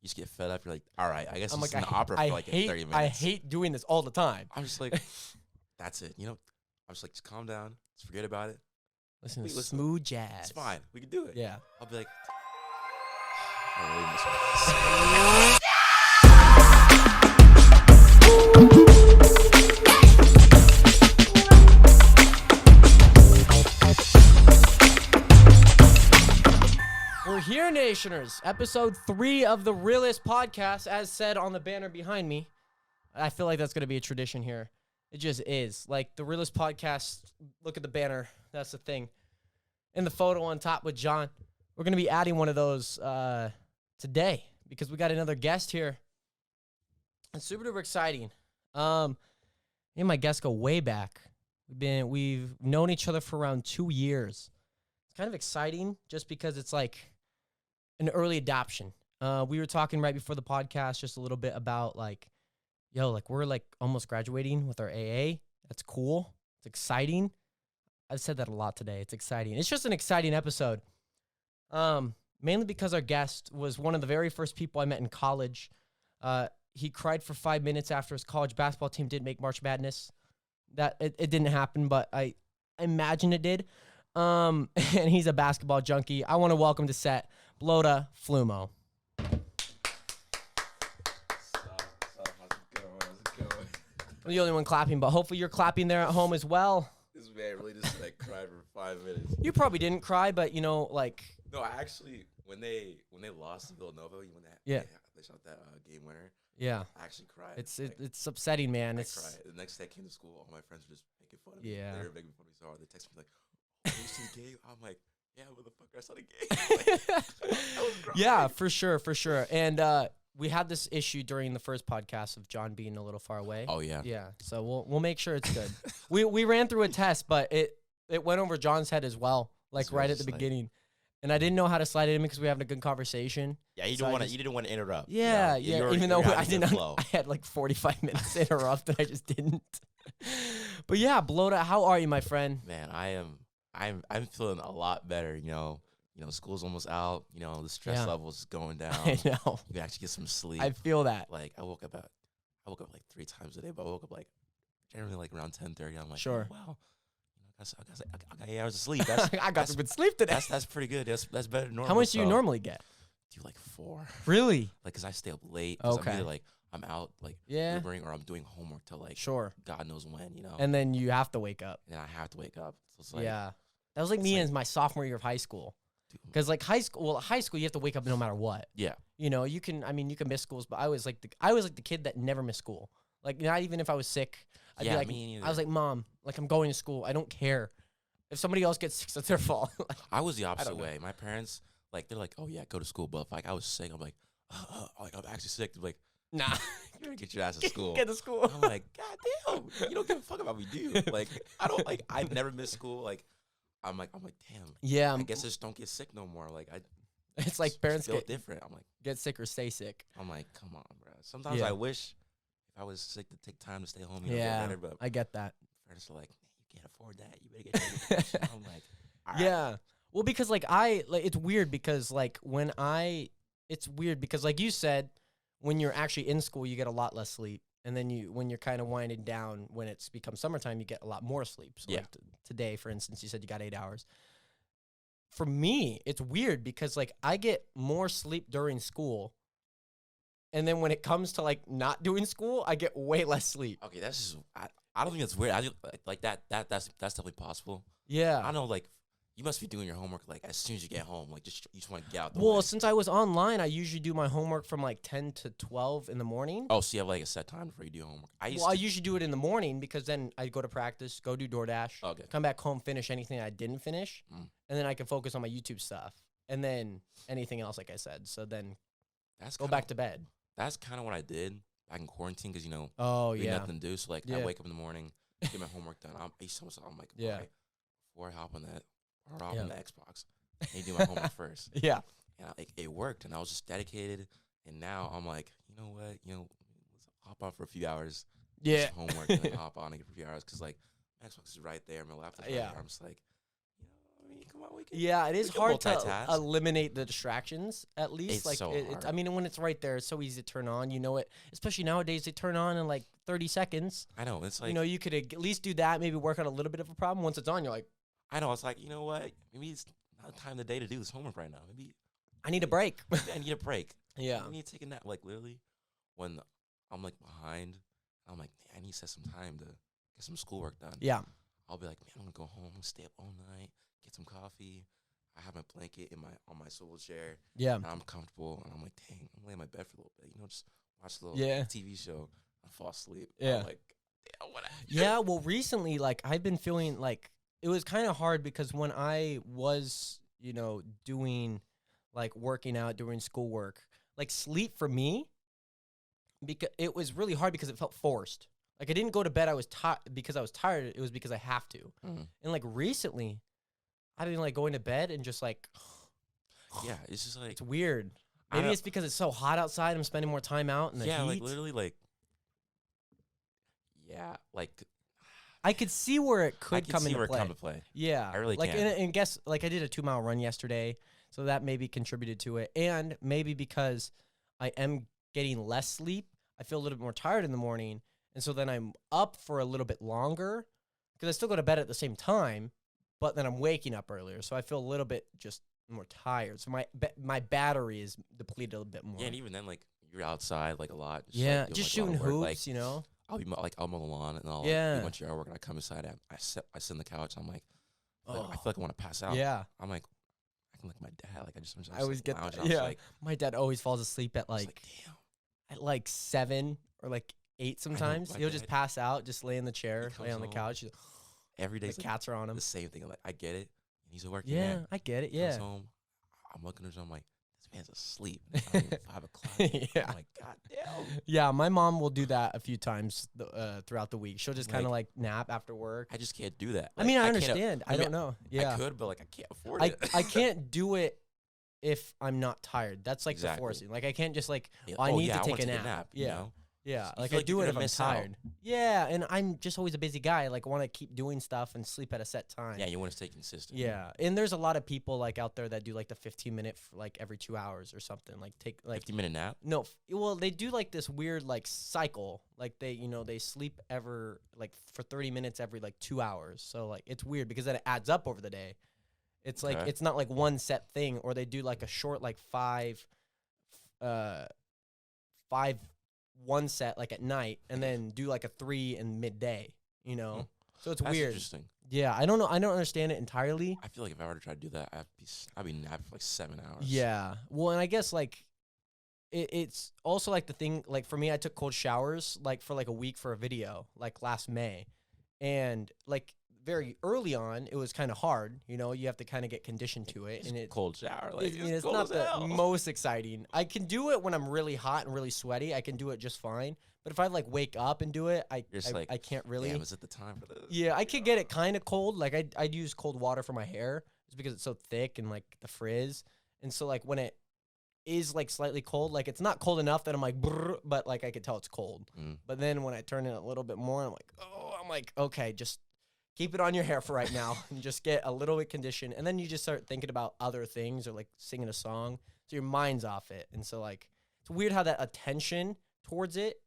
you just get fed up. You're like, all right, I guess I'm it's like, an opera for like 30 minutes. I hate doing this all the time. I'm just like, that's it. You know, I'm just like, just calm down. Just forget about it. Listen to smooth jazz. It's fine. We can do it. Yeah. I'll be like, I really miss my We're here, Nationers. Episode 3 of the Realest Podcast, as said on the banner behind me. I feel like that's going to be a tradition here. It just is. Like, the Realest Podcast, look at the banner. That's the thing. And the photo on top with John. We're going to be adding one of those today because we got another guest here. It's super duper exciting. Me and my guests go way back. We've known each other for around 2 years. It's kind of exciting just because it's like an early adoption. We were talking right before the podcast just a little bit about like, we're like almost graduating with our AA. That's cool. It's exciting. I've said that a lot today. It's exciting. It's just an exciting episode. Mainly because our guest was one of the very first people I met in college. He cried for 5 minutes after his college basketball team didn't make March Madness. That it didn't happen, but I imagine it did. And he's a basketball junkie. I want to welcome to set Blodah Flumo. I'm the only one clapping, but hopefully you're clapping there at home as well. This man really just like cried for 5 minutes. You probably didn't cry, but No, I actually when they lost to Villanova, when they shot that game winner. Yeah, I actually cried. It's upsetting, man. I cried. The next day I came to school, all my friends were just making fun of me. Yeah, they were making fun of me so hard. They texted me like, "Oh, you see the game?" I'm like, "Yeah, motherfucker, I saw the game." Yeah, for sure. And we had this issue during the first podcast of John being a little far away. Oh yeah. Yeah. So we'll make sure it's good. we ran through a test, but it went over John's head as well, like right at the beginning. And I didn't know how to slide it in because we were having a good conversation. Yeah, you didn't want to interrupt. Yeah, you know? yeah. Even though I didn't, I had like 45 minutes to interrupt, and I just didn't. But yeah, Blodah, how are you, my friend? Man, I'm feeling a lot better. You know, school's almost out. You know, the stress levels is going down. I know. You can actually get some sleep. I feel that. Like I woke up like 3 times a day, but I woke up like generally like around 10:30. I'm like, sure. Oh, wow. I got 8 hours of sleep. I got some good sleep today. That's pretty good. That's better than normal. How much do you normally get? Do like 4. Really? Like, cause I stay up late. Okay. I'm either like I'm out like Ubering or I'm doing homework till like God knows when. You know. And then you have to wake up. And I have to wake up. So it's like, that was like me in my sophomore year of high school. Because like high school you have to wake up no matter what. Yeah. You know, you can miss schools, but I was like the kid that never missed school. Like not even if I was sick, I'd be like, I was like, Mom, like I'm going to school. I don't care. If somebody else gets sick, that's their fault. I was the opposite way. My parents, like, they're like, oh yeah, go to school. But if like I was sick, I'm like, like I'm actually sick. They're like, nah, you're gonna get your ass to school. Get to school. I'm like, God damn, you don't give a fuck about me, do you? Like, I never miss school. Like, I'm like, damn. Yeah. I guess I just don't get sick no more. Like it's like parents feel different. I'm like, get sick or stay sick. I'm like, come on, bro. Sometimes I wish if I was sick to take time to stay home. Get better, but I get that. Parents are like, you can't afford that. You better get your education. I'm like, all right. Yeah. Well, because it's weird because like it's weird because like you said, when you're actually in school, you get a lot less sleep. And then when you're kind of winding down, when it's become summertime, you get a lot more sleep. So like today, for instance, you said you got 8 hours. For me, it's weird because like I get more sleep during school. And then when it comes to like not doing school, I get way less sleep. Okay, that's just I don't think that's weird. I think like that's definitely possible. Yeah. I know, like, you must be doing your homework like as soon as you get home. Like, you just want to get out the way. Well, since I was online, I usually do my homework from like 10 to 12 in the morning. Oh, so you have like a set time before you do homework. I usually do it in the morning because then I go to practice, go do DoorDash, come back home, finish anything I didn't finish, and then I can focus on my YouTube stuff and then anything else, like I said. So then go back to bed. That's kind of what I did back in quarantine because, we had nothing to do. So, like, I wake up in the morning, get my homework done. I'm like, okay, before I hop on that, or hop on the Xbox, I need to do my homework first. Yeah. And it worked, and I was just dedicated. And now I'm like, you know what? Let's hop on for a few hours. Yeah. Do homework and then hop on and get for a few hours because, like, Xbox is right there. My laptop's right there. I'm just like, come on, we can. Yeah, it is hard to multitask. eliminate the distractions. At least, It's like, so hard. I mean, when it's right there, it's so easy to turn on. You know it, especially nowadays. They turn on in like 30 seconds. I know. It's like, You know, you could at least do that. Maybe work out a little bit of a problem. Once it's on, you're like, I know. It's like, you know what? Maybe it's not the time of the day to do this homework right now. Maybe I need a break. I need a break. Yeah. I need to take a nap. Like, literally, when I'm like behind, I'm like, man, I need to set some time to get some schoolwork done. Yeah. I'll be like, man, I'm gonna go home, stay up all night, get some coffee. I have my blanket on my swivel chair. Yeah. And I'm comfortable, and I'm like, dang, I'm laying in my bed for a little bit. You know, just watch a little TV show. I fall asleep. Yeah. I'm like, damn, what? Yeah. Well, recently, like, I've been feeling like it was kind of hard because when I was, you know, doing like working out, doing schoolwork, like sleep for me, because it was really hard because it felt forced. Like I didn't go to bed. I was because I was tired. It was because I have to. And like recently, I've been like going to bed and just like, yeah, it's just like it's weird. Maybe it's because it's so hot outside. I'm spending more time out in the heat. like literally, like, yeah, like I could see where it could come into play. Yeah, I really like, can. And guess like I did a 2-mile run yesterday, so that maybe contributed to it, and maybe because I am getting less sleep, I feel a little bit more tired in the morning, and so then I'm up for a little bit longer because I still go to bed at the same time, but then I'm waking up earlier, so I feel a little bit just more tired. So my battery is depleted a bit more. Yeah, and even then, like you're outside like a lot. Just just shooting hoops, like, you know. I'll be like I'm on the lawn and I'll like, do a bunch of yard work and I come inside and I sit on the couch. And I'm like, I feel like I want to pass out. Yeah, I'm like, I can like my dad. Like I always get that. Yeah, like, my dad always falls asleep at like damn. At like 7 or like 8 sometimes. He'll just pass out, just lay in the chair, lay on the couch. Every day the cats are on him. The same thing. Like I get it. He's a working Yeah, man. I get it. Yeah. Comes home. I'm looking at him. I'm like, this man's asleep. It's not even 5 o'clock. Yeah. I'm like, God damn. Yeah, my mom will do that a few times throughout the week. She'll just kind of like nap after work. I just can't do that. Like, I mean, I understand. I don't know. Yeah, I could, but like I can't afford it. I can't do it if I'm not tired. That's like the forcing. Like I can't just like I need to take a nap. Yeah. You know? Yeah, like I do it if I'm tired. Yeah, and I'm just always a busy guy. Like, want to keep doing stuff and sleep at a set time. Yeah, you want to stay consistent. Yeah, and there's a lot of people like out there that do like the 15-minute like every 2 hours or something. Like take like 15-minute nap. No, well they do like this weird like cycle. Like they they sleep like for 30 minutes every like 2 hours. So like it's weird because then it adds up over the day. It's like it's not like one set thing. Or they do like a short like five one set like at night and then do like a 3 in midday, you know? So it's That's weird. Interesting. Yeah, I don't know. I don't understand it entirely. I feel like if I were to try to do that, I'd be napping for like 7 hours. Yeah. Well, and I guess like it's also like the thing, like for me, I took cold showers like for like a week for a video, like last May. And like very early on, it was kind of hard. You know, you have to kind of get conditioned to it. And it's cold shower. Like, it's not the most exciting. I can do it when I'm really hot and really sweaty. I can do it just fine. But if I like wake up and do it, I can't really. Damn, is it the time for this? Yeah, I could get it kind of cold. Like I'd use cold water for my hair just because it's so thick and like the frizz. And so like when it is like slightly cold, like it's not cold enough that I'm like, brr, but like I could tell it's cold. But then when I turn it a little bit more, I'm like, okay, just keep it on your hair for right now and just get a little bit conditioned. And then you just start thinking about other things or like singing a song. So your mind's off it. And so like, it's weird how that attention towards it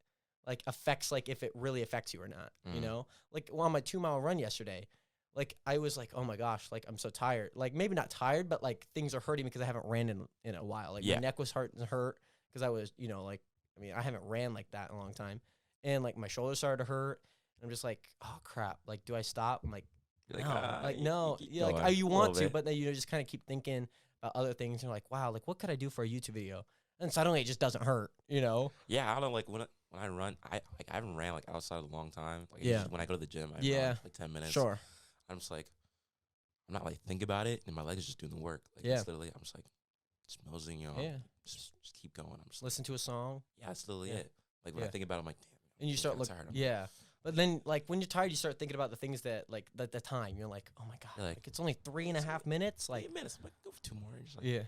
like affects like if it really affects you or not, you know? Like on my 2-mile run yesterday, like I was like, oh my gosh, like I'm so tired. Like maybe not tired, but like things are hurting because I haven't ran in a while. Like my neck was hurt because I was, you know, like, I mean, I haven't ran like that in a long time. And like my shoulders started to hurt. I'm just like, oh crap! Like, do I stop? I'm like, no, no. Like you want to, but then you just kind of keep thinking about other things. And you're like, wow, like what could I do for a YouTube video? And suddenly it just doesn't hurt, you know? Yeah, I don't know. Like when I run, I haven't ran like outside a long time. Like just, when I go to the gym, I run like 10 minutes. Sure. I'm just like, I'm not like think about it, and my legs just doing the work. Like it's literally, I'm just like, just moseying, you know. Yeah. Just keep going. I'm just listen to a song. Yeah, that's literally it. Like when I think about it, I'm like, damn. And you start looking. Yeah. But then, like, when you're tired, you start thinking about the things that, like, the time. You're like, oh, my God. Like it's only 3.5 minutes. Like 3 minutes. I'm like, go for 2 more. Just like,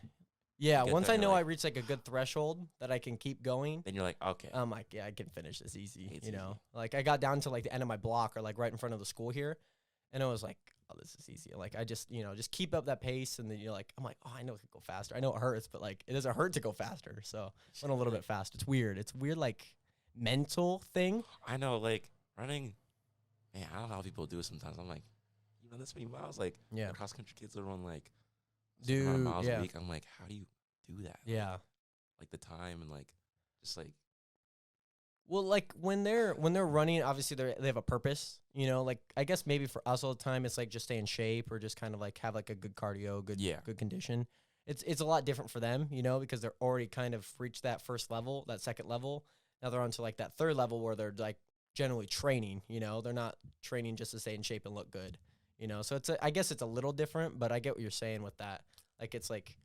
yeah. Once I know I reach, like, a good threshold that I can keep going. Then you're like, okay. I'm like, yeah, I can finish this easy, you know? Like, I got down to, like, the end of my block or, like, right in front of the school here. And I was like, oh, this is easy. Like, I just, just keep up that pace. And then you're like, I'm like, oh, I know it could go faster. I know it hurts, but like, it doesn't hurt to go faster. So went a little bit fast. It's weird. It's weird, like, mental thing. I know, like, running, man, I don't know how people do it sometimes. I'm like, you run this many miles? Like, cross-country kids will run, like, miles a week. I'm like, how do you do that? Yeah. Like, the time and, like, just, like. Well, like, when they're running, obviously they have a purpose, like, I guess maybe for us all the time, it's like just stay in shape or just kind of like have like a good cardio, good condition. It's a lot different for them, because they're already kind of reached that first level, that second level. Now they're on to like that third level where they're like generally training, they're not training just to stay in shape and look good, so I guess it's a little different, but I get what you're saying with that. Like, it's like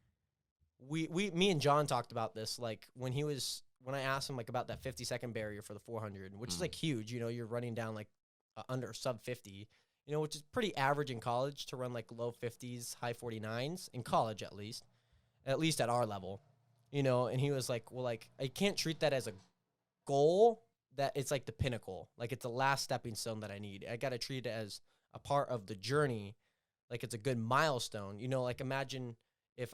me and John talked about this, like when I asked him like about that 50-second barrier for the 400, which is like huge, you're running down like under sub 50, which is pretty average in college to run like low 50s, high 49s in college, at least at our level, and he was like, well, like, I can't treat that as a goal, that it's like the pinnacle, like it's the last stepping stone that I need. I got to treat it as a part of the journey. Like, it's a good milestone, like, imagine if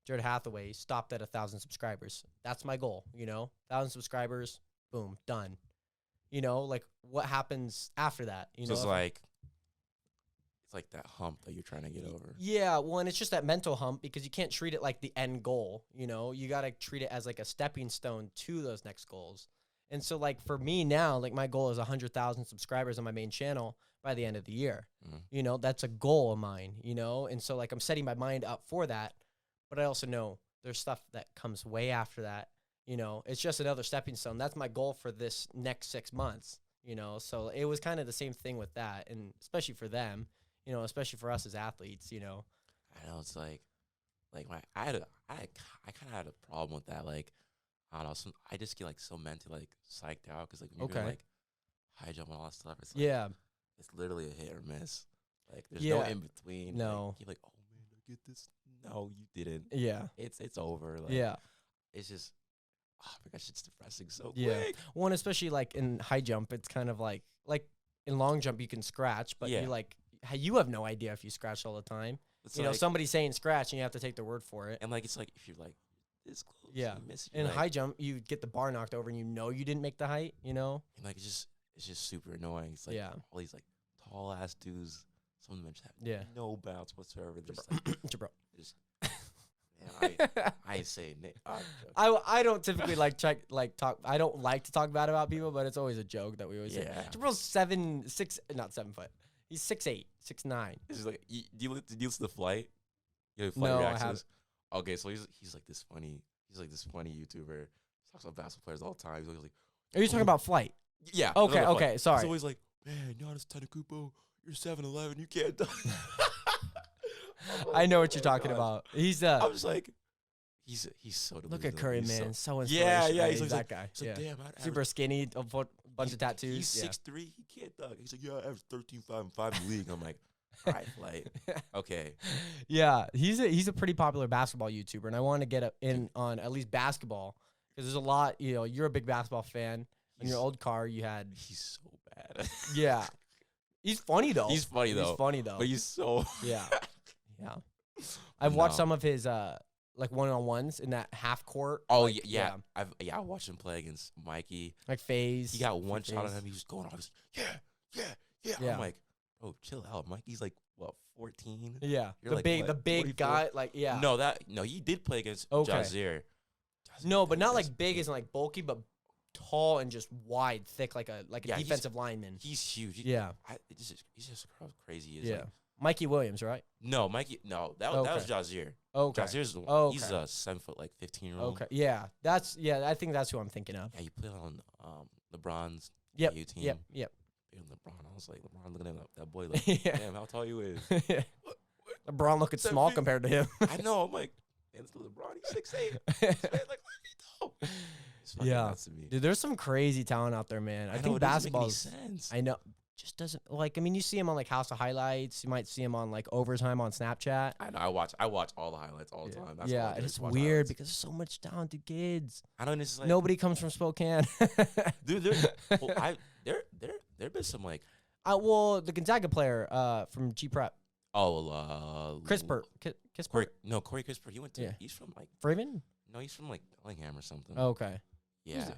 Jared Hathaway stopped at 1,000 subscribers. That's my goal, 1,000 subscribers, boom, done. Like, what happens after that? So it's like that hump that you're trying to get over. Yeah, well, and it's just that mental hump because you can't treat it like the end goal, You got to treat it as like a stepping stone to those next goals. And so, like, for me now, like, my goal is 100,000 subscribers on my main channel by the end of the year. That's a goal of mine, And so, like, I'm setting my mind up for that. But I also know there's stuff that comes way after that. It's just another stepping stone. That's my goal for this next 6 months, So it was kind of the same thing with that. And especially for them, especially for us as athletes, I know, it's like I kind of had a problem with that. Like, I don't know, I just get like so mentally like psyched out because like when you're doing like high jump and all that stuff, it's like, it's literally a hit or miss. Like, there's no in between. No. Like, you're like, oh man, I get this. No, you didn't. Yeah. It's over. Like, it's just, oh my gosh, it's depressing so quick. Well, and especially like in high jump, it's kind of like in long jump you can scratch, but you have no idea if you scratch all the time. It's somebody's saying scratch and you have to take their word for it. And like, it's like if you're like this close, you miss it. In high jump, you get the bar knocked over and you didn't make the height. And like, it's just super annoying. It's like all these like tall ass dudes. Some of them just have no bounce whatsoever. Just I ain't saying it. I don't typically talk. I don't like to talk bad about people, but it's always a joke that we always say. Jabril's not 7 foot. He's 6'8", 6'9". This is like, do you listen to The Flight? Flight no, reactions? I haven't. Okay, so he's like this funny. He's like this funny YouTuber. He talks about basketball players all the time. He's always like, are you talking about Flight? Yeah. Okay. Sorry. He's always like, man, Giannis Antetokounmpo, you're 7'11", you can't dunk. I know what you're talking about. He's I'm just like, he's so delusional. Look at Curry, man. So inspirational. Yeah. He's like that guy. He's like, damn, super skinny, a bunch of tattoos. He's 6'3", he can't dunk. He's like, yeah, I average 13, 5, and 5 in the league. I'm like, all right, Flight. Okay. Yeah, he's a pretty popular basketball YouTuber, and I want to get in on at least basketball because there's a lot. You're a big basketball fan. In your old car, you had. He's so bad. Yeah, he's funny though. He's funny though. But he's so. Yeah. I've watched some of his like one-on-ones in that half court. Oh yeah. I watched him play against Mikey. Like FaZe. He got one shot on him. He was going off. Yeah. I'm like, bro, chill out. Mikey's like, what, 14? Yeah. You're the big 44? guy. Like, yeah. No, he did play against Jazeer. No, but not like big as in like bulky, but tall and just wide, thick, like a defensive lineman. He's huge. He's just crazy. Yeah. Mikey Williams, right? No, Mikey. No, that was Jazeer. Okay. Jazier's the one. He's a 7 foot, like 15-year-old. Okay. Yeah. I think that's who I'm thinking of. Yeah, he played on LeBron's U team. Yep. LeBron. I was like, LeBron looking at that boy like, damn, how tall you is? LeBron looking small compared to him. I know. I'm like, man, it's LeBron. He's 6'8". Like, what are you doing? Dude, there's some crazy talent out there, man. I think basketball. I know. Just doesn't you see him on like House of Highlights. You might see him on like Overtime on Snapchat. I know. I watch all the highlights all the time. That's it's weird because there's so much talented kids. I don't. It's like nobody comes from Spokane. Dude, there been some like Well, the Gonzaga player from G Prep. Oh, Crisper. Corey Crisper. He went to. Yeah. He's from like Fraven. No, he's from like Bellingham or something. Oh, okay. Yeah.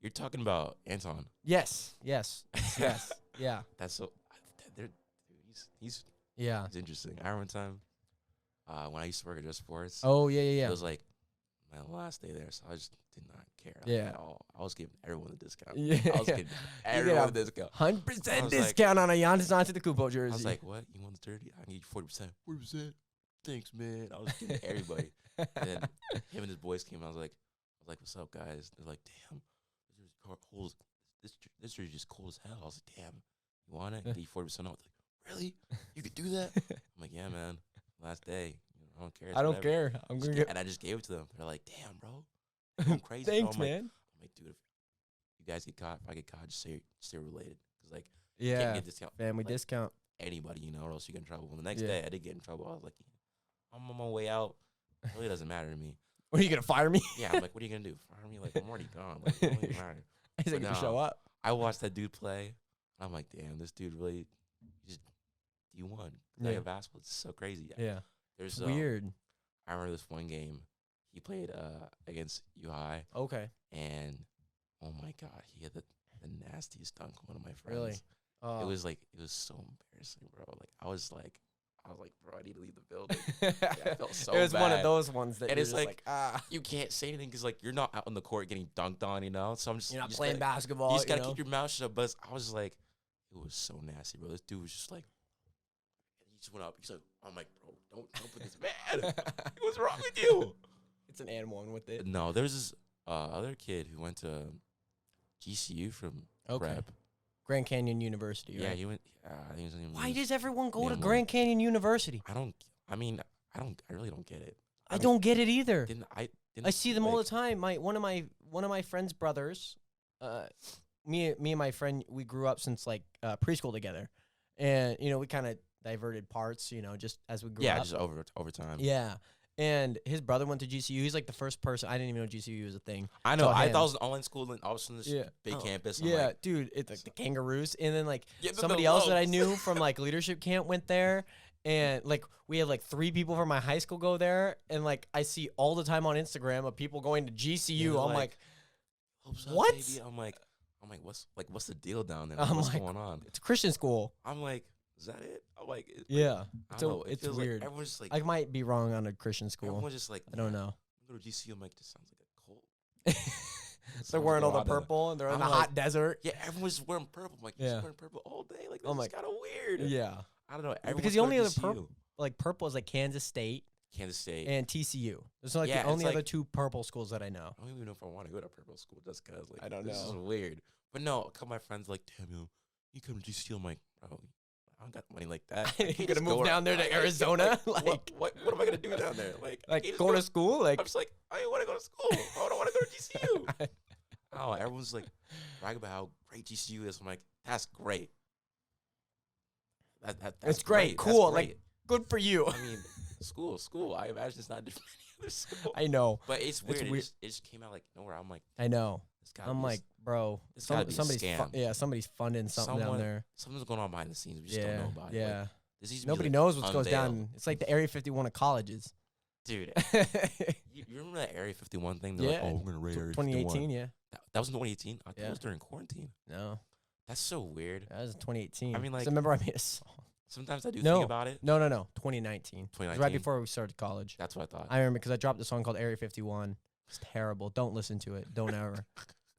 You're talking about Anton. Yes. Yeah. That's so. He's interesting. I remember time when I used to work at Just Sports. Oh yeah. It was like my last day there, so I just did not care at all. I was giving everyone a discount. Yeah. I was giving everyone a discount. 100% discount on a Giannis Antetokounmpo jersey. I was like, what? You want the 30? I need 40%. 40%. Thanks, man. I was giving everybody. And then him and his boys came. I was like, what's up, guys? They're like, damn, this jersey is cool as hell. I was like, damn, you want it? I need 40% off. Like, really? You could do that? I'm like, yeah, man. Last day. I don't care. I don't care. I'm gonna and I just gave it to them. They're like, damn, bro. I'm crazy. Thanks, man. I'm like, dude, if you guys get caught, if I get caught, just stay related. Because, like, yeah, you can't get discount. Family discount. Anybody, or else you get in trouble. Well, the next day, I did get in trouble. I was like, I'm on my way out. It really doesn't matter to me. What, are you going to fire me? Yeah, I'm like, what are you going to do? Fire me? Like, I'm already gone. Like, it doesn't matter. He's like, you show up. I watched that dude play. I'm like, damn, this dude really just D1. Like, basketball, it's so crazy. Yeah. There's weird. I remember this one game. He played against U High. Okay. And, oh, my God, he had the nastiest dunk on one of my friends. Really? It was so embarrassing, bro. Like, I was like, bro, I need to leave the building. I felt so bad. It was one of those ones that it's like you can't say anything because, like, you're not out on the court getting dunked on, So I'm just... You're not playing basketball, You just got to keep your mouth shut. But I was like, it was so nasty, bro. This dude was just like... He just went up. He's like, I'm like, bro, don't put this man. What's wrong with you? It's an animal one with it. No, there's this other kid who went to GCU from prep. Grand Canyon University, right? Yeah, he went... I think why does everyone go to Grand Canyon University? I really don't get it. I don't get it either. I see them all the time. One of my friend's brothers, me and my friend, we grew up since like preschool together, and we kind of diverted parts, just as we grew up. Yeah, just over time. Yeah. And his brother went to GCU. He's like the first person. I didn't even know GCU was a thing. I know. I thought it was an online school, and all of a sudden this big campus. I'm dude, it's like the Kangaroos. And then like somebody else that I knew from like leadership camp went there. And like we have like 3 people from my high school go there. And like I see all the time on Instagram of people going to GCU. I'm like, what? Baby? I'm like, what's the deal down there? What's going on? It's a Christian school. I'm like, is that it? I'm like, yeah. So it's weird. Like everyone's just like, I might be wrong on a Christian school. Everyone's just like, I don't know. I go to GCU. I'm like, this sounds like a cult. They're wearing all the purple and they're in the hot desert. Yeah, everyone's wearing purple. I'm like, you're just wearing purple all day. Like, that's kind of weird. Yeah. I don't know. Because the only other purple is like Kansas State, and TCU. There's like the only other 2 purple schools that I know. I don't even know if I want to go to purple school just because like I don't know. This is weird. But no, a couple of my friends like, damn, you come to GCU. I'm like, bro, I don't got money like that. You gonna move down there to Arizona? Like, what am I gonna do down there? Like go to school? Like, I'm just like, I don't want to go to school. I don't want to go to GCU. Oh, everyone's like bragging about how great GCU is. I'm like, that's great. That's great. Cool. Great. Like, good for you. I mean, school. I imagine it's not different than any other school. I know, but it's weird. It just came out like nowhere. I'm like, I know. I'm like, bro, somebody's somebody's funding something down there. Something's going on behind the scenes. We just don't know about it. Yeah. Like, nobody knows what goes down. It's like the Area 51 of colleges. Dude, you remember that Area 51 thing? They're like, oh, we're gonna raid Area 2018, yeah. That was in 2018. I thought it was during quarantine. No, that's so weird. That was 2018. I mean, like, remember I made a song. Sometimes I do think about it. No. 2019. Right before we started college. That's what I thought. I remember because I dropped a song called Area 51. It's terrible. Don't listen to it. Don't ever.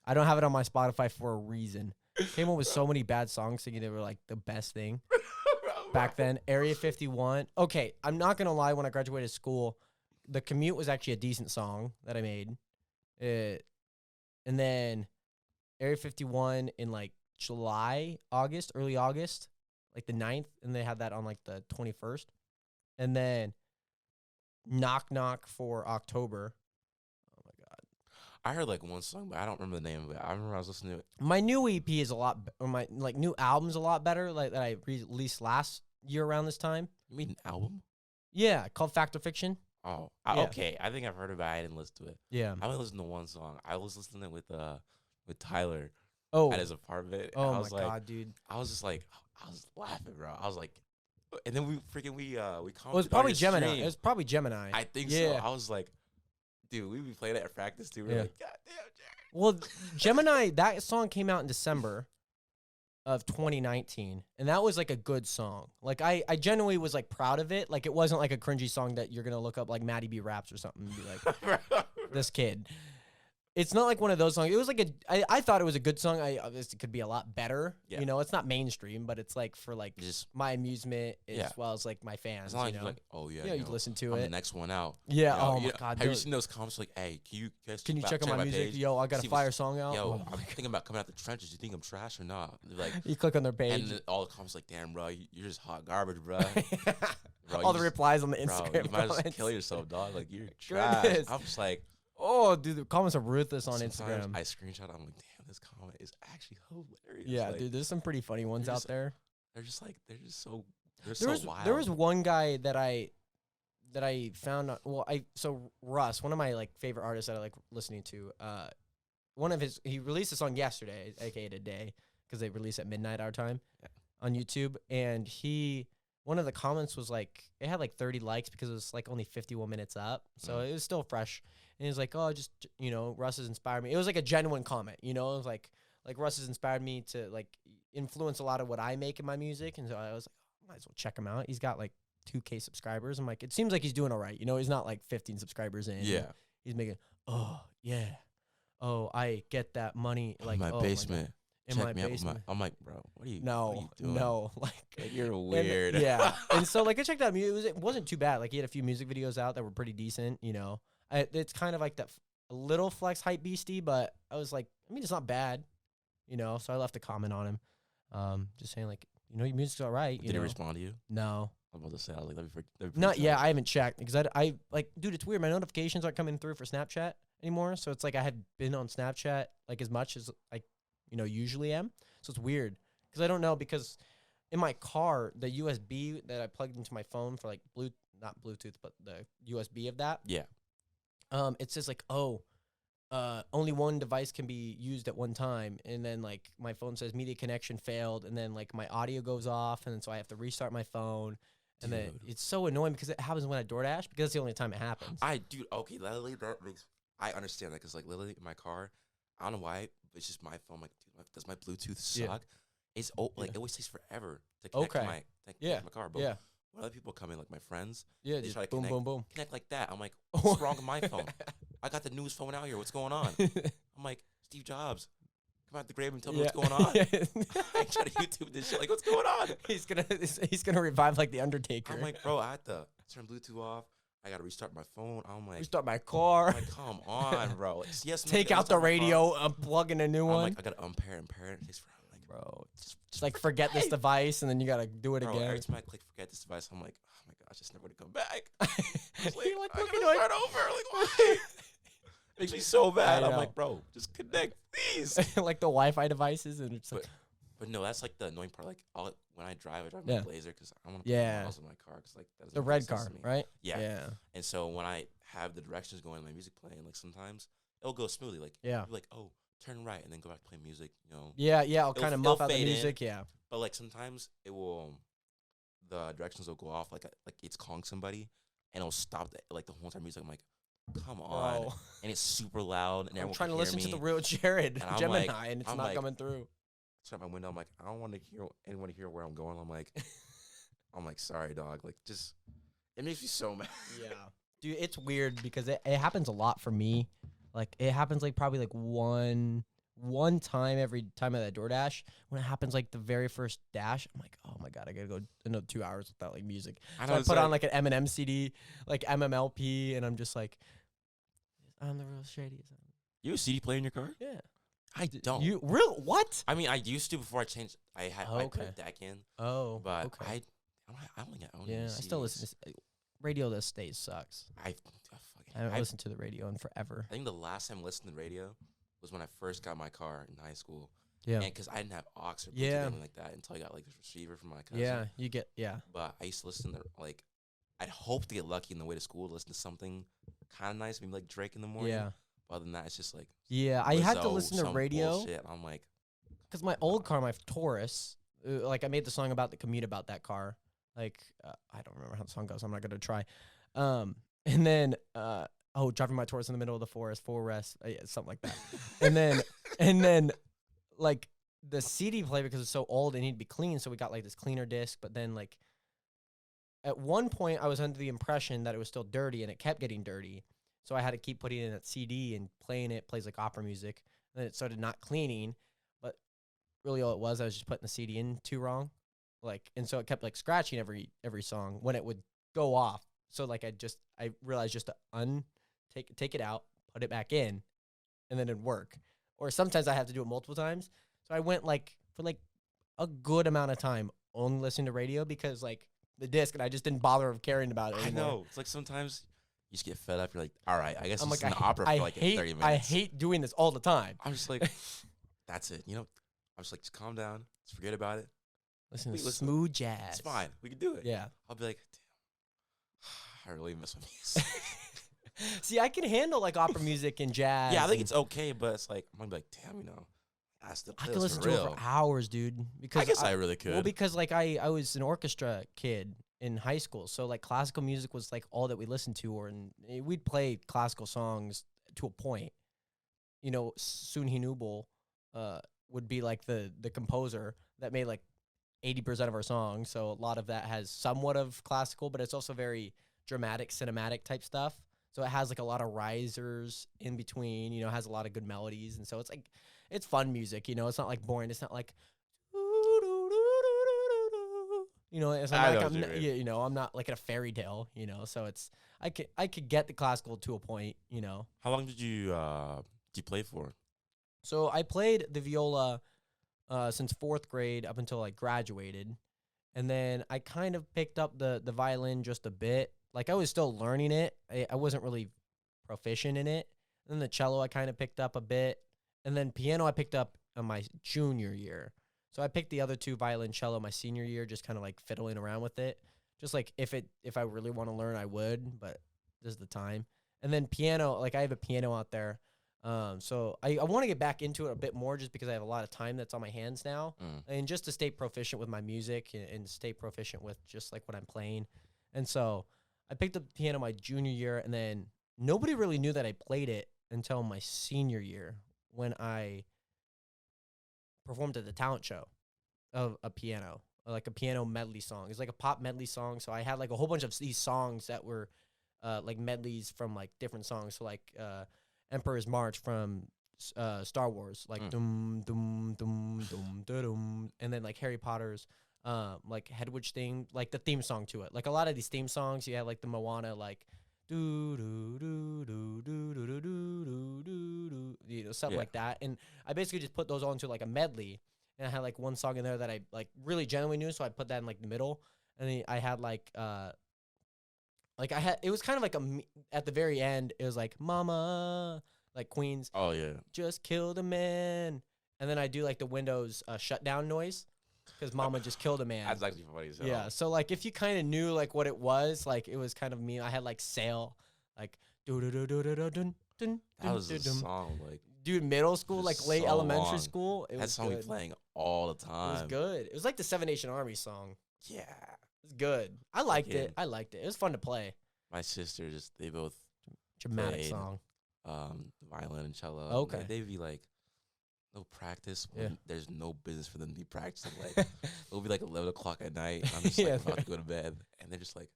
I don't have it on my Spotify for a reason. Came up with so many bad songs thinking they were like the best thing. Back then, Area 51. Okay, I'm not gonna lie. When I graduated school, the Commute was actually a decent song that I made. And then Area 51 in like early August, like the 9th, and they had that on like the 21st. And then Knock Knock for October. Oh my God. I heard like one song, but I don't remember the name of it. I remember I was listening to it. My new EP is a lot, or my like new album's a lot better, like that I released last year around this time. You mean an album? Yeah, called Fact or Fiction. Oh, okay. I think I've heard about it. I didn't listen to it. Yeah. I only listened to one song. I was listening with Tyler at his apartment. Oh my God, dude. I was just like, I was laughing, bro. I was like, and then we commented. It was probably on his Gemini. stream. It was probably Gemini. I think so. I was like, dude, we be playing that at practice too. We're like, God damn, Jared. Well, Gemini, that song came out in December of 2019, and that was like a good song. Like I genuinely was like proud of it. Like it wasn't like a cringy song that you're gonna look up like Maddie B raps or something and be like, this kid. It's not like one of those songs. It was like I thought it was a good song. Obviously it could be a lot better. Yeah. You know, it's not mainstream, but it's like for like just my amusement as well as like my fans. As long as you're like, oh yeah, you listen to it. The next one out. Yeah. You know, oh my God. Have you seen those comments like, hey, can you check out my music? page? Yo, I got a fire song out. Yo, I'm thinking about coming out the trenches. You think I'm trash or not? Like you click on their page, and all the comments like, damn, bro, you're just hot garbage, bro. Bro all the replies on the Instagram. Bro, you might as well kill yourself, dog. Like you're trash. I'm just like. Oh, dude, the comments are ruthless on Sometimes Instagram. I screenshot. I'm like, damn, this comment is actually hilarious. Yeah, like, dude, there's some pretty funny ones out there. They're just so wild. There was one guy that I found. So Russ, one of my like favorite artists that I like listening to. He released a song yesterday, aka today, because they release at midnight our time on YouTube, and one of the comments was like, it had like 30 likes because it was like only 51 minutes up. So it was still fresh. And he was like, oh, just, Russ has inspired me. It was like a genuine comment, It was like Russ has inspired me to like influence a lot of what I make in my music. And so I was like, oh, might as well check him out. He's got like 2K subscribers. I'm like, it seems like he's doing all right. He's not like 15 subscribers in. Yeah. He's making, oh, yeah. Oh, I get that money. Like my basement. In my basement. I'm like, bro, what are you doing? No, like you're weird. And so like I checked out music. It wasn't too bad. Like he had a few music videos out that were pretty decent. It's kind of like that a little flex hype beastie, but I was like, it's not bad. So I left a comment on him, just saying like, your music's all right. Did he respond to you? No. I'm about to say, I was like, let me not yet. I haven't checked because I like, dude, it's weird. My notifications aren't coming through for Snapchat anymore, so it's like I had been on Snapchat like as much as like. Usually am. So it's weird because I don't know, because in my car, the USB that I plugged into my phone for like not Bluetooth, but the USB of that. Yeah. It says like, only one device can be used at one time. And then like my phone says media connection failed. And then like my audio goes off. And then so I have to restart my phone. And then it's so annoying because it happens when I DoorDash, because that's the only time it happens. Okay, literally I understand that because like literally in my car, I don't know why, but it's just my phone. Like, dude, does my Bluetooth suck? It's it always takes forever to connect to my car. But when other people come in, like my friends, they try to connect like that. I'm like, what's wrong with my phone? I got the newest phone out here. What's going on? I'm like, Steve Jobs, come out the grave and tell me what's going on. I try to YouTube this shit. Like, what's going on? He's gonna revive like the Undertaker. I'm like, bro, I had to turn Bluetooth off. I gotta restart my phone. I'm like, restart my car. I'm like, come on, bro. Like, yes, take out the radio, unplug in a new one. I'm like, I gotta unpair it. It takes forever. I'm like, bro, just like forget this device, and then you gotta do it again. Every time I click forget this device, I'm like, oh my gosh, it's never gonna come back. You're like, I gotta start over. Like, why? Makes me so bad. I'm like, bro, just connect, please. Like the Wi-Fi devices, and it's like. But no, that's like the annoying part. Like when I drive my Blazer because I want to put miles in my car because like that's the red car, right? Yeah. And so when I have the directions going, my music playing, like sometimes it'll go smoothly. Like you'll be like, oh, turn right, and then go back to play music. Yeah. I'll kind of muff out the music. Yeah. But like sometimes it will, the directions will go off like it's calling somebody, and it'll stop the whole entire music. I'm like, come on, and it's super loud, and I'm trying to listen to the real Jared Gemini, and it's not coming through. Out my window, I'm like, I don't want to hear anyone to hear where I'm going. I'm like, sorry, dog. Like, just it makes me so mad. Yeah, dude, it's weird because it happens a lot for me. Like, it happens like probably like one time every time at that DoorDash. When it happens like the very first dash, I'm like, oh my god, I gotta go another 2 hours without like music. So I put on like an Eminem CD, like MMLP, and I'm just like, I'm the real shady. You have a CD player in your car? Yeah. I don't. You real what? I mean, I used to before I changed. I put a deck in. Oh, but I don't. Yeah, I still listen to radio. This days sucks. I haven't listened to the radio in forever. I think the last time I listened to the radio was when I first got my car in high school. Yeah, and because I didn't have aux or Bluetooth or anything like that until I got like this receiver from my cousin. Yeah, But I used to listen to like, I'd hope to get lucky on the way to school to listen to something kind of nice, maybe like Drake in the morning. Yeah. Other than that, it's just like I had to listen to radio. Bullshit. I'm like, because my old car, my Taurus, Like I made the song about the commute about that car. Like I don't remember how the song goes. I'm not gonna try. And then driving my Taurus in the middle of the forest, yeah, something like that. and then like the CD player, because it's so old, it needed to be clean, so we got like this cleaner disc. But then like at one point, I was under the impression that it was still dirty, and it kept getting dirty. So I had to keep putting in that CD and playing it. Plays like opera music. And then it started not cleaning, but really all it was, I was just putting the CD in too wrong. Like, and so it kept like scratching every song when it would go off. So like I realized just to take it out, put it back in, and then it'd work. Or sometimes I have to do it multiple times. So I went like for like a good amount of time only listening to radio because like the disc, and I just didn't bother of caring about it anymore. I know. It's like sometimes you just get fed up. You're like, all right, I guess I'm it's like, an opera for like 30 minutes. I hate doing this all the time. I'm just like, that's it. I'm just like, just calm down. Just forget about it. Listen to smooth jazz. It's fine. We can do it. Yeah. I'll be like, damn, I really miss my music. See, I can handle like opera music and jazz. Yeah, I think it's okay, but it's like, I'm gonna be like, damn, I could listen to it for hours, dude. Because I guess I really could. Well, because like I was an orchestra kid in high school, so like classical music was like all that we listened to, and we'd play classical songs to a point. Sun Hee Nubel would be like the composer that made like 80% of our songs, so a lot of that has somewhat of classical, but it's also very dramatic, cinematic type stuff. So it has like a lot of risers in between, has a lot of good melodies. And so it's like, it's fun music, it's not like boring. It's not like, it's not like I'm not like in a fairy tale, so it's, I could get the classical to a point, How long did you play for? So I played the viola since 4th grade up until I graduated. And then I kind of picked up the violin just a bit. Like I was still learning it. I wasn't really proficient in it. And then the cello I kind of picked up a bit. And then piano I picked up in my junior year. So I picked the other 2, violin, cello, my senior year, just kind of like fiddling around with it. Just like if I really want to learn, I would, but this is the time. And then piano, like I have a piano out there. So I want to get back into it a bit more just because I have a lot of time that's on my hands now. And just to stay proficient with my music and stay proficient with just like what I'm playing. And so I picked up the piano my junior year, and then nobody really knew that I played it until my senior year when I performed at the talent show of a piano, like a piano medley song. It's like a pop medley song. So I had like a whole bunch of these songs that were like medleys from like different songs. So like Emperor's March from Star Wars, like dum dum dum dum dum, and then like Harry Potter's like Hedwig's theme, like the theme song to it. Like a lot of these theme songs, you have like the Moana, like do do do do do do do do do, something like that. And I basically just put those all into like a medley, and I had like one song in there that I like really genuinely knew, so I put that in like the middle, and then I had like it was kind of like at the very end, it was like Mama, like Queen's. Oh yeah. Just killed a man, and then I do like the Windows shutdown noise. Because Mama just killed a man. That's actually funny as hell. Yeah, so like if you kind of knew like what it was, like it was kind of me. I had like Sail, like do do do do do do dun dun. That was a song, like dude, middle school, like late so elementary long. school. It that was song good. we playing all the time. It was good. It was like the 7 Nation Army song. Yeah, it was good. I liked it. I liked it. It was fun to play. My sister they both dramatic played, song. Violin and cello. Okay, they'd be like. No practice. There's no business for them to be practicing. Like it'll be like 11 o'clock at night. And I'm just like about to go to bed, and they're just like,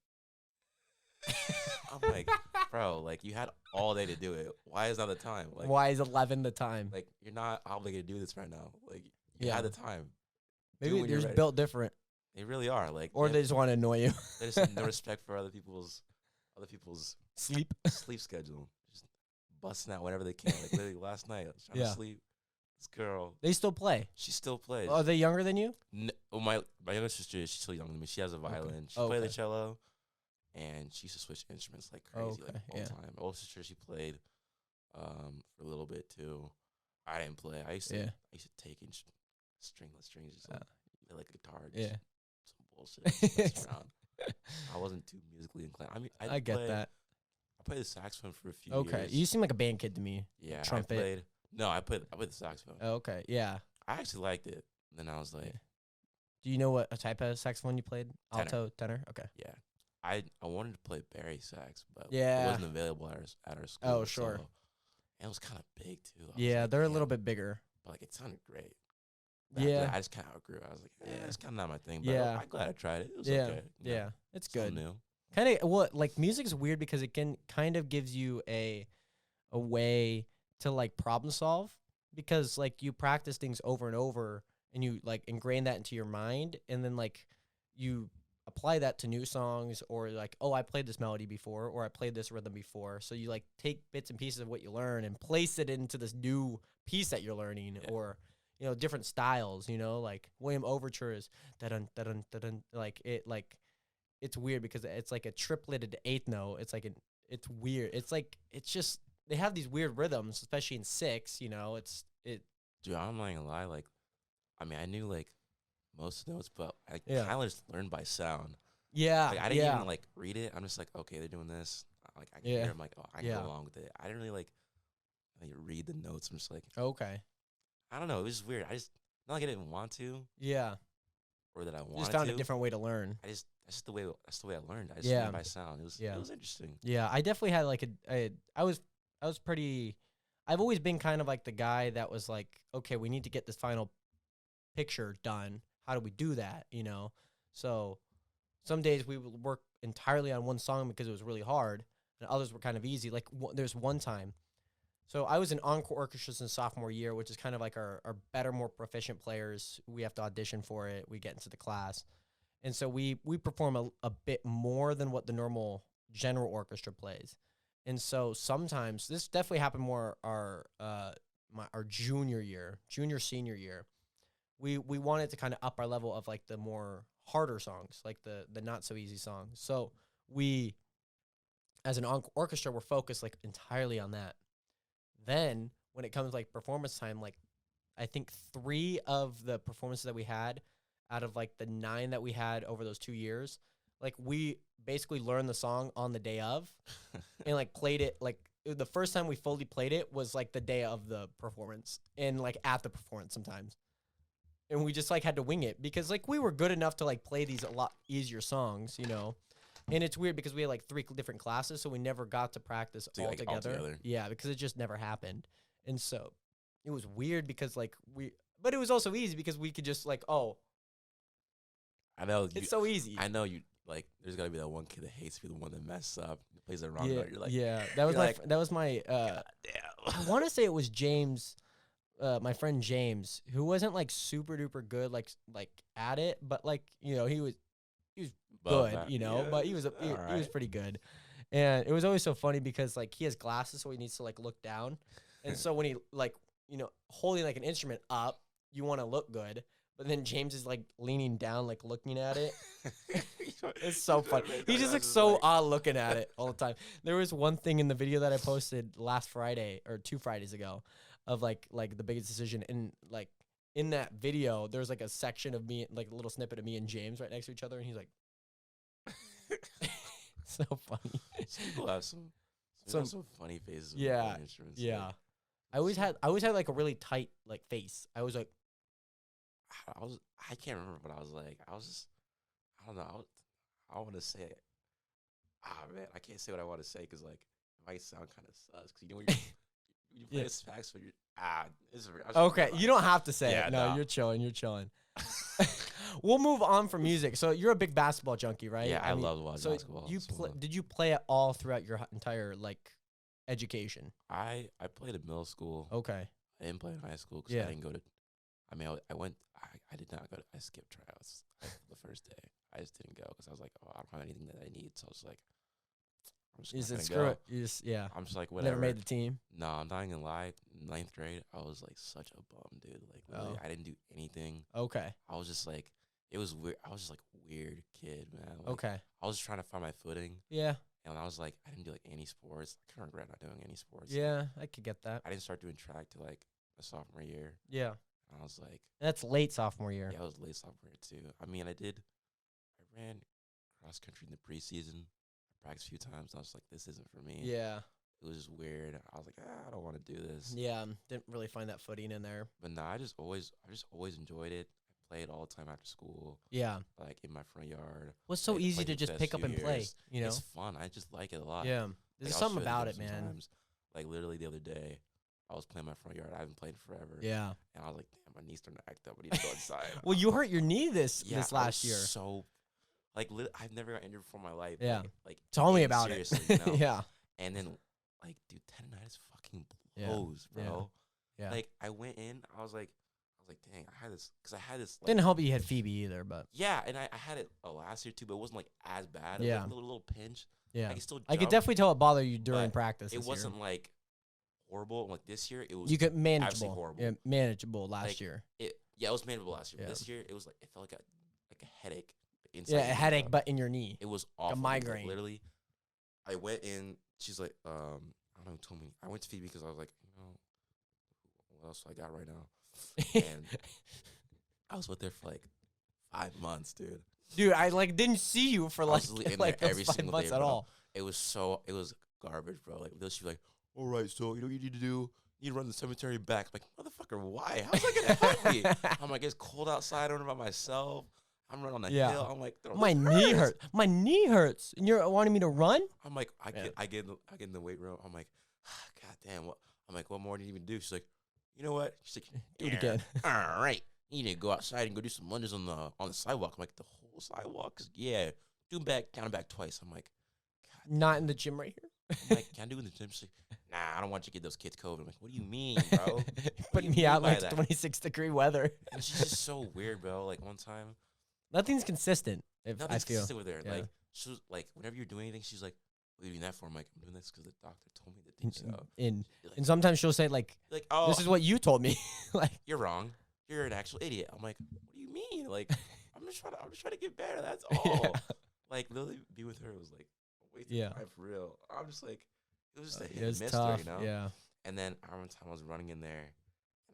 I'm like, bro, like you had all day to do it. Why is now the time? Like, why is 11 the time? Like you're not obligated to do this right now. Like you had the time. Maybe they're just built different. They really are. Like, or they just want to annoy you. There's no respect for other people's sleep schedule. Just busting out whenever they can. Like literally last night, I was trying to sleep. This girl. They still play. She still plays. Are they younger than you? No, my younger sister, she's still younger than me. She has a violin. She played the cello, and she used to switch instruments like crazy, like all the time. My older sister, she played for a little bit too. I didn't play. I used to take in stringless strings, just like a guitar. Just some bullshit. Mess around. I wasn't too musically inclined. I mean, I get that. I played the saxophone for a few years. Okay, you seem like a band kid to me. Yeah, trumpet. I played the saxophone. Okay, yeah. I actually liked it. And then I was like, Do you know what a type of saxophone you played? Tenor. Alto, tenor? Okay. Yeah. I wanted to play Barry sax, but Yeah. it wasn't available at our school. Oh, sure. So, and it was kind of big, too. Yeah, like, they're a little bit bigger. But, like, it sounded great. But Yeah. I just kind of outgrew it. I was like, it's kind of not my thing. But Yeah. I'm glad I tried it. It was Yeah. okay. Yeah. It's good. New. Kind of what like music's weird because it can kind of gives you a way to like problem solve because like you practice things over and over and you like ingrain that into your mind and then like you apply that to new songs or like, oh, I played this melody before or I played this rhythm before. So you like take bits and pieces of what you learn and place it into this new piece that you're learning or, you know, different styles, you know, like William Overture is da-dun, da-dun, da-dun, like it, like it's weird because it's like a tripleted eighth note. It's like, it's weird. It's like, it's just, they have these weird rhythms, especially in six, you know, Dude, I'm not gonna lie. Like, I mean, I knew like most notes, but I kind of just learned by sound. Yeah. Like, I didn't even like read it. I'm just like, okay, they're doing this. Like, I can hear. I'm like, oh, I can go along with it. I didn't really like read the notes. I'm just like, okay. I don't know. It was just weird. Not like I didn't want to. Yeah. Or that I wanted to. Just found a different way to learn. That's the way I learned. I just learned by sound. It was interesting. Yeah, I definitely had like I was pretty. I've always been kind of like the guy that was like, okay, we need to get this final picture done. How do we do that? You know, so some days we would work entirely on one song because it was really hard, and others were kind of easy. Like there's one time. So I was in encore orchestras in sophomore year, which is kind of like our better, more proficient players. We have to audition for it. We get into the class. And so we perform a bit more than what the normal general orchestra plays. And so sometimes, this definitely happened more our junior, senior year. We wanted to kind of up our level of like the more harder songs, like the not so easy songs. So we, as an orchestra, we're focused like entirely on that. Then when it comes like performance time, like I think 3 of the performances that we had out of like the 9 that we had over those 2 years, like we basically learned the song on the day of and like played it. Like the first time we fully played it was like the day of the performance and like at the performance sometimes. And we just like had to wing it because like we were good enough to like play these a lot easier songs, you know. And it's weird because we had like 3 different classes, so we never got to practice all together. Yeah, because it just never happened. And so it was weird because like but it was also easy because we could just like, oh, I know it's so easy. I know you like. There's gotta be that one kid that hates to be the one that messes up, plays the wrong note. You're like, that was my. God damn. I want to say it was James, my friend James, who wasn't like super duper good like at it, but like you know he was good, you know, but he was pretty good. And it was always so funny because like he has glasses, so he needs to like look down. And so when he like, you know, holding like an instrument up, you want to look good. But then James is like leaning down, like looking at it. It's so funny. He just looks so odd looking at it all the time. There was one thing in the video that I posted last Friday or 2 Fridays ago of like the biggest decision. And like in that video, there's like a section of me, like a little snippet of me and James right next to each other. And he's like, so funny. Some people have some funny faces. Yeah, with instruments. yeah. Like, I always had like a really tight like face. I was like, I can't remember what I was like. I don't know. I want to say it. Man, I can't say what I want to say because like it might sound kind of sus. Because you know when you play this fax when you're okay. You don't have to say it. No, you're chilling. You're chilling. We'll move on from music. So you're a big basketball junkie, right? Yeah, I love watching basketball. Did you play it all throughout your entire like education? I played in middle school. Okay. I didn't play in high school because I didn't go to. I mean, I did not go to. I skipped tryouts the first day. I just didn't go because I was like, oh, I don't have anything that I need. So I was like, I'm just gonna screw go. it. You just I'm just like whatever. Never made the team. No, I'm not gonna lie. 9th grade, I was like such a bum, dude. Like literally, I didn't do anything. Okay. I was just like, it was weird. I was just like weird kid, man. Like, okay. I was trying to find my footing. Yeah. And I was like, I didn't do like any sports. I kind of regret not doing any sports. Yeah, I could get that. I didn't start doing track till like a sophomore year. Yeah. And I was like, that's late sophomore year. Yeah, I was late sophomore year too. I mean, I ran cross country in the preseason. I practiced a few times. And I was like, this isn't for me. Yeah. It was just weird. I was like, I don't want to do this. Yeah, didn't really find that footing in there. But no, I just always enjoyed it. I play it all the time after school. Yeah. Like in my front yard. What's so easy to just pick up and play, you know? It's fun. I just like it a lot. Yeah. There's something about it, man. Sometimes. Like literally the other day, I was playing my front yard. I haven't played forever. Yeah. And I was like, damn, my knee's starting to act up. I need to go inside. Well, you hurt your knee this last year. So, like, I've never got injured before in my life. Yeah. Like tell me about it. You know? Yeah. And then, like, dude, tendonitis fucking blows, bro. Yeah. Like, I went in. I was like, dang, I had this because I had this. Like, didn't help you had Phoebe either, but yeah, and I had it last year too, but it wasn't like as bad. It yeah. was like a little pinch. Yeah. I could definitely tell it bothered you during practice. It wasn't like horrible. Like this year, it was. You could manageable. Horrible. Yeah, manageable last year. It was manageable last year. Yeah. This year, it was like it felt like a headache. Inside a headache, but in your knee. It was awful. A migraine. Like, literally, I went in. She's like, I don't know who told me. I went to Phoebe because I was like, what else do I got right now? And I was with her for like 5 months, dude. Dude, I like didn't see you for like every 5 single months day, at bro. all. It was garbage, bro. Like this, she was like, all right, so you know what you need to do? You need to run the cemetery back. I'm like, motherfucker, why? How's that gonna help me? I'm like, it's cold outside. I don't know by myself. I'm running on the hill. I'm like, my knee hurts. My knee hurts, and you're wanting me to run? I'm like, I get in the weight room. I'm like, God damn, what? I'm like, what more do you even do? She's like, you know what? She's like, do it again. All right, you need to go outside and go do some lunges on the sidewalk. I'm like, the whole sidewalk? Yeah, count it back twice. I'm like, God. Not in the gym right here. I'm like, can I do it in the gym? She's like, nah, I don't want you to get those kids COVID. I'm like, what do you mean, bro? Putting me out like 26-degree weather. And she's just so weird, bro. Like one time, nothing's consistent. Nothing's I feel consistent with her. Yeah. Like she was like, whenever you're doing anything, she's like, what are you doing that for? I'm like, I'm doing this because the doctor told me to do so. And sometimes she'll say like, oh, this is what you told me. Like, you're wrong. You're an actual idiot. I'm like, what do you mean? Like, I'm just trying to get better. That's all. Yeah. Like literally, be with her was like a waste of time for real. I'm just like, it was just a hit and miss there, you know. Yeah. And then I remember time I was running in there,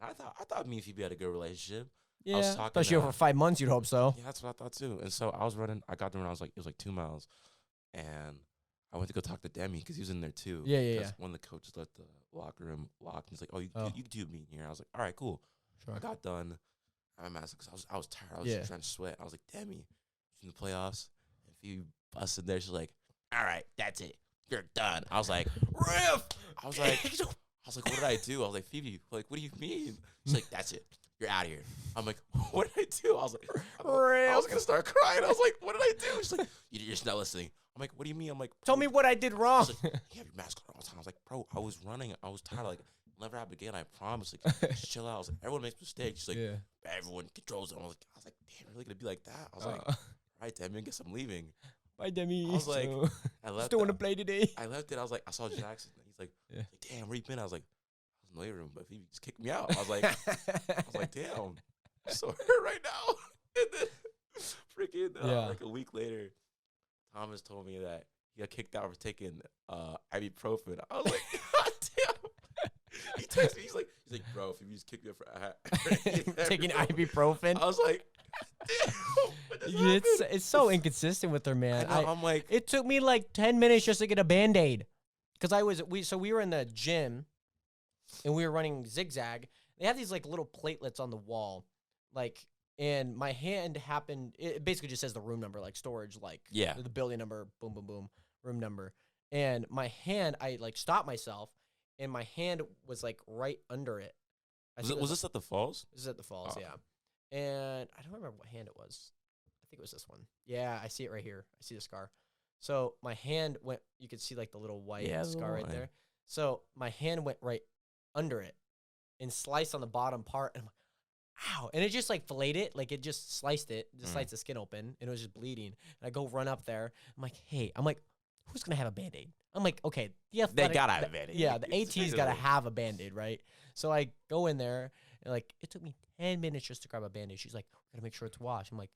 and I thought me and Phoebe had a good relationship. Yeah, I was talking especially over 5 months, you'd hope so. Yeah, that's what I thought too. And so I was running. I got there when I was like, it was like 2 miles, and I went to go talk to Demi because he was in there too. Yeah. One of the coaches left the locker room locked. He's like, oh, you can do me in here. I was like, all right, cool. Sure. I got done. I'm mask because I was tired. I was just trying to sweat. I was like, Demi, in the playoffs. And Phoebe busted there. She's like, all right, that's it. You're done. I was like, Riff. I was like, what did I do? I was like, Phoebe, like, what do you mean? She's like, that's it. You're out of here. I'm like, what did I do? I was like, I was gonna start crying. I was like, what did I do? She's like, you're just not listening. I'm like, what do you mean? I'm like, tell me what I did wrong. Like, you have your mask on all the time. I was like, bro, I was running. I was tired. Like, never happen again. I promise. Like, just chill out. I was like, everyone makes mistakes. She's like, everyone controls them. I was like, damn, really gonna be like that? I was like, all right, Demi, I guess I'm leaving. Bye, Demi. I was like, I left. Still want to play today. I left it. I was like, I saw Jackson. He's like, damn, where you been? I was like, I was in the weight room, but he just kicked me out. I was like, damn, I'm so hurt right now. And then, freaking, like a week later, Thomas told me that he got kicked out for taking ibuprofen. I was like, God damn. He texted me. He's like, bro, if you just kicked me out for taking ibuprofen. I was like, damn. It's so inconsistent with her, man. I'm like, it took me like 10 minutes just to get a Band-Aid. Because we were in the gym and we were running zigzag. They have these like little platelets on the wall. Like, and my hand happened, it basically just says the room number, like storage, like the building number, boom, boom, boom, room number. And my hand, I like stopped myself and my hand was like right under it. Was this at the falls? This is at the falls, yeah. And I don't remember what hand it was. I think it was this one. Yeah, I see it right here. I see the scar. So my hand went, you could see like the little white scar right there. So my hand went right under it and sliced on the bottom part. And I'm like, ow. And it just like filleted it. Like it just sliced it, sliced the skin open. And it was just bleeding. And I go run up there. I'm like, hey, who's going to have a Band-Aid? I'm like, okay. They got to have a Band-Aid. Yeah, the AT's got to have a Band-Aid, right? So I go in there. And like, it took me 10 minutes just to grab a Band-Aid. She's like, we got to make sure it's washed. I'm like,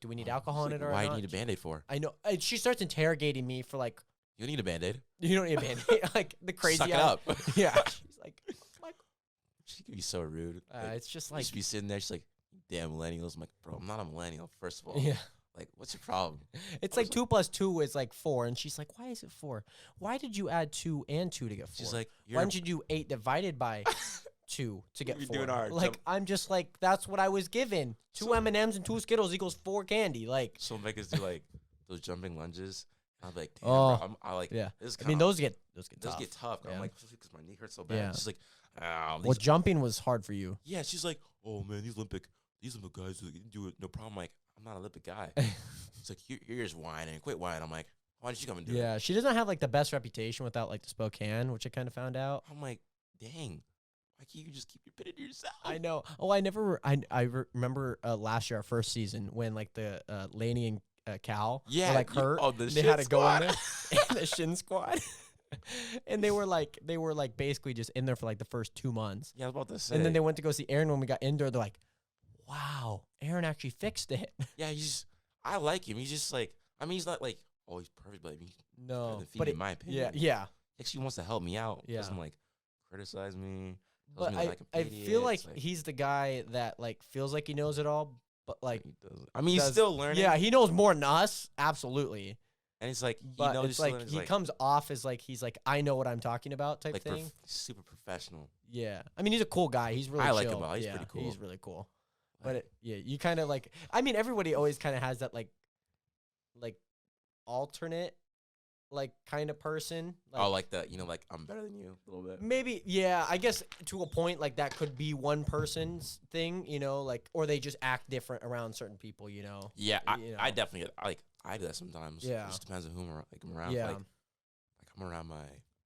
do we need alcohol in it or not? Why do you need a Band-Aid for? I know. She starts interrogating me for like. You need a Band-Aid. You don't need a Band-Aid. Like the crazy. Suck it up. Yeah. She's like. She could be so rude. It's just like. You should be sitting there. She's like, damn millennials. I'm like, bro, I'm not a millennial, first of all. Yeah. Like, what's your problem? It's like 2 + 2 is like 4. And she's like, why is it 4? Why did you add 2 and 2 to get 4? She's like, why didn't you do 8 divided by 2 to get You're 4. doing hard. Like, I'm just like, that's what I was given. 2 M&Ms and 2 Skittles equals 4 candy. Like, so make us do like those jumping lunges. I'm like, damn, Oh, bro, I like, yeah. this is I mean, kinda- those get those tough. get tough. Yeah. I'm like, because my knee hurts so bad. Yeah. She's like, Well, these, jumping was hard for you. yeah. She's like, oh man, these Olympic guys they can do it, no problem. I'm like, I'm not an Olympic guy. It's like you're just whining, quit whining. I'm like, why don't you come and do it? Yeah, she doesn't have like the best reputation without like the Spokane, which I kind of found out. I'm like, dang, why can't you just keep your pity to yourself? I know. Oh, remember last year, our first season, when like the Laney and Cal Yeah, were like hurt. the they shin had to go in squad. there in the shin squad. And they were like basically just in there for like the first 2 months. Yeah, I was about to say. And then they went to go see Aaron when we got indoor. They're like, wow, Aaron actually fixed it. Yeah, I like him. He's just like, I mean, he's not like, oh, he's perfect, but I mean, No, but in my opinion. yeah. Actually wants to help me out. Yeah. Doesn't like criticize me. But Me like I an feel idiot. like It's he's the guy that like feels like he knows it all, but like he doesn't. I mean, he's does- still learning. yeah, he knows more than us, absolutely. And it's like, But knows it's like he comes off as like he's like, I know what I'm talking about type like thing. super professional. Yeah, I mean he's a cool guy. He's really I like chill. him a lot. He's Yeah, pretty cool. He's really cool. But you kind of like, I mean everybody always kind of has that like alternate like kind of person. Like like I'm better than you a little bit. Maybe, yeah, I guess to a point, like, that could be one person's thing, like, or they just act different around certain people, Yeah, You I know. definitely get, I do that sometimes. Yeah. It just depends on who I'm around. Yeah. Like I'm around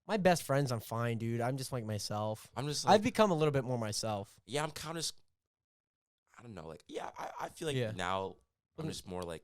My best friends, I'm fine, dude. I'm just like myself. I'm just like, I've become a little bit more myself. yeah, I'm kind of, I don't know, like, yeah, I feel like Yeah. now I'm Mm. just more like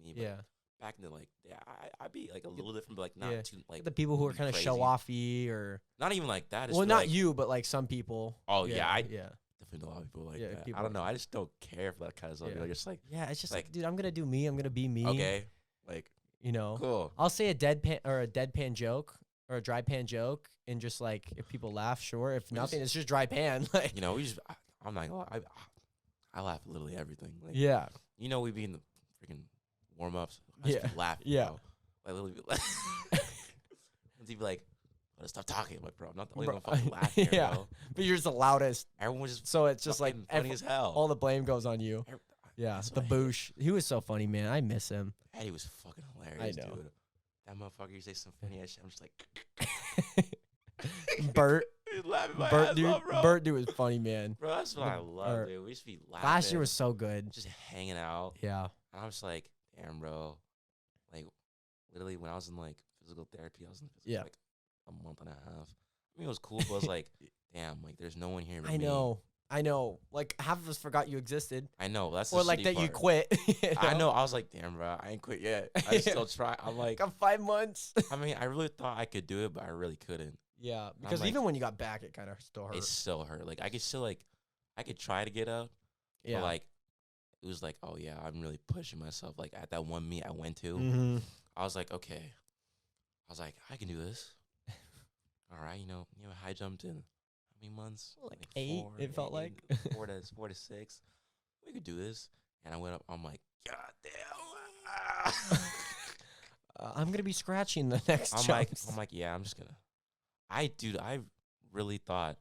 me. But Yeah. back in the, like, yeah, I'd be like a little different, but like not Yeah. too, like, The people who are be kind of crazy. show-offy or... Not even like that. Well, not you, but like some people. Oh, yeah, I Yeah. definitely know a lot of people like Yeah, that. people I don't know. like I just don't care for that kind of stuff. Yeah. You're just like, Yeah, it's just like, Like- dude, I'm going to do me. I'm going to be me. okay, like, cool. I'll say a deadpan joke or a dry pan joke, and just like if people laugh, sure. If We nothing, just- it's just dry pan. Like, I'm not gonna lie, I laugh at literally everything. Like, yeah, we be in the freaking warm ups. I just Yeah. be laughing. Yeah. Bro. Like literally, and he'd be like, "Let's stop talking." I'm like, bro, I'm not the only Bro, one fucking laughing, yeah. bro. but you're just the loudest, Everyone just so it's just like funny as hell. all the blame goes on you. Every- Yeah, that's the what I hate. boosh. He was so funny, man. I miss him. Eddie was fucking hilarious. know. Dude. That motherfucker used to say some funny ass shit. I'm just like, Bert, he's laughing my Bert, ass dude, off, bro. Bert, dude was funny, man. Bro, that's what I love, Bert. dude. We used to be laughing. Last year was so good. just hanging out. Yeah, And I was like, damn, bro. Like, literally, when I was in, like, physical therapy, I was in physical, Yeah. like, a month and a half. I mean, it was cool, but I was like, damn, like, there's no one here but I me. know. Like half of us forgot you existed, I know. That's the or like shitty that you part. quit. I know. I was like, damn, bro. I ain't quit yet. I still try. I'm like, Got 5 months. I mean, I really thought I could do it, but I really couldn't. Yeah, because like- even when you got back, it kind of still hurt. It still hurt. Like, I could still, like, I could try to get up. Yeah, But, like, it was like, oh, yeah, I'm really pushing myself. Like, at that one meet I went to, mm-hmm. I was like, okay. I was like, I can do this. All right, high jumped in how many months? Like 8, it felt like. 4 to 6. We could do this. And I went up. I'm like, God damn. I'm gonna be scratching the next jumps. I'm like, yeah, I'm just gonna. I really thought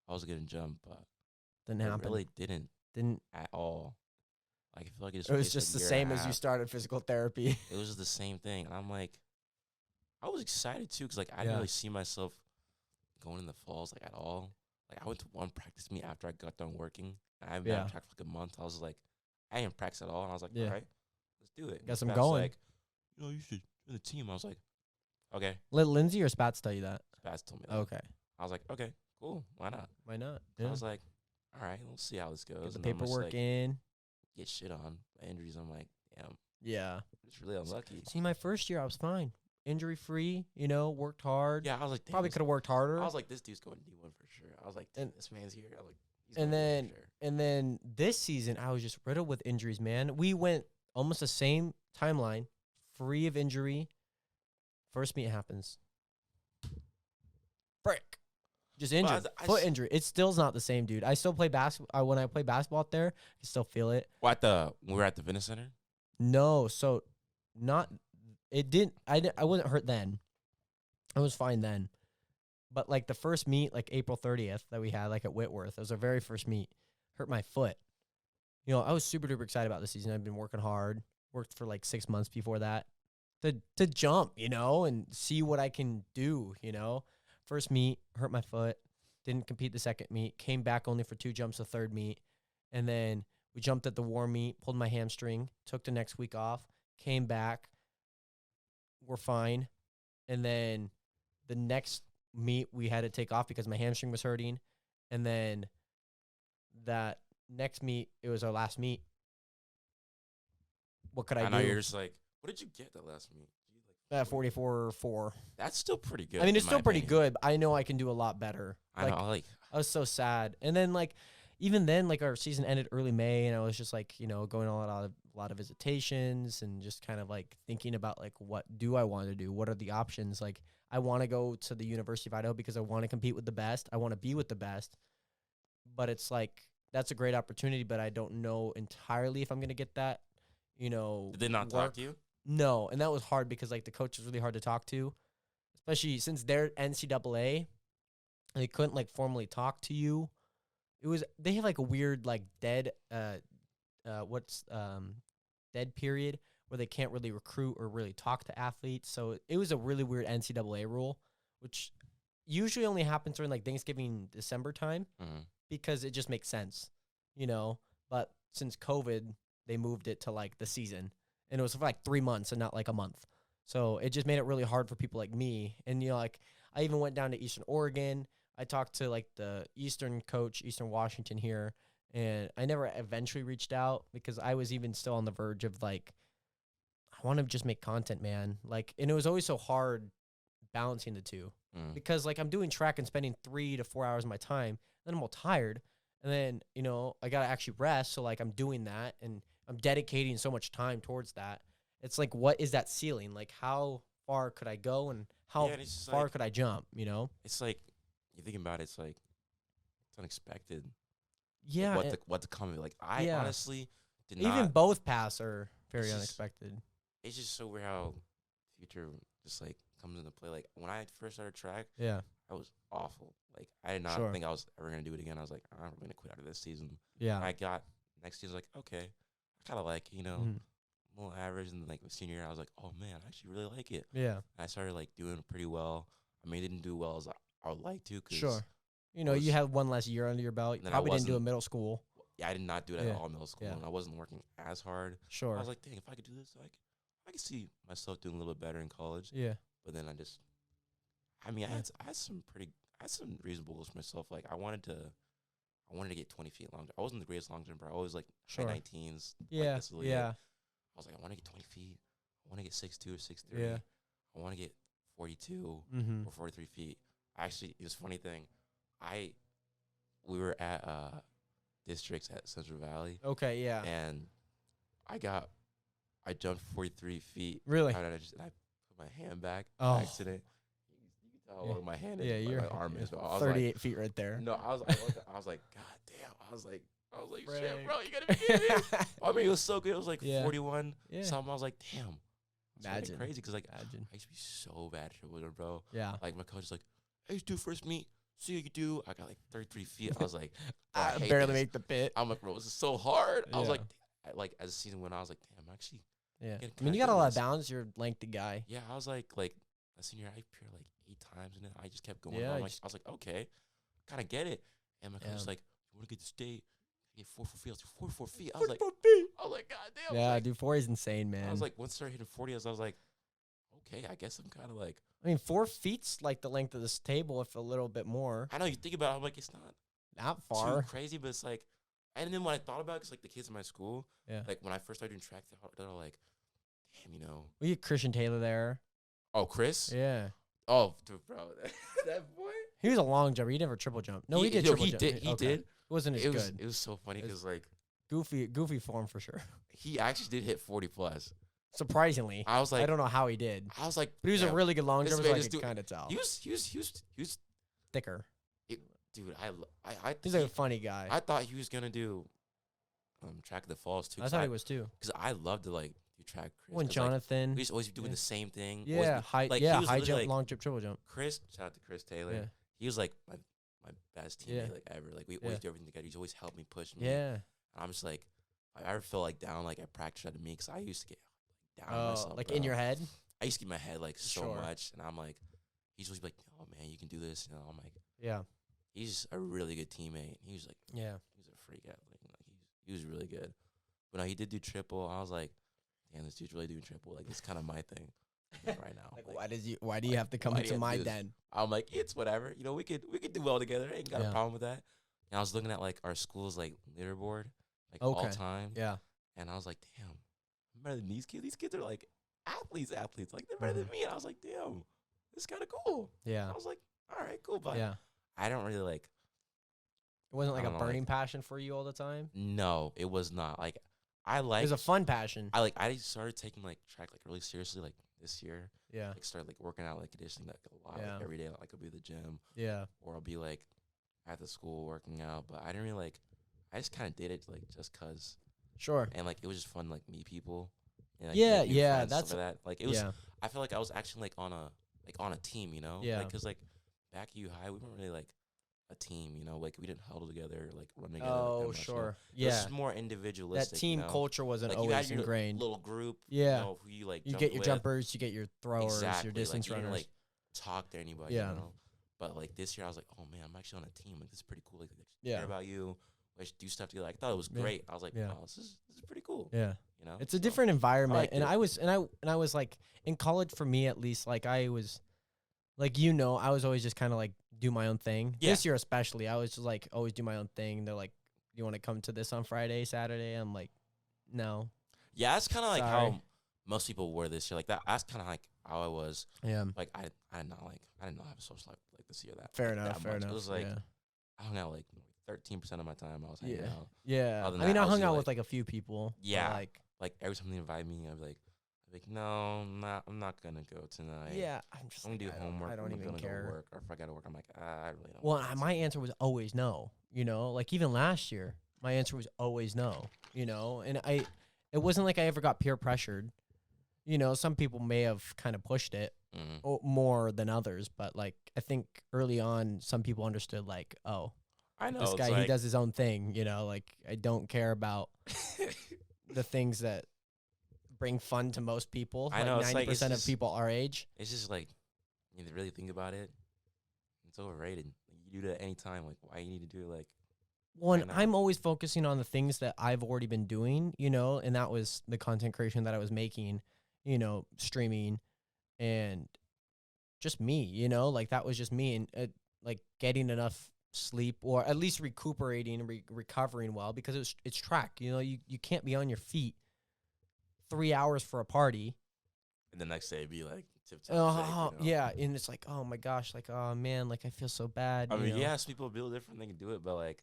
I was gonna jump, but Didn't I happen. really didn't Didn't. at all. Like, I feel like It was just the same as you started physical therapy. It was just the same thing. And I'm like, I was excited too, because like I Yeah. didn't really see myself going in the falls like at all. Like I went to one practice meet after I got done working. And I haven't been Yeah. on track for like a month. I was like, I didn't practice at all. And I was like, Yeah. all right, let's do it. Guess And I'm Spat's going. Like, you should join the team. I was like, okay. Let Lindsay or Spats tell you that? Spaz told me that. Okay. I was like, okay, cool. Why not? Why not? I was like, all right, let's see how this goes. Get the And I'm just, paperwork like, in. Get shit on by injuries. I'm like, damn, Yeah. it's really unlucky. See, my first year I was fine, injury free. Worked hard. Yeah, I was like, damn, Probably this- could have worked harder. I was like, this dude's going D1 for sure. I was like, And- this man's here. I was like, he's and going D1 then for sure. and then this season I was just riddled with injuries, man. We went almost the same timeline, free of injury. First meet happens. Frick. Just injured. Foot injury. It still's not the same, dude. I still play basketball. When I play basketball out there, I still feel it. When we were at the fitness center? No, so not. It didn't. I wasn't hurt then. I was fine then. But like the first meet, like April 30th that we had, like at Whitworth, it was our very first meet. Hurt my foot. You know, I was super duper excited about the season. I've been working hard. Worked for like 6 months before that to jump, you know, and see what I can do. You know, first meet hurt my foot. Didn't compete the second meet. Came back only for 2 jumps the third meet, and then we jumped at the warm meet. Pulled my hamstring. Took the next week off. Came back. We're fine, and then the next meet we had to take off because my hamstring was hurting, and then that next meet, it was our last meet. What could I do? I know you're just like, what did you get that last meet? 44.4. That's still pretty good. I mean, it's still pretty good, but I know I can do a lot better. I know, like, I was so sad. And then, like, even then, like, our season ended early May, and I was just, like, you know, going on a lot of visitations and just kind of, like, thinking about, like, what do I want to do? What are the options? Like, I want to go to the University of Idaho because I want to compete with the best. I want to be with the best. But it's, like, that's a great opportunity, but I don't know entirely if I'm going to get that, you know. Did they not talk to you? No, and that was hard because, like, the coach was really hard to talk to, especially since they're NCAA. They couldn't, like, formally talk to you. They have, like, a weird, like, dead period where they can't really recruit or really talk to athletes. So it was a really weird NCAA rule, which usually only happens during, like, Thanksgiving, December time because it just makes sense, you know. But since COVID, they moved it to, like, the season. And it was for, like, 3 months and not, like, a month. So it just made it really hard for people like me. And, you know, like, I even went down to Eastern Oregon. I talked to, like, the Eastern coach, Eastern Washington here. And I never eventually reached out because I was even still on the verge of, like, I want to just make content, man. Like, and it was always so hard balancing the two. Because, like, I'm doing track and spending 3 to 4 hours of my time. Then I'm all tired. And then, you know, I got to actually rest. So, like, I'm doing that. And I'm dedicating so much time towards that. It's like, what is that ceiling? Like, how far could I go and how far could I jump, you know? It's like, you think about it, it's like, it's unexpected. Yeah. Like, what to come of it. Like, I honestly did not. Even both paths are very unexpected. It's just so weird how future just, like, comes into play. Like, when I first started track, I was awful. Like, I did not think I was ever going to do it again. I was like, I'm going to quit out of this season. Yeah. And I got next season, like, okay. I kind of like, you know, a little average. And, like, my senior year, I was like, oh, man, I actually really like it. Yeah. And I started, like, doing pretty well. I mean, I didn't do well as I would like to. Sure. You know, you had one less year under your belt. You probably didn't do a middle school. Yeah, I did not do it at all middle school. And I wasn't working as hard. Sure. I was like, dang, if I could do this, I could see myself doing a little bit better in college. Yeah. But then I had some reasonable goals for myself. Like, I wanted to get 20 feet long. I wasn't the greatest long jumper. I was like high 19s. Yeah. Like, I was like, I want to get 20 feet. I want to get 6'2" or 6'3". Yeah. I want to get 42 or 43 feet. Actually, it was a funny thing. We were at districts at Central Valley. Okay, yeah. And I jumped 43 feet. Really? And I put my hand back by accident. You can tell how long my hand is. Yeah, my arm is. 38 feet right there. No, I was like, God damn. I was like, shit, bro, you gotta be kidding me. I mean, it was so good. It was like 41 something. I was like, damn. Imagine. Crazy because, like, I used to be so bad at triple jump, bro. Yeah. Like, my coach is like, hey, do first meet. See what you do. I got like 33 feet. I was like, I barely make the pit. I'm like, bro, this is so hard. I was like as the season went on, I was like, damn, actually. Yeah. I mean, you got a lot of balance. You're a lengthy guy. Yeah, I was like my senior year, I appeared like 8 times, and then I just kept going. I was like, okay, kind of get it. And my coach was like, you want to get to state? Get 44 feet. I was like, 44 feet. I was like, God damn. Yeah, like, dude, 40 is insane, man. I was like, once I started hitting 40, I was like, okay, I guess I'm kind of like. I mean, 4 feet's like the length of this table, if a little bit more. I know, you think about it, I'm like, it's not far. too crazy, but it's like, and then when I thought about it, because like the kids in my school, like when I first started doing track, they're like, damn, you know. We had Christian Taylor there. Oh, Chris? Yeah. Oh, dude, bro, that boy. He was a long jumper. He never triple jump. No, he did triple jump. He did. It wasn't as good. It was so funny because like goofy form for sure. He actually did hit 40 plus. Surprisingly, I was like, I don't know how he did. I was like, but he was a really good long jumper. So I could kind of tell. He was thicker. Dude, he's like a funny guy. I thought he was gonna do track of the falls too. I thought he was too. Because I love to like do track. Chris, when Jonathan, like, we used to always be doing the same thing. Yeah, high jump, long jump, triple jump. Chris, shout out to Chris Taylor. Yeah. he was like my best teammate like ever. Like we always do everything together. He's always helped me, push me. Yeah. And I'm just like, if I ever feel like down, like at practice at me, because I used to get down on myself. Like bro. in your head? I used to get my head like so much, and I'm like, he's always like, oh man, you can do this. You know, I'm like, yeah. He's a really good teammate. He was like, he was a freak athlete. Like he was really good. But no, he did do triple. I was like, damn, this dude's really doing triple. Like it's kind of my thing right now. Like why do you have to come into my den? I'm like, it's whatever. You know, we could do well together. I ain't got a problem with that. And I was looking at like our school's like leaderboard, like all time. Yeah. And I was like, damn, I'm better than these kids. These kids are like athletes. Like they're better than me. And I was like, damn, this is kind of cool. Yeah. I was like, all right, cool. But yeah. I don't really like. It wasn't like a burning passion for you all the time? No, it was not. Like it was a fun passion. I started taking like track like really seriously like this year. Yeah. Like started like working out like conditioning like a lot like, every day. Like I'll be at the gym. Yeah. Or I'll be like at the school working out. But I didn't really like. I just kind of did it like just cause. Sure. And like it was just fun to, like meet people. And, like, friends, that's that. Like it was. Yeah. I feel like I was actually like on a team. You know. Yeah. Like, cause like back at U High, we weren't really like a team, you know, like we didn't huddle together, like run together. Oh, like sure. Yeah. It was more individualistic. That team culture wasn't like, always you had your ingrained. Little group. Yeah. You know, who you like. You get your jumpers, you get your throwers, your distance like, runners. You didn't, like talk to anybody. You know? But like this year, I was like, oh man, I'm actually on a team. Like this is pretty cool. Like care about you. Like do stuff together. Like, I thought it was great. I was like, oh, this is pretty cool. Yeah. You know, it's a different environment, and I was like in college for me at least. Like I was, like I was always just kind of like do my own thing. Yeah. This year especially, I was just like always do my own thing. They're like, "You want to come to this on Friday, Saturday?" I'm like, "No." Yeah, that's kind of like how most people were this year. Like that's kind of like how I was. Yeah. Like I did not have a social life like this year. Fair enough. It was like I hung out like 13% of my time. I was hanging out. Yeah. I mean, I hung out with like a few people. Yeah. Like every time they invite me, I'd be like, no, I'm not gonna go tonight. Yeah, I'm gonna do homework. I don't even care. Go work, or if I gotta work, I'm like, I really don't. Well, my answer was always no. Like even last year, my answer was always no. And it wasn't like I ever got peer pressured. Some people may have kind of pushed it more than others, but like I think early on, some people understood like, oh, I know this guy, he does his own thing. Like I don't care about the things that bring fun to most people. I know 90% of people our age. It's just like you really think about it. It's overrated. You do that any time. Like why you need to do it? Like one, I'm always focusing on the things that I've already been doing. And that was the content creation that I was making. Streaming, and just me. Like that was just me, and like getting enough sleep or at least recuperating and recovering well, because it's track. You can't be on your feet 3 hours for a party, and the next day be like tip-top sick, yeah, and it's like, oh my gosh, like, oh man, like I feel so bad. I mean, yes, people build different, they can do it, but like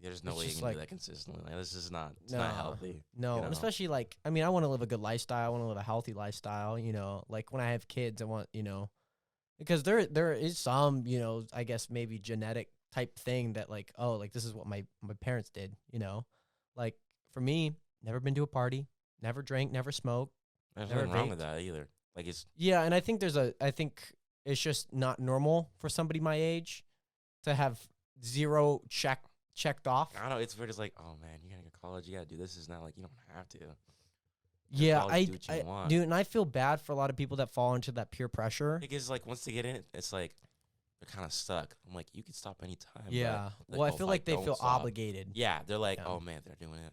there's no way you can do that consistently. Like this is not not healthy. No, and especially like, I mean, I want to live a good lifestyle. I want to live a healthy lifestyle. Like when I have kids, I want because there is some I guess maybe genetic type thing that like, oh, like this is what my parents did. Like for me, never been to a party. Never drank, never smoked. There's nothing wrong with that either. Like it's and I think I think it's just not normal for somebody my age to have zero checked off. I don't know. It's weird. It's like, oh man, you gotta go to college. You gotta do this. Is not like you don't have to. I do, and I feel bad for a lot of people that fall into that peer pressure. Because like once they get in, it's like they're kind of stuck. I'm like, you can stop anytime. Yeah. But, well, I feel like they feel obligated. Yeah, they're like, oh man, they're doing it.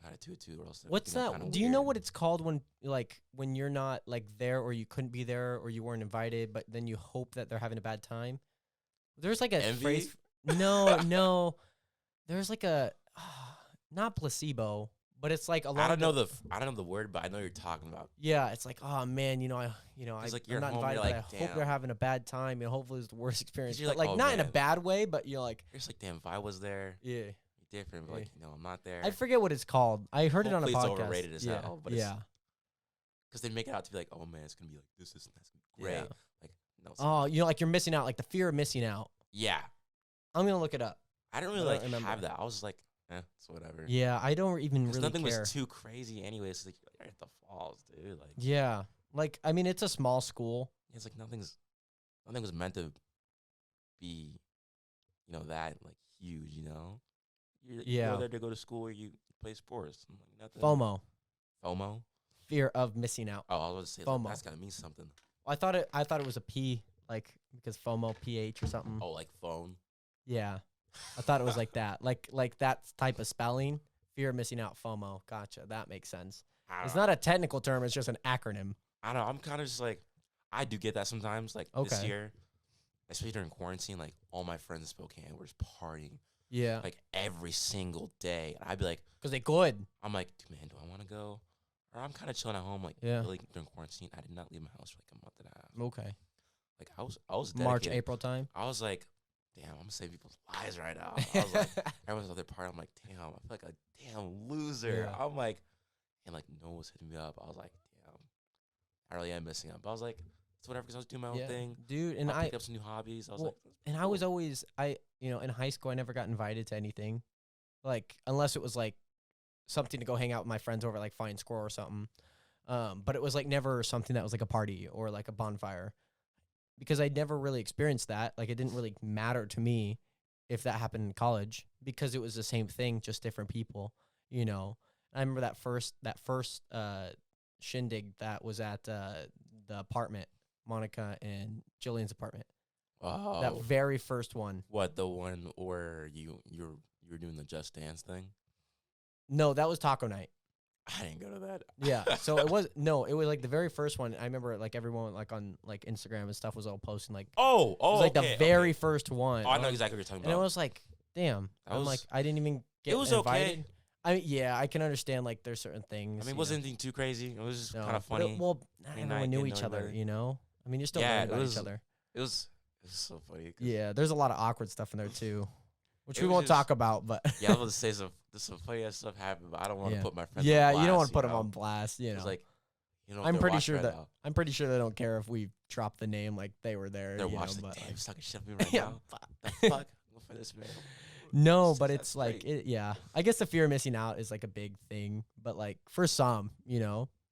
Or else what's that? Do you know what it's called when you're not like there, or you couldn't be there, or you weren't invited, but then you hope that they're having a bad time? There's like a phrase. No. There's like a not placebo, but it's like a lot. I don't know the word, but I know what you're talking about. Yeah, it's like, oh man, I'm not invited, but I hope they're having a bad time. Hopefully it's the worst experience. You're like, not in a bad way, but you're like, it's like, damn, if I was there, yeah. Different, but like, I'm not there. I forget what it's called. I heard it on a podcast. It's overrated as hell, but because they make it out to be like, oh man, it's gonna be like this is great. Like no, like you're missing out, like the fear of missing out. Yeah, I'm gonna look it up. I don't really have that. I was like, it's whatever. Yeah, I don't even really nothing care. Was too crazy anyways. It's like you're at the falls, dude. Like like I mean, it's a small school. It's like nothing was meant to be, that like huge. You Yeah. go there to go to school or you play sports. I'm like, nothing. FOMO. Fear of missing out. Oh, I was going to say FOMO. that's gotta mean something. I thought it was a P, like because FOMO, PH or something. Oh, like phone. Yeah, I thought it was like that, like that type of spelling. Fear of missing out, FOMO. Gotcha. That makes sense. It's not a technical term. It's just an acronym. I don't know. I'm kind of just like, I do get that sometimes. Like this year, especially during quarantine, like all my friends in Spokane were just partying. Yeah. Like every single day. And I'd be like, because they good. I'm like, man, do I want to go? Or I'm kind of chilling at home. Like, really during quarantine, I did not leave my house for like a month and a half. Okay. Like I was dedicated. March, April time. I was like, damn, I'm gonna save people's lives right now. I was like, everyone's out there partying. I'm like, damn, I feel like a damn loser. Yeah. I'm like, and like no one was hitting me up. I was like, damn, I really am missing out. But I was like, it's whatever, because I was doing my own thing, dude. And I picked up some new hobbies. I was like, and I was always in high school, I never got invited to anything, like unless it was like something to go hang out with my friends over, like Fine Squirrel or something. But it was like never something that was like a party or like a bonfire, because I never really experienced that. Like it didn't really matter to me if that happened in college, because it was the same thing, just different people, I remember that first shindig that was at the apartment, Monica and Jillian's apartment. wow. That very first one. What, the one where you were doing the Just Dance thing? No, that was taco night. I didn't go to that. Yeah, so it was like the very first one. I remember like everyone like on like Instagram and stuff was all posting like, it was like the very first one. Oh, I know exactly what you're talking about. And it was like, damn, I'm like, I didn't even get it was invited. okay. I can understand like there's certain things. I mean, it wasn't anything too crazy. It was just kind of funny. Not everyone knew each other, I mean, you're still learning about each other. It was so funny. Yeah, there's a lot of awkward stuff in there too, which we was won't talk about. But yeah, I was going to say some funny ass stuff happened, but I don't want to put my friends. Yeah, on blast, you don't want to put them on blast. It's like, I'm pretty sure they don't care if we drop the name, like they were there. They're watching. Like, damn, he's talking shit on me right now. The fuck? Go for this, man. No, but it's like, I guess the fear of missing out is like a big thing, but like for some,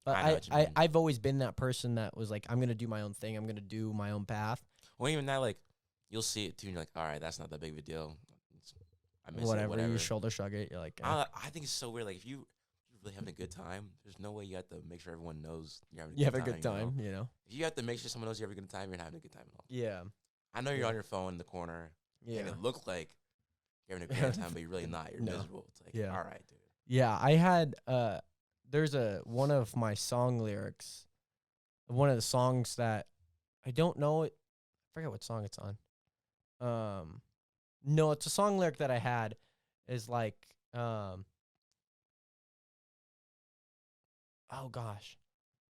but I've always been that person that was like, I'm going to do my own thing. I'm going to do my own path. Well, even that, like, you'll see it too, and you're like, all right, that's not that big of a deal. I miss whatever. it, whatever. You shoulder shrug it. You're like, I think it's so weird. Like, if you're really having a good time, there's no way you have to make sure everyone knows you're having a good time. If you have to make sure someone knows you're having a good time, you're not having a good time at all. Yeah. I know you're on your phone in the corner. Yeah. And it looks like you're having a great time, but you're really not. You're miserable. It's like, all right, dude. Yeah, I had there's one of my song lyrics, one of the songs that I don't know it. I forget what song it's on. No, it's a song lyric that I had is like oh gosh.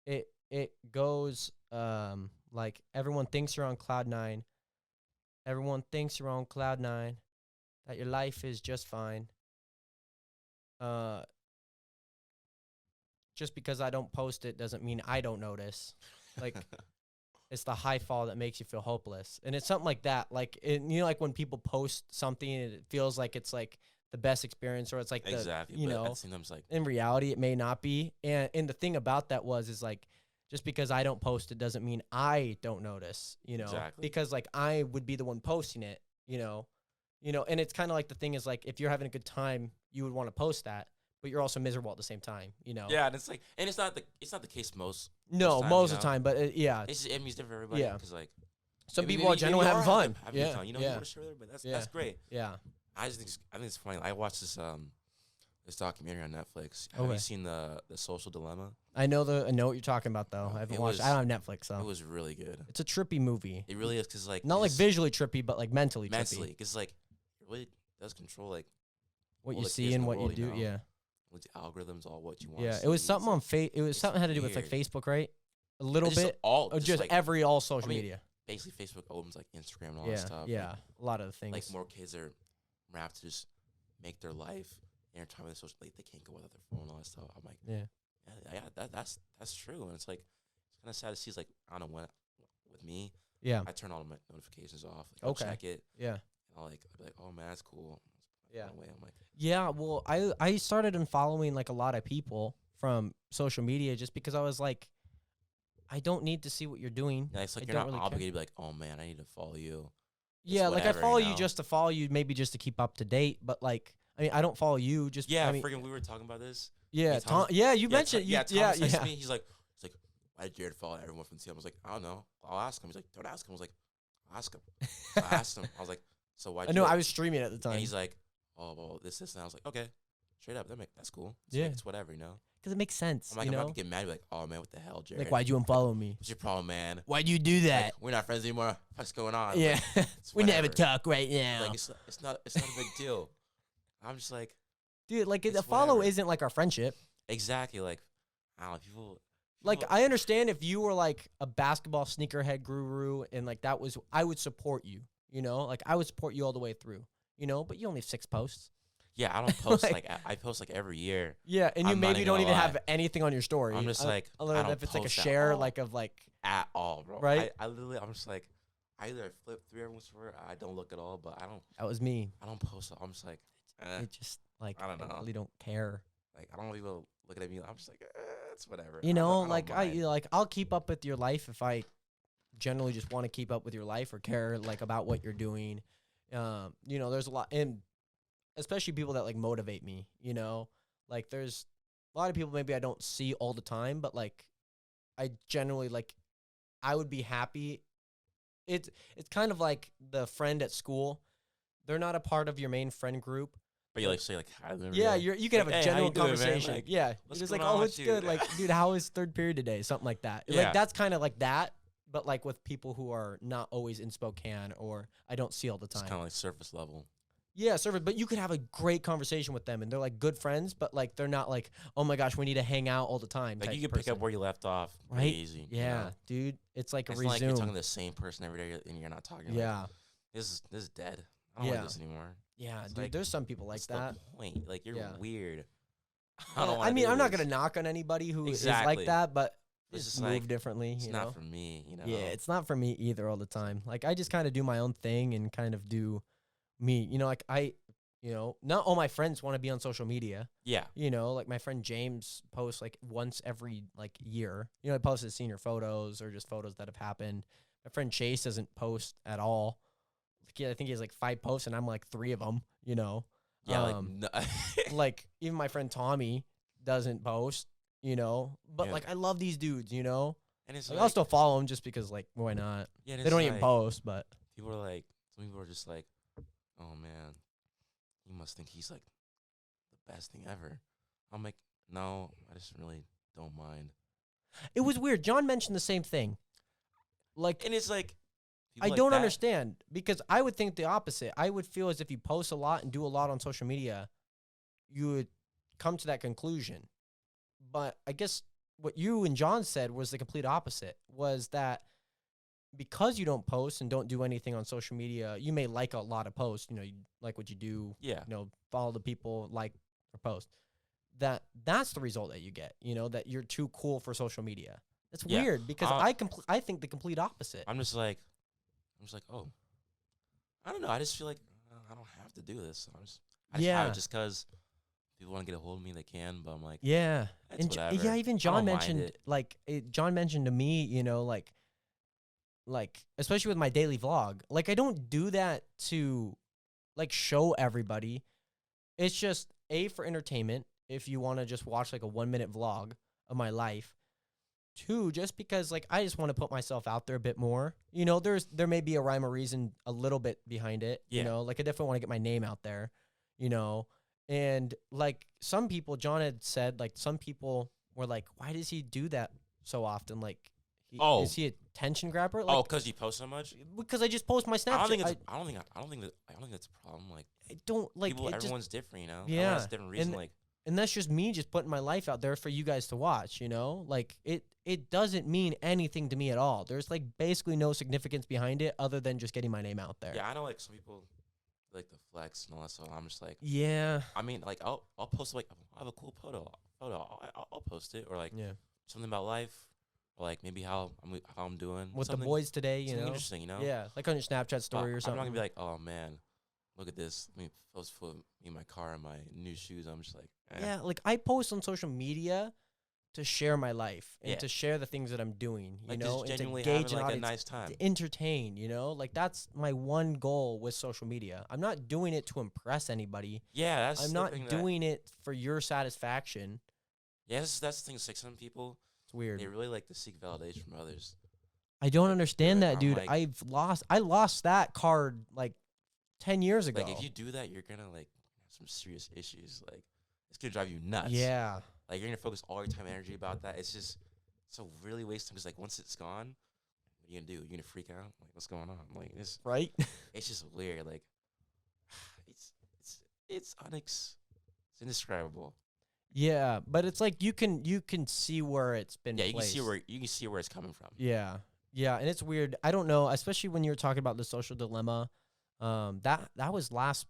It goes like everyone thinks you're on cloud 9. Everyone thinks you're on cloud 9. That your life is just fine. Just because I don't post it doesn't mean I don't notice. Like, it's the high fall that makes you feel hopeless. And it's something like that. Like, like when people post something and it feels like it's like the best experience, or it's like exactly. Sometimes like in reality it may not be. And the thing about that is like, just because I don't post it doesn't mean I don't notice, Exactly. Because like I would be the one posting it, and it's kind of like the thing is like, if you're having a good time, you would want to post that, but you're also miserable at the same time, Yeah, and it's like, and it's not the case most. No, most of the time, but yeah, it's different for everybody. Yeah, because like some people are genuinely having fun. Having fun. You want to share there, but that's great. Yeah, I think it's funny. I watched this documentary on Netflix. Have you seen the Social Dilemma? I know what you're talking about though. I haven't watched. I don't have Netflix, so it was really good. It's a trippy movie. It really is, because like not like visually trippy, but like mentally trippy. Because like it really does control like what you see and what you do. Yeah, with the algorithms, all what you want. Yeah, it was something on It was something had to do with like Facebook, right? A little bit. All social media. Basically, Facebook owns like Instagram and all that stuff. Yeah, a lot of the things. Like more kids are wrapped to just make their life intertwined with social. Like they can't go without their phone and all that stuff. I'm like, that's true. And it's like, it's kind of sad to see. It's like, I don't know, with me, I turn all my notifications off. Like, I'll check it. Yeah. And I'll be like, oh man, that's cool. I'm like, yeah. Well, I started unfollowing like a lot of people from social media just because I was like, I don't need to see what you're doing. Yeah, it's like you're not obligated to be like, oh man, I need to follow you. Yeah, like I whatever, follow you you know? just to follow you, maybe just to keep up to date. But like, I mean, I don't follow you. Just Yeah, I mean, freaking, we were talking about this. yeah, Tom, Yeah, you yeah, mentioned. Thomas Yeah. texted me. He's like, why did Jared follow everyone from the team? I was like, I don't know. I'll ask him. He's like, don't ask him. I was like, I'll ask him. So I asked him. I was like, so why'd I you? know Like, I was streaming at the time. and he's like, oh, well, this, and I was like, okay, straight up, that's cool. It's Yeah. like, it's whatever, you know. Because it makes sense. I'm like, you I'm know, about to get mad. Like, oh man, what the hell, Jared? like why'd you unfollow me? What's your problem, man? Why'd you do that? Like, we're not friends anymore. What's going on? Yeah, Like, we never whatever. talk right now. Like, it's not a big deal. I'm just like, Dude, like it's the follow whatever. isn't like our friendship. exactly. Like, I don't know. People Like I understand if you were like a basketball sneakerhead guru and like that was, I would support you. You know, like I would support you all the way through. You know, but you only have 6 posts. yeah, I don't post Like- like I post like every year. Yeah, and you I'm not maybe even don't gonna even lie. have anything on your story. I'm just like, other I than don't if it's like a post at share, all. like of like. At all, bro. Right? I literally, I'm just like, I either flip through everyone's story, I don't look at all, but That was me. I don't post. I'm just like, It just like I don't know. really don't care. like I don't even look at me. I'm just like, it's whatever. You I know, don't like mind. I'll keep up with your life if I generally just want to keep up with your life or care like about what you're doing. You know, there's a lot, and especially people that like motivate me. You know, like there's a lot of people maybe I don't see all the time, but like I generally like I would be happy. It's kind of like the friend at school. They're not a part of your main friend group. But you like say like, hi, Yeah, you can have Like, a hey, how general you doing, man? conversation. Like, Yeah, what's it's just like, going on oh, with it's you? good. Like, dude, how was third period today? Something like that. Yeah. Like that's kind of like that, but like with people who are not always in Spokane or I don't see all the It's time. kind of like surface level. Yeah, service, but you could have a great conversation with them, and they're like good friends, but like they're not like, oh my gosh, we need to hang out all the time. Like type you can pick person. up where you left off, Right? pretty easy. you Yeah, know? dude, it's like It's a not like you're resume. talking to the same person every day and you're not talking. Yeah, Like, this is dead. I don't Yeah. like this anymore. yeah, It's dude. like, there's some people like What's that. the point? Like you're Yeah. weird. I mean, I'm not gonna knock on anybody who is Exactly. like that, but It's just just move like, differently. It's you not know? for me, you know. Yeah, it's not for me either all the time. Like I just kind of do my own thing and kind of do me. You know, like not all my friends want to be on social media. yeah. You know, like my friend James posts like once every like year. You know, he posts his senior photos or just photos that have happened. My friend Chase doesn't post at all. Like, yeah, I think he has like 5 posts and I'm like 3 of them. You know, Yeah, like even my friend Tommy doesn't post. You know, but Yeah. like I love these dudes. You know, and it's like, like, I'll still follow them just because like why not? yeah, and They it's don't even like, post, but People are like, some people are just like, oh man, you must think he's like the best thing ever. I'm like, no, I just really don't mind. it was weird. John mentioned the same thing. Like And it's like, I people like don't that- understand because I would think the opposite. I would feel as if you post a lot and do a lot on social media, you would come to that conclusion. But I guess what you and John said was the complete opposite, was that because you don't post and don't do anything on social media, you may like a lot of posts, you know, you like what you do, Yeah. you know, follow the people, like or post. That's the result that you get, you know, that you're too cool for social media. It's Yeah. weird because I think the complete opposite. I'm just like, oh, I don't know. I just feel like I don't have to do this. I just Yeah. have it just because people want to get a hold of me, they can. But I'm like, Yeah. it's And whatever. yeah, even I John don't mind mentioned it. John mentioned to me, you know, like especially with my daily vlog. Like I don't do that to like show everybody. It's just for entertainment if you want to just watch like a 1-minute vlog of my life. 2, just because like I just want to put myself out there a bit more. You know, there may be a rhyme or reason a little bit behind it, you Yeah. know, like I definitely want to get my name out there, you know. And like some people, John had said, like some people were like, why does he do that so often? Like, is he a attention grabber? Like, because you post so much. because I just post my Snapchat. I don't think that's a problem. Like, I don't like people, it. everyone's different, you know. Yeah. Everyone has a different reason. Like, And that's just me just putting my life out there for you guys to watch, you know? Like it doesn't mean anything to me at all. There's like basically no significance behind it other than just getting my name out there. yeah, I know like some people like the flex and all that stuff. I'm just like, Yeah. I mean, like I'll post like I have a cool photo. I'll post it, or like Yeah. something about life, or like maybe how I'm doing With the something- boys today, you something know? interesting, you know. Yeah. Like on your Snapchat But story or I'm something. not gonna be like, oh man, look at this. Let me post for me in my car and my new shoes. I'm just like, eh. Yeah, like I post on social media to share my life and to share the things that I'm doing, you like know, just and to genuinely engage having an like a audience, nice time. to entertain, you know, like that's my one goal with social media. I'm not doing it to impress anybody. Yeah, that's I'm the not thing doing it for your satisfaction. Yeah, that's the thing. It's like some people, It's weird. they really like to seek validation from others. I don't Like, understand that, I'm dude. like, I lost that card like 10 years ago. like if you do that, you're gonna like have some serious issues. Like it's gonna drive you nuts. Yeah. Like you're gonna focus all your time and energy about that. It's just so really wasting because like once it's gone, what are you gonna do? You're gonna freak out. Like what's going on? Like it's Right? it's just weird. Like it's it's indescribable. Yeah, but it's like you can see where it's been Yeah, you placed. can see where it's coming from. Yeah. Yeah, and it's weird. I don't know, especially when you were talking about the social dilemma. That was last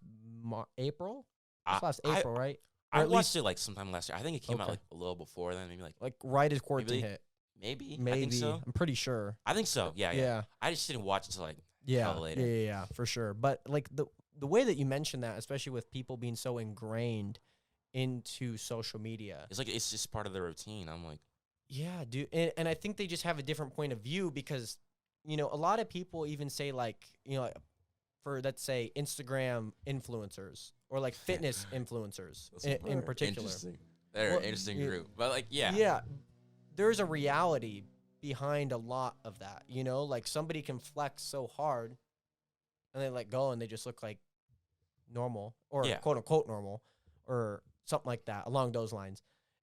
April? That's last April, right? Or I at watched least it like sometime last year. I think it came out Okay. like a little before then, maybe like right as quarantine maybe hit. maybe. Maybe. I think so. I'm pretty sure. I think so. Yeah, yeah. Yeah. I just didn't watch it until like Yeah. hella later. Yeah, for sure. But like the way that you mentioned that, especially with people being so ingrained into social media. It's like it's just part of the routine. I'm like, Yeah, dude. And I think they just have a different point of view because, you know, a lot of people even say like, you know, for let's say Instagram influencers or like fitness influencers in particular. Interesting. They're an interesting group. But like, yeah. Yeah. There's a reality behind a lot of that, you know, like somebody can flex so hard and they let go and they just look like normal or quote unquote normal or something like that along those lines.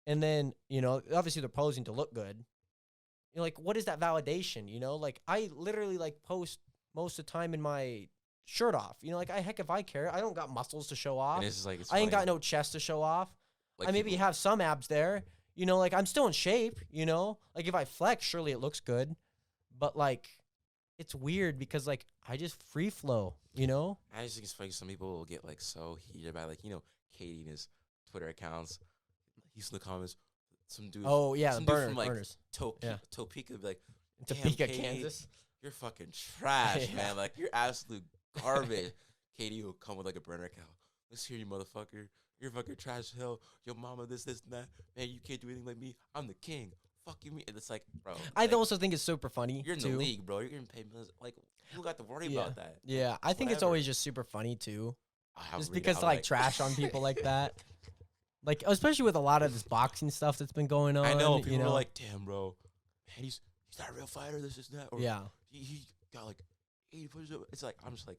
And then, you know, obviously they're posing to look good. You know, like, what is that validation? You know, like I literally like post most of the time in my shirt off. You know, like heck, if I care, I don't got muscles to show off. And it's just like, it's I ain't got funny. no chest to show off. Like I maybe people- have some abs there. You know, like I'm still in shape. You know, like if I flex, surely it looks good. But like, it's weird because like I just free flow. You know. I just think it's funny. Some people will get like so heated about like, you know, Katie and his Twitter accounts. He's in the comments. Some dude. Oh yeah, some burners. dude from like Burners. Topeka be like, Topeka, Katie, Kansas. you're fucking trash, Yeah. man. Like you're absolute garbage. Katie will come with like a burner account. Let's hear you, motherfucker. You're fucking trash as hell. Your mama this, and that. Man, you can't do anything like me. I'm the king. Fuck you, me. And it's like, bro. I like, also think it's super funny. you're in too. the league, bro. You're getting paid millions. Like, you got to worry about that. Yeah, I think it's Whatever. always just super funny too. Just Really- because I to like trash on people like that. Like, especially with a lot of this boxing stuff that's been going on. I know people you know? are like, damn, bro, man, he's not a real fighter. This is that. Or Yeah. he got like 80 pushes. It's like I'm just like,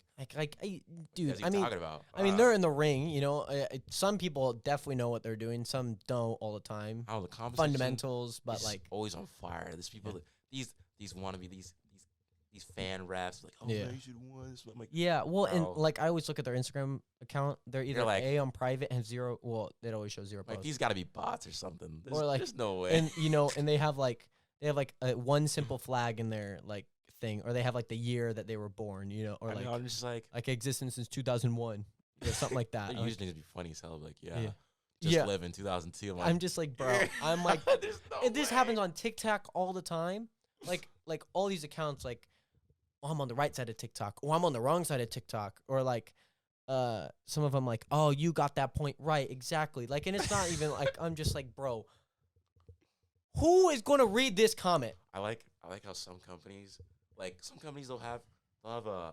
Dude, what's he I mean, talking about? they're in the ring. You know, some people definitely know what they're doing. Some don't all the time. I don't know, the conversation Fundamentals, but is like, always on fire. There's people that these wannabe these fan raps like, oh Yeah. man, you should have won this. I'm like, yeah. Well, and bro. like I always look at their Instagram account. They're either like- A on private and zero. Well, it always shows zero like posts. these got to be bots or something. There's, Or, like- there's no way. And you know, and they have like a one simple flag in their like thing, or they have like the year that they were born. You know, or I like know, I'm just like, existence since 2001 or something like that. they Like, usually need to be funny as hell. Like, yeah, Yeah. just Yeah. live in 2002. I'm like, I'm just like, bro. I'm like, there's no and this way. happens on TikTok all the time. Like all these accounts, like, oh, I'm on the right side of TikTok, or I'm on the wrong side of TikTok, or like, some of them like, oh, you got that point right, exactly. Like, and it's not even like I'm just like, bro, who is gonna read this comment? I like how some companies they'll have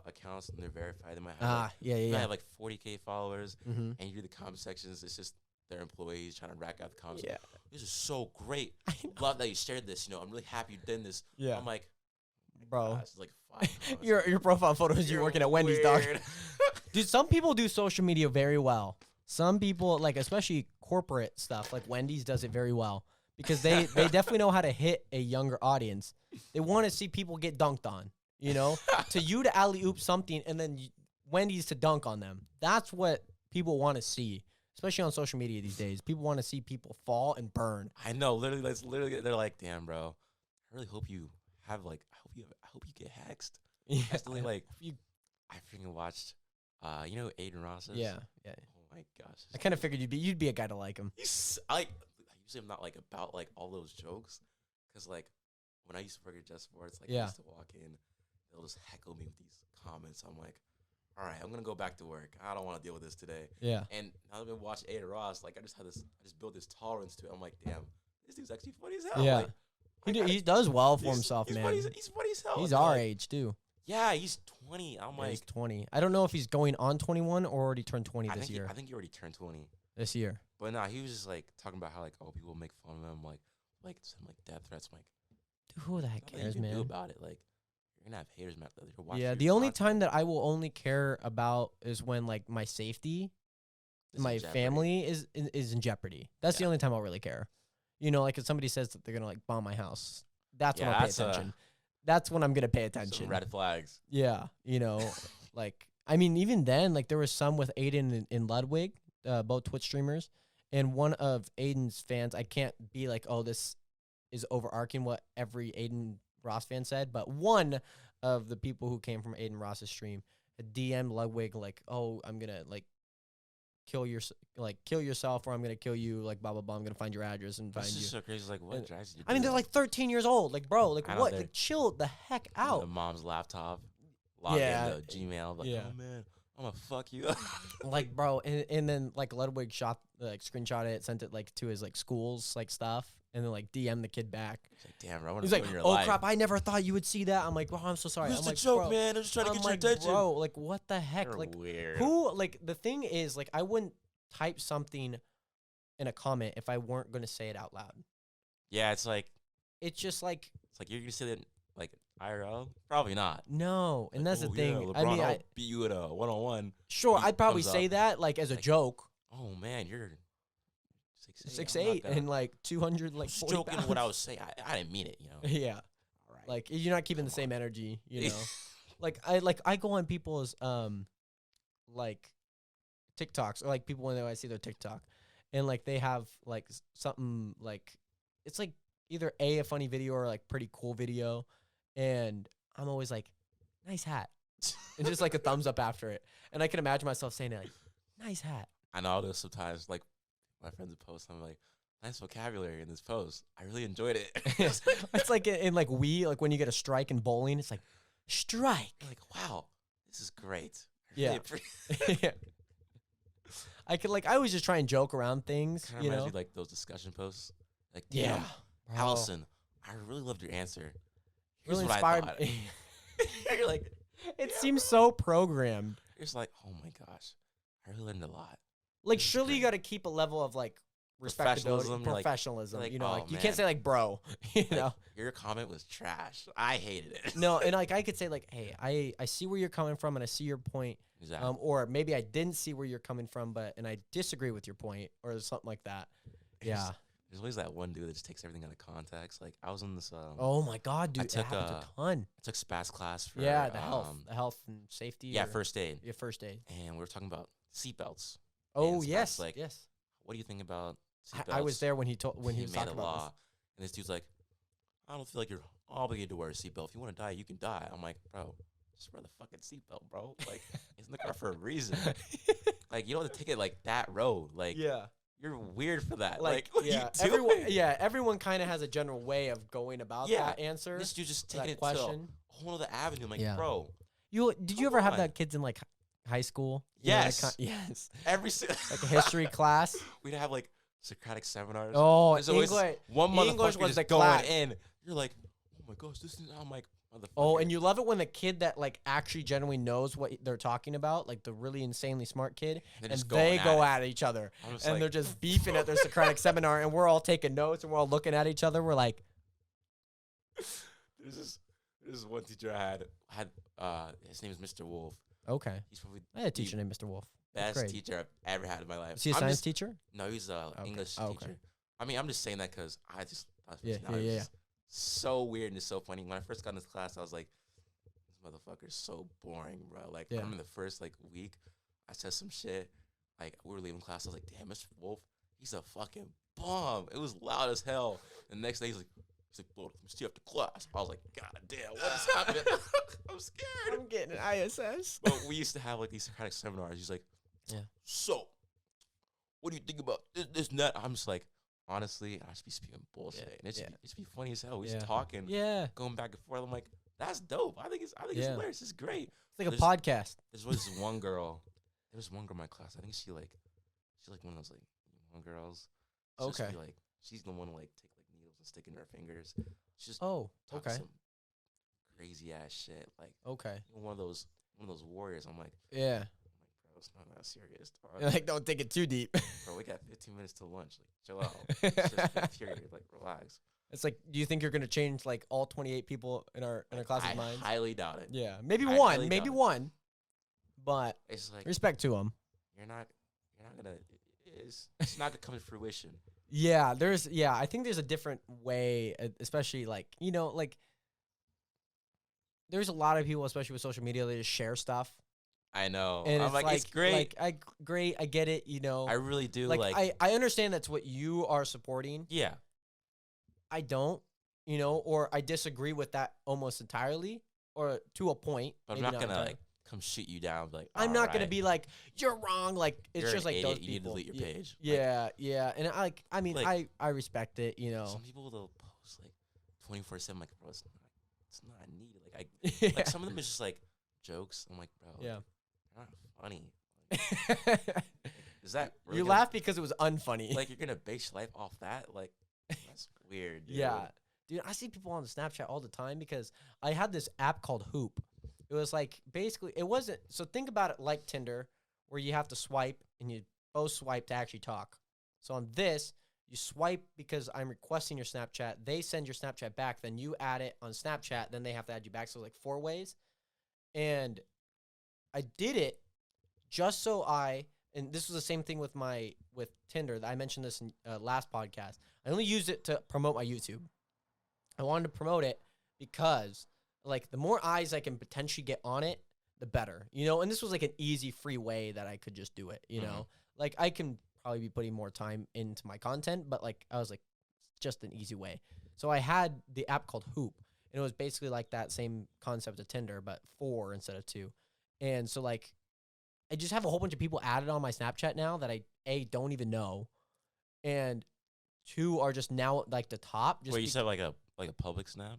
accounts and they're verified. They might have Yeah, they might yeah. have like 40K followers, Mm-hmm. and you read the comment sections. It's just their employees trying to rack out the comments. Yeah. This is so great. I know. Love that you shared this. You know, I'm really happy you did this. Yeah. I'm like, Bro. gosh, it's like 5 comments. Your profile photo is you You're working at Wendy's, dog. weird. Dude, some people do social media very well. Some people, like, especially corporate stuff, like Wendy's does it very well because they definitely know how to hit a younger audience. They want to see people get dunked on, you know, to you to alley-oop something and then Wendy's to dunk on them. That's what people want to see, especially on social media these days. People want to see people fall and burn. I know, literally, they're like, damn, bro. I really hope you have like, I hope you get hexed. Yeah. I still like, You- I freaking watched, you know, who Aiden Ross is? Yeah. Oh my gosh. I kind of figured you'd be a guy to like him. Usually I'm not like about like all those jokes, cause like when I used to work at Just Sports, like I Yeah. used to walk in, they'll just heckle me with these comments. I'm like, all right, I'm gonna go back to work. I don't want to deal with this today. Yeah. And now that I've been watching Aiden Ross, like I just built this tolerance to it. I'm like, damn, this dude's actually funny as hell. Yeah. Like, He does well for himself, he's man. He's funny as hell. He's our age, too. Yeah, he's 20. I'm like, he's 20. I don't know if he's going on 21 or already turned 20 this year. I think he already turned 20 this year. But nah, he was just like talking about how like, oh, people make fun of him, like send like death threats. I'm like, dude, who the heck cares, man? Do about it, like, you're gonna have haters, man. Yeah, the only time that I will only care about is when like my safety, my family is in jeopardy. That's the only time I'll really care. You know, like if somebody says that they're gonna like bomb my house, that's when I'll pay attention. That's when I'm gonna pay attention. Some red flags. Yeah, you know, like I mean, even then, like there was some with Aiden and Ludwig, both Twitch streamers, and one of Aiden's fans. I can't be like, oh, this is overarching what every Aiden Ross fan said, but one of the people who came from Aiden Ross's stream had DM'd Ludwig like, oh, I'm gonna like kill yourself, or I'm gonna kill you, like blah blah blah. I'm gonna find your address and find you. This is so crazy. Like, what drives you? I mean, they're like 13 years old. Like, bro, like what? Like, chill the heck out. The mom's laptop, log into Gmail. Like, oh man, I'm gonna fuck you. Like, bro, and then like Ludwig screenshot it, sent it like to his like school's like stuff, and then like DM the kid back. He's like, damn, bro, he's like, oh crap, I never thought you would see that. I'm like, bro, I'm so sorry. It's a joke, man. I'm just trying to get your attention. Bro, like what the heck? You're like weird. Who? Like the thing is, like I wouldn't type something in a comment if I weren't gonna say it out loud. Yeah, it's just like you're gonna say that like IRL? Probably not. No, and like, that's the thing. LeBron, I mean, I'll beat you at a 1-on-1. Sure, I'd probably say that like as a joke. Oh man, you're 6'8" and like 200 like 40 joking pounds. what I was saying. I didn't mean it, you know. Yeah. All right. Like you're not keeping the same energy, you know. I go on people's like TikToks, or like people when I see their TikTok, and like they have like something like it's like either a funny video or like pretty cool video, and I'm always like, nice hat, and just like a thumbs up after it, and I can imagine myself saying it like, nice hat. I know this sometimes, like my friends would post, I'm like, nice vocabulary in this post. I really enjoyed it. It's like in like like when you get a strike in bowling, it's like strike. You're like, wow, this is great. Yeah. Yeah. I always just try and joke around things, Kind of you know? reminds me like those discussion posts. Like, Yeah. damn, Allison, I really loved your answer. Here's Really what inspired I thought. me. You're like, It seems so programmed. you're just like, oh my gosh, I really learned a lot. Like, This is surely you great. got to keep a level of like respectability, Professionalism, professionalism. like, you know, oh, like you man. can't say like bro. You Like, know, your comment was trash. I hated it. no, and like I could say like, hey, I see where you're coming from, and I see your point. Exactly. Or maybe I didn't see where you're coming from, and I disagree with your point, or something like that. Yeah. There's always that one dude that just takes everything out of context. Like I was in this. Oh my god, dude, took it happens a ton. I took spaz class for Yeah, the health and safety. Yeah, or- first aid. Yeah, first aid. And we were talking about seatbelts. Oh spaz, yes, like, yes. What do you think about seatbelts? I was there when he was made talking a about law, and this dude's like, I don't feel like you're obligated to wear a seatbelt. If you want to die, you can die. I'm like, bro, just wear the fucking seatbelt, bro. Like, it's in the car for a reason. this. Like, you don't have to take it like that road. Like, Yeah. you're weird for that. Like, what yeah, are you doing? everyone kind of has a general way of going about that answer. This dude just that taking it to question. a whole other avenue. I'm like, Yeah. bro, Did you Come ever have on. that kids in like high school? You know, like, Yes. yes. every single Like a history class. we'd have like Socratic seminars. Oh, There's always English. one English motherfucker was just the going class. in. You're like, oh my gosh, this is. I'm like, motherfucker. Oh, and you love it when the kid that like actually genuinely knows what they're talking about, like the really insanely smart kid, They're and just they going go at at each other, I'm just and like- they're just beefing at their Socratic seminar, and we're all taking notes, and we're all looking at each other. We're like, There's this one teacher I had. His name is Mr. Wolf. okay, He's probably I had a the teacher named Mr. Wolf. That's best great. teacher I've ever had in my life. Is he a I'm science just- teacher? No, he's a Okay. English Oh, okay. teacher. I mean, I'm just saying that because I just thought Yeah, his personality yeah, was so weird and it's so funny. When I first got in this class, I was like, this motherfucker's so boring, bro. Like, Yeah. I'm in the first like week, I said some shit. Like, we were leaving class. I was like, damn, Mr. Wolf, he's a fucking bomb. It was loud as hell. And the next day, he's like, Blodah, let me see you after class. I was like, God damn, what is happening? I'm scared. I'm getting an ISS. But we used to have like these Socratic seminars. He's like, Yeah. so, what do you think about this and that? I'm just like, honestly, I just be speaking bullshit. Yeah, And it's yeah. just be funny as hell. We Yeah. just talking, Yeah, going back and forth. I'm like, that's dope. I think it's Yeah. hilarious. It's great. it's like a There's- podcast. There was this one girl. There was one girl in my class. I think she's like one of those like young girls. So Okay. she's the one to like take like and sticking their fingers. It's just okay. some crazy ass shit. Like Okay. one of those warriors. I'm like, Yeah. bro, it's not that serious. Like, don't take it too deep. Bro, we got 15 minutes till lunch. Like, chill out. It's just fifth period. Like, relax. It's like, do you think you're gonna change like all 28 people in our class's minds? I highly doubt it. Yeah, maybe I one, highly maybe doubt it. one. But It's like respect to them. you're not gonna. It's not gonna come to fruition. Yeah, I think there's a different way, especially like, like there's a lot of people, especially with social media, they just share stuff. I know. And I'm like, it's great. Like, great, I get it, I really do. Like, I understand that's what you are supporting. Yeah. I don't, or I disagree with that almost entirely, or to a point. But I'm not gonna like come shoot you down. Like, I'm not gonna be like, you're wrong. Like, it's you're just like idiot. those You people. need to delete your page. Yeah, yeah, and I mean, like, I respect it. Some people they'll post like 24/7. Like, bro, it's not needed. Like, Yeah. like some of them is just like jokes. I'm like, bro, Yeah, they're not funny. Like, is that really you laugh because it was unfunny? Like, you're gonna base your life off that? Like, that's weird. Dude. Yeah, dude, I see people on Snapchat all the time because I had this app called Hoop. It was like, basically, it wasn't, so think about it like Tinder, where you have to swipe and you both swipe to actually talk. So on this, you swipe because I'm requesting your Snapchat. They send your Snapchat back. Then you add it on Snapchat. Then they have to add you back. So like 4 ways. And I did it just so and this was the same thing with Tinder. I mentioned this in last podcast. I only used it to promote my YouTube. I wanted to promote it because like the more eyes I can potentially get on it, the better, and this was like an easy free way that I could just do it, like I can probably be putting more time into my content, but like I was like, it's just an easy way. So I had the app called Hoop, and it was basically like that same concept of Tinder, but 4 instead of 2. And so like, I just have a whole bunch of people added on my Snapchat now that I don't even know, and 2 are just now like the top. Wait, you said like a public snap?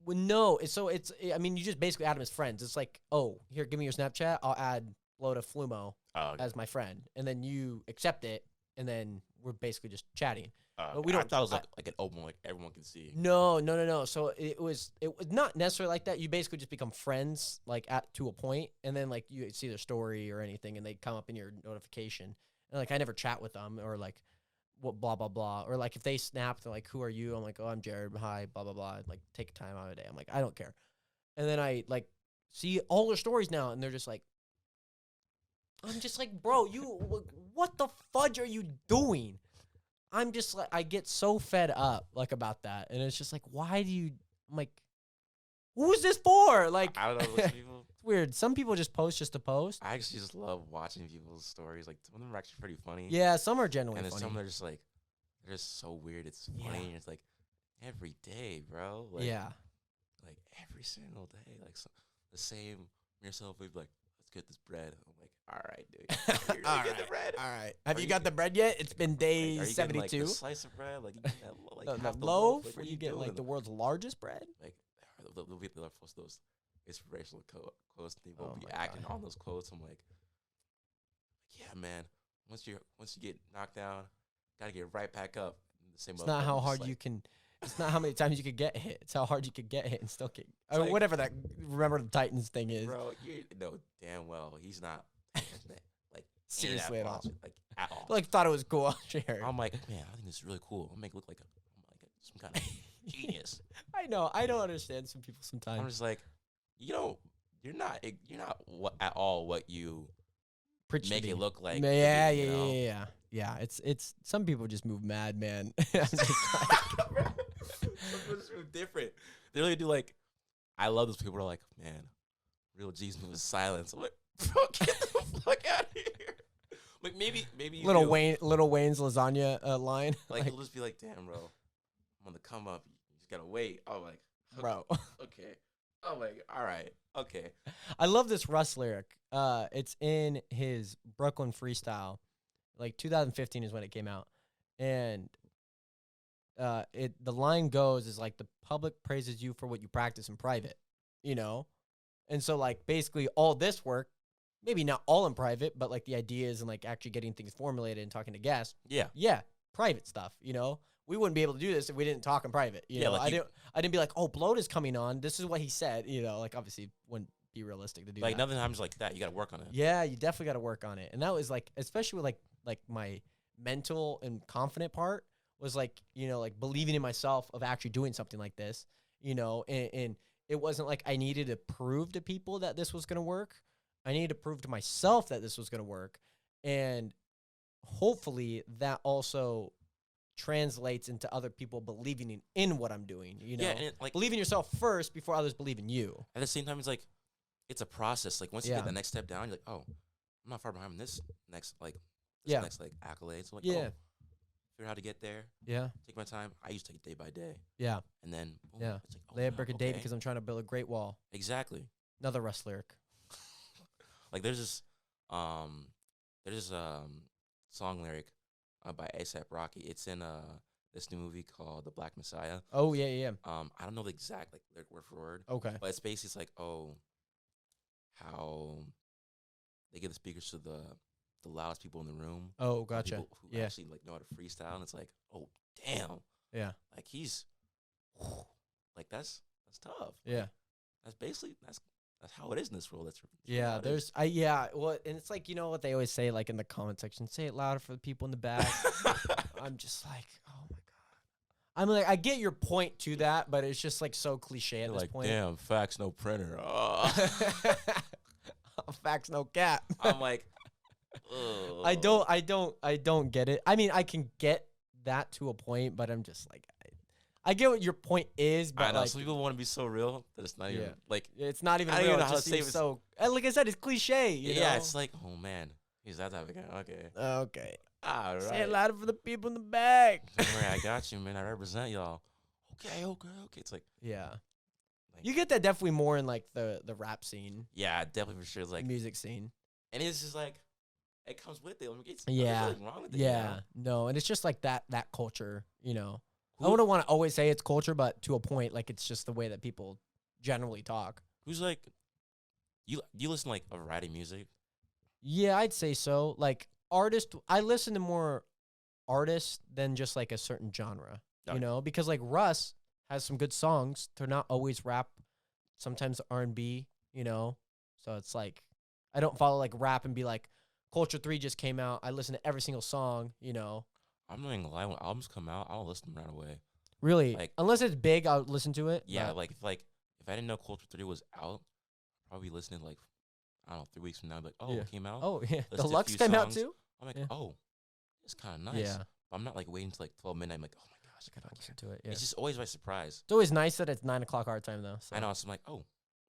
Well, no. I mean, you just basically add them as friends. It's like, oh, here, give me your Snapchat. I'll add Blodah Flumo as my friend, and then you accept it, and then we're basically just chatting. But we don't. I thought it was like an open, like everyone can see. No. So it was not necessarily like that. You basically just become friends, like to a point, and then like you see their story or anything, and they come up in your notification. And like I never chat with them, or like what blah blah blah, or like if they snap, they're like, who are you? I'm like, oh, I'm Jared. Hi, blah blah blah. I'd like take time out of the day. I'm like, I don't care. And then I like see all their stories now, and they're just like, I'm just like, bro, what the fudge are you doing? I'm just like, I get so fed up like about that, and it's just like, why do you? I'm like, who is this for? Like, I don't know those people. It's weird. Some people just post just to post. I actually just love watching people's stories. Like some of them are actually pretty funny. Yeah, some are genuinely and then funny. some are just like, they're just so weird. It's funny. And it's like every day, bro. Like, yeah. Like every single day, like the same yourself. We'd be like, let's get this bread. I'm like, all right, dude. You're gonna get the bread. All right. Have you got the bread yet? It's been day like, 72. Like, a slice of bread, like, you get that, like half the loaf, like, or you get like the world's largest bread. Like they'll post those inspirational quotes. They will be my acting God. on those quotes. I'm like, yeah, man. Once you get knocked down, gotta get right back up. The same. It's not how hard you can. It's not how many times you could get hit. It's how hard you could get hit and still get. I mean, like, whatever that Remember the Titans thing is. Bro, you know damn well he's not like Seriously at all. Like at all. Like thought it was cool. Sure. I'm like, man, I think this is really cool. I'll make it look like some kind of genius. I know. I don't understand some people sometimes. I'm just like, you're not at all what you make it look like. Yeah. It's some people just move mad, man. I'm just like, Some just move different. They really do. Like, I love those people who are like, man, real G's move in silence. I'm like, bro, get the fuck out of here. Like maybe Little Wayne's lasagna line. Like he'll just be like, damn, bro, I'm on the come up. You just gotta wait. Oh, like, bro. Okay. Oh, like, all right. Okay. I love this Russ lyric. It's in his Brooklyn freestyle. Like 2015 is when it came out, and the line goes is like, the public praises you for what you practice in private, and so like basically all this work, maybe not all in private, but like the ideas and like actually getting things formulated and talking to guests, private stuff, we wouldn't be able to do this if we didn't talk in private. You know, I didn't be like, oh, Blodah's coming on. This is what he said. You know, like obviously wouldn't be realistic to do like that. nothing happens like that. You got to work on it. Yeah, you definitely got to work on it. And that was like, especially with like my mental and confident part was like, you know, like believing in myself of actually doing something like this, you know, and it wasn't like I needed to prove to people that this was going to work. I needed to prove to myself that this was going to work. And hopefully that also translates into other people believing in what I'm doing, you know, and like believe in yourself first before others believe in you. At the same time, it's like, it's a process. Like once you get the next step down, you're like, oh, I'm not far behind this next, like, next like accolade. So like, oh, figure out how to get there. Yeah. Take my time. I used to take it day by day. Yeah. And then, boom, it's like, lay a brick a day because I'm trying to build a great wall. Exactly. Another Russ lyric. Like there's this song lyric by A$AP Rocky. It's in this new movie called The Black Messiah. Oh yeah. I don't know the exact like lyric word for word. Okay. But it's basically it's like, oh, how they give the speakers to the loudest people in the room. Oh, gotcha. People who actually like know how to freestyle, and it's like, oh damn. Yeah. Like he's like that's tough. Yeah. That's basically that's how it is in this world. Well, and it's like, you know what they always say, like in the comment section, say it louder for the people in the back. I'm just like, oh my god. I'm like, I get your point to that, but it's just like so cliche at this point. Damn, fax no printer. Fax no cap. I'm like, I don't get it. I mean, I can get that to a point, but I'm just like, I get what your point is, but I know like, some people want to be so real that it's not even like it's not even real. Even know it how just to say seems so like I said, it's cliche. You know? It's like, oh man, he's that type of guy. Okay. All right. Say it louder for the people in the back. Don't worry, I got you, man. I represent y'all. Okay. It's like you get that definitely more in like the rap scene. Yeah, definitely for sure. It's like music scene, and it's just like it comes with it. I mean, it's nothing wrong with it. Yeah, you know? No, and it's just like that culture, you know. I wouldn't want to always say it's culture, but to a point, like it's just the way that people generally talk. Who's like, you listen to like a variety of music? Yeah, I'd say so. Like I listen to more artists than just like a certain genre, you know, because like Russ has some good songs. They're not always rap, sometimes R&B, you know. So it's like, I don't follow like rap and be like, Culture 3 just came out. I listen to every single song, you know. I'm not even gonna lie. When albums come out, I don't listen to them right away. Really? Like, unless it's big, I'll listen to it. Yeah, like if I didn't know Culture 3 was out, I'd probably listening like, I don't know, 3 weeks from now. I'd be like, oh, it came out. Oh yeah, Listen Deluxe came out too. I'm like, oh, it's kind of nice. Yeah. But I'm not like waiting till like 12 midnight. I'm like, oh my gosh, I gotta listen to it. Yeah. It's just always by surprise. It's always nice that it's 9 o'clock our time though. So. I know. So I'm like, oh,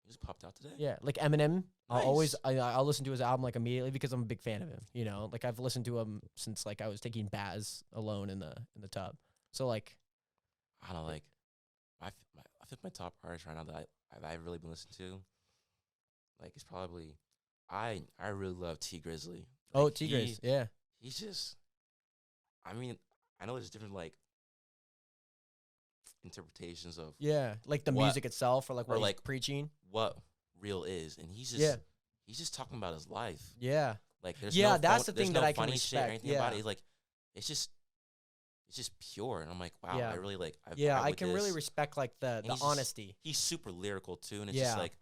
it just popped out today. Yeah, like Eminem. Nice. I'll listen to his album like immediately because I'm a big fan of him. You know, like I've listened to him since like I was taking baths alone in the tub. So like, I don't know, like, I think my top artist right now that I've really been listening to, like, it's probably I really love T Grizzly. Like, T Grizz, yeah. He's just, I mean, I know there's different like interpretations of like the music itself or what he's preaching, what real is, and he's just talking about his life. Yeah, like there's that's the thing that I can respect. Shit or anything about it. It's like it's just pure, and I'm like, wow, I really like. I can really respect like the honesty. He's super lyrical too, and it's just like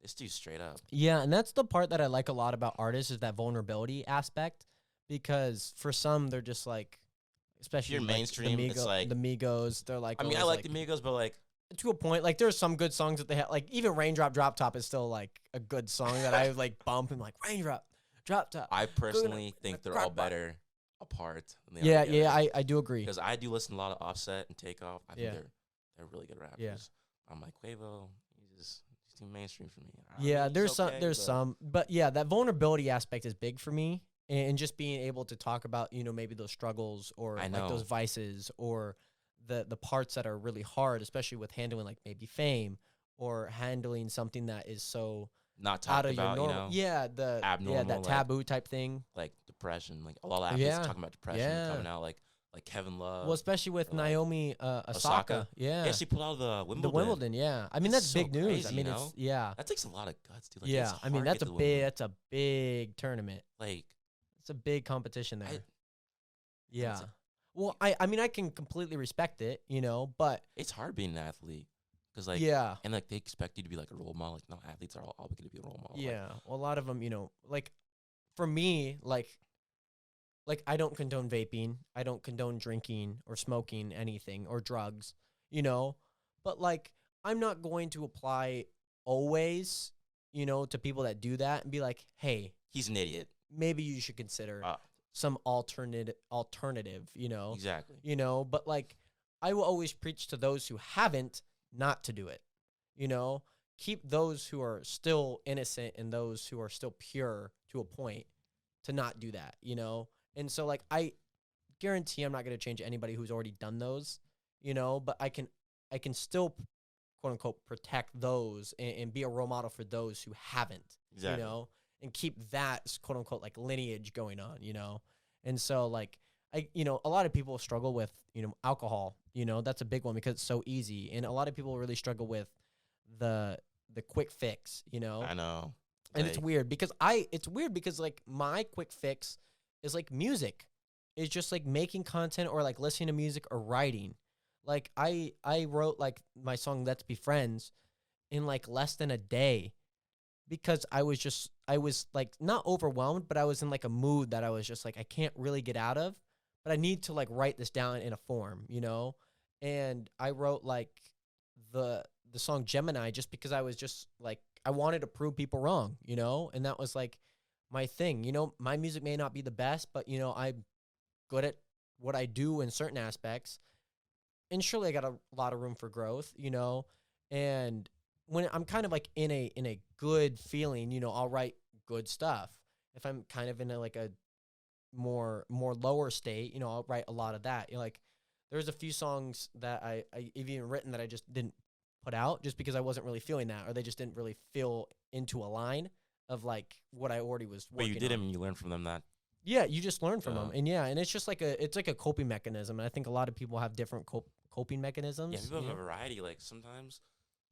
this dude's straight up. Yeah, and that's the part that I like a lot about artists is that vulnerability aspect, because for some they're just like. Especially your mainstream, it's like the Migos. They're like, I mean, I like the Migos, but like to a point, like there's some good songs that they have. Like even Raindrop Drop Top is still like a good song that I like bump and like Raindrop Drop Top. I personally think they're all better apart. Than I do agree because I do listen to a lot of Offset and Takeoff. I think they're really good rappers. Yeah. I'm like Quavo, he's too mainstream for me. There's some, but that vulnerability aspect is big for me. And just being able to talk about, you know, maybe those struggles or like those vices or the parts that are really hard, especially with handling like maybe fame or handling something that is so not out of your normal. You know? Abnormal, that taboo type thing. Like depression, like a lot of athletes talking about depression coming out, like Kevin Love. Well, especially with Naomi Osaka. Yeah, she pulled out of the Wimbledon. The Wimbledon, yeah. I mean, that's big news. Crazy, I mean, it's that takes a lot of guts, dude. Like, I mean, that's a big tournament. Like. It's a big competition there. Well, I mean, I can completely respect it, but it's hard being an athlete. Because, like, yeah. And, like, they expect you to be, like, a role model. Like, no, athletes are all obligated to be a role model. Yeah. Well, a lot of them, like, for me, like, I don't condone vaping. I don't condone drinking or smoking anything or drugs, but, like, I'm not going to apply always, to people that do that and be like, hey, he's an idiot. Maybe you should consider some alternative, Exactly. But, like, I will always preach to those who haven't not to do it, keep those who are still innocent and those who are still pure to a point to not do that, And so, like, I guarantee I'm not going to change anybody who's already done those, but I can still, quote unquote, protect those and be a role model for those who haven't, exactly. And keep that, quote unquote, like, lineage going on, And so, like, a lot of people struggle with, alcohol, that's a big one because it's so easy. And a lot of people really struggle with the quick fix, I know. And it's weird because like my quick fix is like music. It's just like making content or like listening to music or writing. Like I wrote like my song Let's Be Friends in like less than a day because I was like not overwhelmed, but I was in like a mood that I was just like I can't really get out of, but I need to like write this down in a form, And I wrote like the song Gemini just because I was just like I wanted to prove people wrong, And that was like my thing. My music may not be the best, but I'm good at what I do in certain aspects. And surely I got a lot of room for growth, And when I'm kind of like in a good feeling, I'll write good stuff. If I'm kind of in a more lower state, I'll write a lot of that. Like there's a few songs that I've even written that I just didn't put out just because I wasn't really feeling that, or they just didn't really feel into a line of like what I already was working on. But you did them and you learned from them that. Yeah, you just learn from them. And and it's just like it's like a coping mechanism. And I think a lot of people have different coping mechanisms. Yeah, people have a variety. Like sometimes,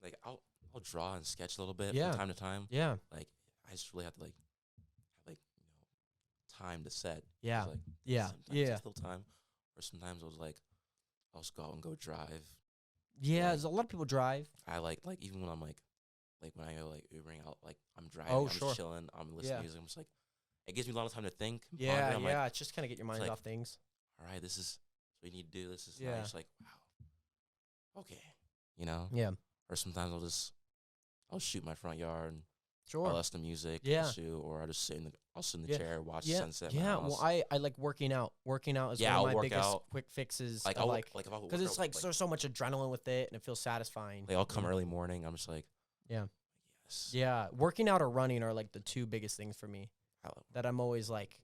like I'll draw and sketch a little bit Yeah. from time to time. Yeah. Like I just really have to have time to set. Yeah. Like, Yeah. Sometimes Yeah. it's still time, or sometimes I'll just go out and go drive. Yeah, Like, there's a lot of people drive. I like even when I'm like when I go like Ubering out, like I'm driving, Oh, I'm sure. just chilling, I'm listening to music. I'm just like, it gives me a lot of time to think. And Yeah, ponder. I'm yeah. like, It's just kind of get your mind like, off things. all right, this is what you need to do. This is Yeah. just like, wow, okay, Yeah. Or sometimes I'll shoot my front yard and Sure. I'll listen to music. Yeah. I'll shoot, or I'll just sit in the chair, watch the sunset. Yeah. Well, I like working out. Working out is one I'll of my work biggest out. quick fixes. Like of, I'll because it's like there's so much adrenaline with it, and it feels satisfying. Like I'll come early morning. I'm just like, yeah, yes, yeah. Working out or running are like the two biggest things for me that I'm always like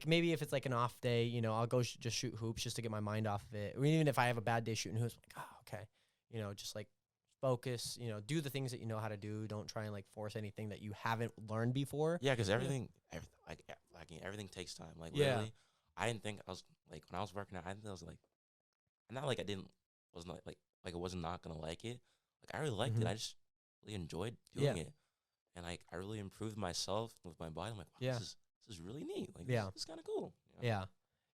maybe if it's like an off day, I'll go just shoot hoops just to get my mind off of it. Or even if I have a bad day shooting hoops, I'm like, oh, okay, just like focus, do the things that you know how to do. Don't try and like force anything that you haven't learned before. Yeah, because everything takes time. Like literally, I didn't think I was like when I was working out. I didn't think I was like, not like I was not gonna like it. Like I really liked it. I just really enjoyed doing it, and like I really improved myself with my body. I'm like, wow, this is really neat. Like this is kind of cool. Yeah,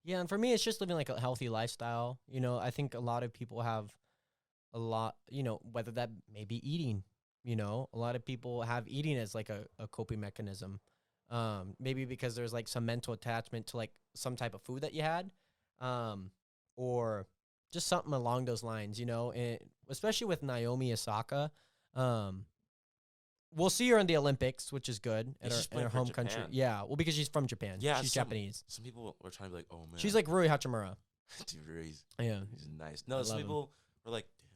and for me, it's just living like a healthy lifestyle. I think a lot of people have a lot, whether that may be eating, a lot of people have eating as like a coping mechanism. Maybe because there's like some mental attachment to like some type of food that you had, or just something along those lines, and especially with Naomi Osaka, we'll see her in the Olympics, which is good in her home country. Yeah. Well, because she's from Japan. Yeah. She's Japanese. Some people were trying to be like, oh man. She's like Rui Hachimura. Dude, Rui's. Yeah. He's nice. No, some people were like, damn,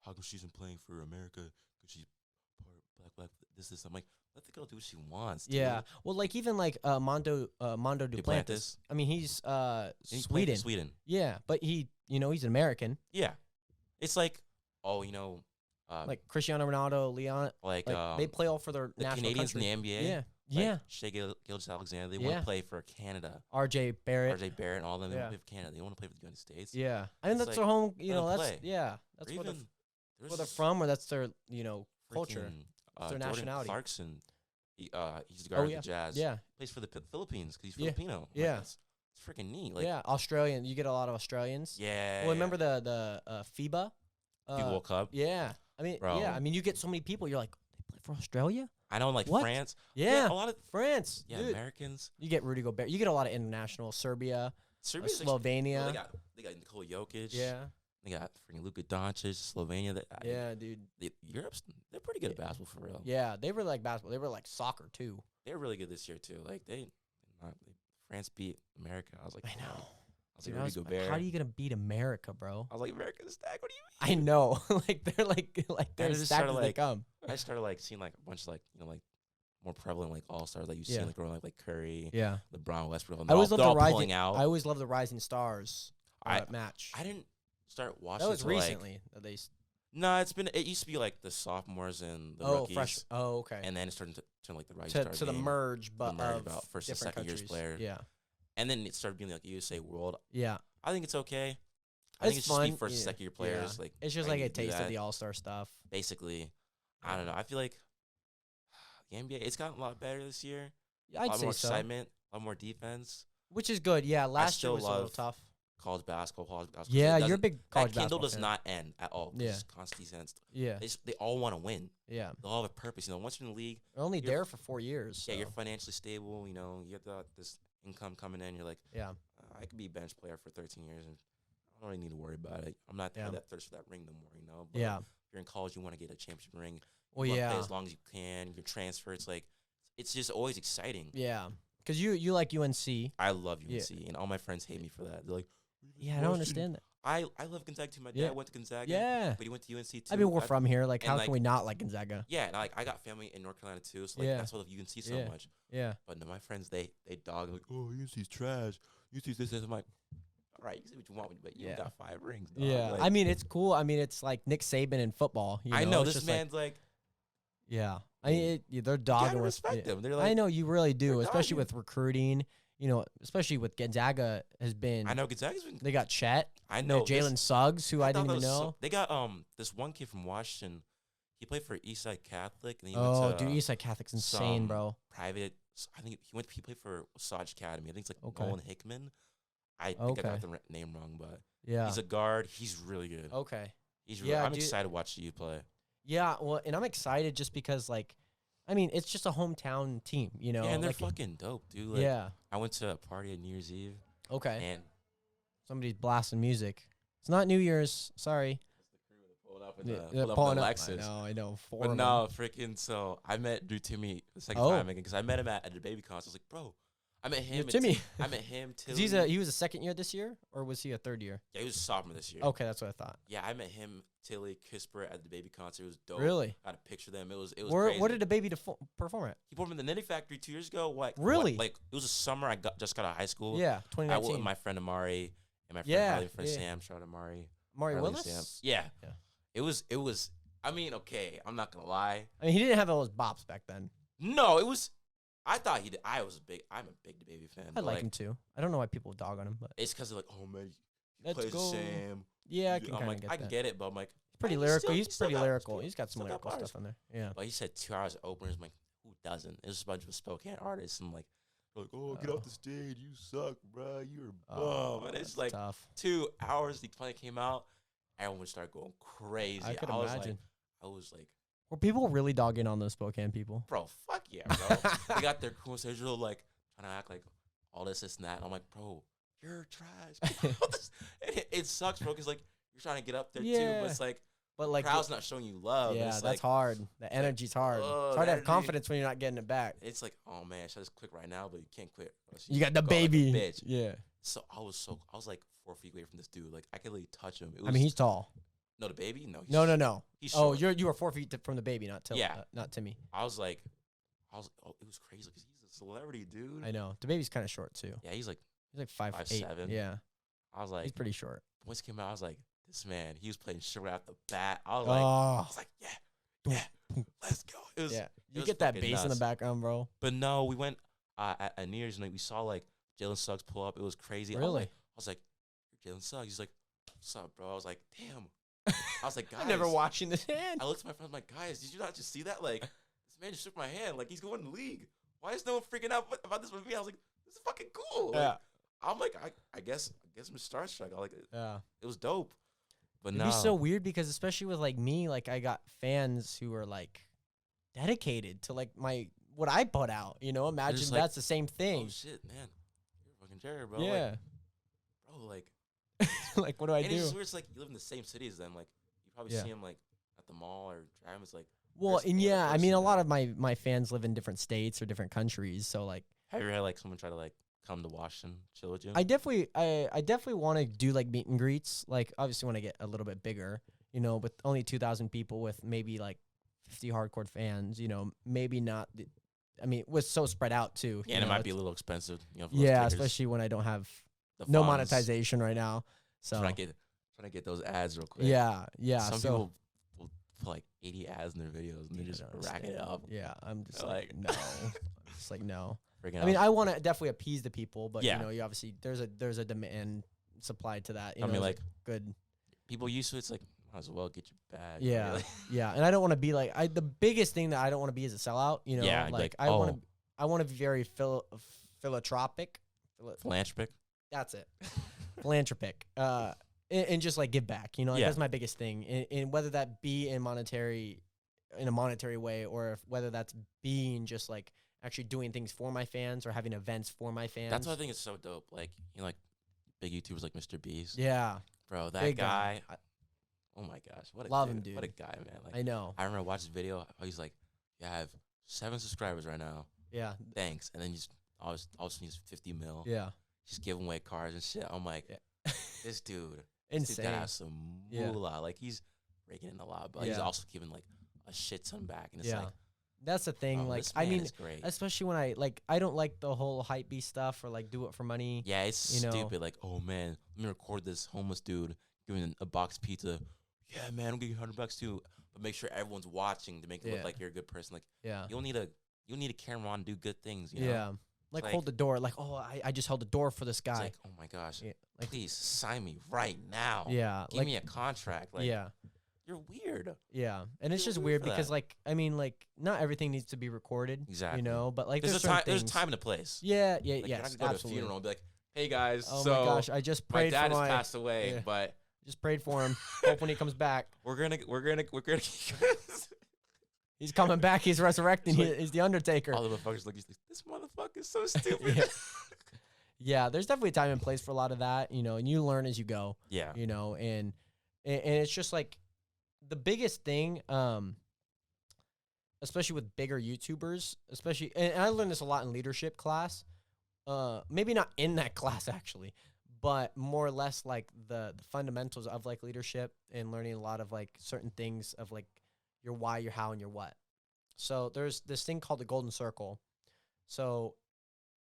how come she isn't playing for America? Because she's part black, this. I'm like, let the girl do what she wants. Dude. Yeah. Well, like even like Mondo Duplantis. I mean, he's Sweden. Sweden. Yeah, but he's an American. Yeah. It's like, like Cristiano Ronaldo, Leon. Like they play all for their national Canadians country. in the NBA. Yeah. Like yeah. Shea Gilgeous-Alexander. They want to play for Canada. RJ Barrett and all of them. They want to play for Canada. They want to play for the United States. Yeah. I mean, that's like their home, that's or where they're from, or that's their, culture. Their nationality. Clarkson, he's the guard of the Jazz. Yeah. Plays for the Philippines because he's Filipino. Yeah. it's freaking neat. Like, yeah, Australian. You get a lot of Australians. yeah. Well, remember the FIBA? FIBA World Cup. Yeah. I mean, Bro. yeah. I mean, you get so many people. You're like, they play for Australia? I know, like, What? France. Yeah. A lot of France. yeah, Dude. Americans. You get Rudy Gobert. You get a lot of international. Serbia, Serbia's Slovenia. they got Nikola Jokic. Yeah. They got freaking Luka Doncic, Slovenia. Yeah, dude. Europe's they're pretty good at basketball for real. Yeah, they were like basketball. They were like soccer too. They're really good this year too. Like France beat America. I was like, I know. I was Dude, like, Rudy Gobert. how are you gonna beat America, bro? I was like, America's stacked. What do you mean? I know. like they're they're just stacked started, as they come. I started like seeing like a bunch of like more prevalent like all stars like you see like growing like Curry, Yeah. LeBron, Westbrook. I always love the pulling rising. out. I always love the Rising Stars match. I didn't start watching. That was until, recently. No, it used to be like the sophomores and the rookies. Fresh. Oh, okay. And then it started to turn like the Rising Stars To the merge, but of about first and different second years countries. player. Yeah. And then it started being like USA World. Yeah. I think it's okay. I It's think it's just fun. be first and second year players. Yeah. Like It's just I like need a to do taste of that. the All-Star stuff. Basically, I don't know. I feel like the NBA it's gotten a lot better this year. I'd a lot say more so. excitement, a lot more defense. Which is good. Yeah, last year still was a little love tough. College basketball. Yeah, It you're a doesn't- big college that Kindle basketball does fan. not end at all. Yeah. It's constantly sense. Yeah. They all want to win. Yeah. They all have a purpose. You know, once you're in the league, They're only You're- there for 4 years. yeah, so. you're financially stable. You know, you have this income coming in. You're like, Yeah. I could be a bench player for 13 years, and I don't really need to worry about it. I'm not that thirst for that ring no more. You know. But Yeah. If you're in college, you want to get a championship ring. Well, You wanna play yeah. as long as you can. Your transfer, it's like, it's just always exciting. Yeah. Because you like UNC. I love UNC, and all my friends hate me for that. They're like, Yeah, I don't understand that. I love Gonzaga too. My dad Yeah. went to Gonzaga. Yeah. But he went to UNC too. I mean, we're from here. Like, how and, can we not like Gonzaga? Yeah, and I got family in North Carolina too, so like Yeah. that's why I love UNC so Yeah. much. Yeah. But no, my friends they dog like, oh, UNC's trash. UNC's this. I'm like, all right, you say what you want, but you got 5 rings. Dog. Yeah. Like, I mean, it's cool. I mean, it's like Nick Saban in football. You know? I know It's this just like- man's like, yeah. I mean, they're you dogging gotta with. respect yeah. them. They're like, I know you really do, they're especially dogging. with recruiting. You know, especially with Gonzaga has been. I know Gonzaga's been. They got Chet. I know Jalen Suggs, who I thought didn't that even was know. they got this one kid from Washington. He played for Eastside Catholic, and he Oh, went to dude, Eastside Catholic's insane, some bro. private. I think he played for Saj Academy. I think it's like Okay. Nolan Hickman. I think I got the name wrong, but Yeah. he's a guard. He's really good. Okay. He's really, Yeah, I'm dude. excited to watch you play. Yeah, well, and I'm excited just because, like, I mean, it's just a hometown team, you know. Yeah, and they're like, fucking dope, dude. Like, yeah. I went to a party on New Year's Eve, Okay. and Somebody's blasting music. It's not New Year's. Sorry. pulled up Yeah, in the pulling up. Lexus. I know. But no, freaking. So I met Drew Timmy the second time again because I met him at the baby concert. I was like, bro, I met him. Timmy. I met him too. He was a second year this year, or was he a third year? Yeah, he was a sophomore this year. Okay, that's what I thought. Yeah, I met him, Tilly, Kisper at the baby concert. It was dope. Really? I had a picture of them. It was Where crazy. did the baby perform at? He performed in the Knitting Factory 2 years ago. Really? Like it was a summer. I just got out of high school. Yeah, I went 2019. with my friend Amari and my friend Yeah, Harley, friend yeah. Sam. Shout out Amari. Mari Harley and Willis? Sam. Yeah. Yeah. It was. I mean, okay. I'm not gonna lie. I mean, he didn't have all those bops back then. No, it was. I thought he did. I'm a big baby fan. I but, like him too. I don't know why people dog on him, but It's because they're like, oh man, he let's plays go. Sam. Yeah, I can I'm kind of like, get I that. can get it, but I'm like, He's pretty "Hey, lyrical. he He's still pretty got- lyrical. He's got some still got lyrical bars. stuff in there. Yeah. But he said 2 hours of openers. I'm like, who doesn't? It was a bunch of Spokane artists. I'm like, they're like, oh, get Oh. off the stage. You suck, bro. You're a Oh, bum. And it's that's like tough. 2 hours. The finally came out. Everyone would start going crazy. I could was imagine. I was like, Were people really dogging on those Spokane people? bro, fuck yeah, bro. They got their cool stage, like trying to act like all this and that. And I'm like, bro, you're trash. It sucks, bro, because like you're trying to get up there too, Yeah. but it's like But like, the crowd's not showing you love. yeah, It's that's like, hard. The energy's hard. oh, It's hard the to have energy. confidence when you're not getting it back. It's like, oh man, should I just quit right now? But you can't quit. You got the go like a baby. bitch. Yeah. So I was like 4 feet away from this dude. Like I could literally touch him. It was, I mean, he's tall. no, the baby. No, he's No. He's Oh, short. you were 4 feet from the baby, not Yeah. not Timmy. I was, it was crazy because he's a celebrity, dude. I know. The baby's kind of short too. Yeah, he's like, He's like 5'8". 5'7". Yeah, I was like, he's pretty short. once he came out, I was like, this man, he was playing short out the bat. I Oh, was like, yeah, let's go. It was, yeah. it You was get that fucking bass in the nuts. background, bro. But no, we went at New Year's night. We saw like Jalen Suggs pull up. It was crazy. Really? I was like, you're Jalen Suggs. He's like, what's up, bro? I was like, damn. I was like, guys. I'm never watching this hand. I looked at my friends. I'm like, guys, did you not just see that? Like, this man just shook my hand. Like, he's going to the league. Why is no one freaking out about this with me? I was like, this is fucking cool. Like, Yeah. I'm like, I guess I'm starstruck. I like it. Yeah. It was dope. But It'd be so weird because especially with like me, like I got fans who are like dedicated to like what I put out. Imagine like, that's the same thing. Oh shit, man, you're fucking Jared, bro. Yeah. Like, bro, like, like what do I and do? it's weird. It's like you live in the same city as them. Like you probably see them like at the mall or driving. It's like, well, and yeah, I mean, a lot of my fans live in different states or different countries. So like, have you ever had like someone try to like come to Washington, chill with you? I definitely want to do like meet and greets. Like obviously when I get a little bit bigger, with only 2,000 people with maybe like 50 hardcore fans, maybe not. I mean, it was so spread out too. Yeah, and it might be a little expensive. For yeah, especially when I don't have no monetization right now. So trying to get those ads real quick. Yeah. Some people will put like 80 ads in their videos and they just rack it up. Yeah, I'm just like no. I'm just like no. I mean, I want to definitely appease the people, but yeah. you obviously there's a demand supply to that. I mean, like good people used to. It's like might as well get your bag. Yeah, really. yeah. And I don't want to be like the biggest thing that I don't want to be is a sellout. Yeah, like I want to be very philanthropic. Philanthropic. That's it. Philanthropic. And just like give back. That's my biggest thing. And whether that be in a monetary way, or whether that's being just like actually doing things for my fans or having events for my fans. That's what I think is so dope. Like, like big YouTubers like Mr. Beast. Yeah. Bro, that big guy. Oh my gosh. What a Love dude. him, dude. What a guy, man. Like, I know. I remember watching his video. He's like, yeah, I have 7 subscribers right now. Yeah. Thanks. And then all of a sudden he's 50 mil. Yeah. Just giving away cars and shit. I'm like, this dude. Insane. This dude has some moolah. Like, he's raking in a lot, but he's also giving like a shit ton back. And it's like, that's the thing. Like, I mean, especially when I don't like the whole hype beast stuff or like do it for money. Yeah, it's stupid. Like, oh man, let me record this homeless dude giving a box pizza. Yeah, man, I'm giving you $100 too. But make sure everyone's watching to make it look like you're a good person. Like, you'll need a camera on to do good things. Yeah. Like hold the door. Like, oh, I just held the door for this guy. It's like, oh my gosh. Yeah. Like, please sign me right now. Yeah. Give me a contract. Like, you're weird. Yeah. And it's just weird because, like, I mean, like, not everything needs to be recorded. Exactly. But like, there's a time and a place. Yeah. Yeah. Like, yes. You're not gonna go to a funeral and be like, hey guys, oh my gosh, I just prayed my dad for has passed away, but just prayed for him. Hope when he comes back. We're gonna. He's coming back. He's resurrecting. He's the Undertaker. All the motherfuckers look. This motherfucker's so stupid. Yeah, there's definitely a time and place for a lot of that, and you learn as you go. Yeah. And it's just like the biggest thing, especially with bigger YouTubers, and I learned this a lot in leadership class. Maybe not in that class actually, but more or less like the fundamentals of like leadership and learning a lot of like certain things of like your why, your how, and your what. So there's this thing called the golden circle. So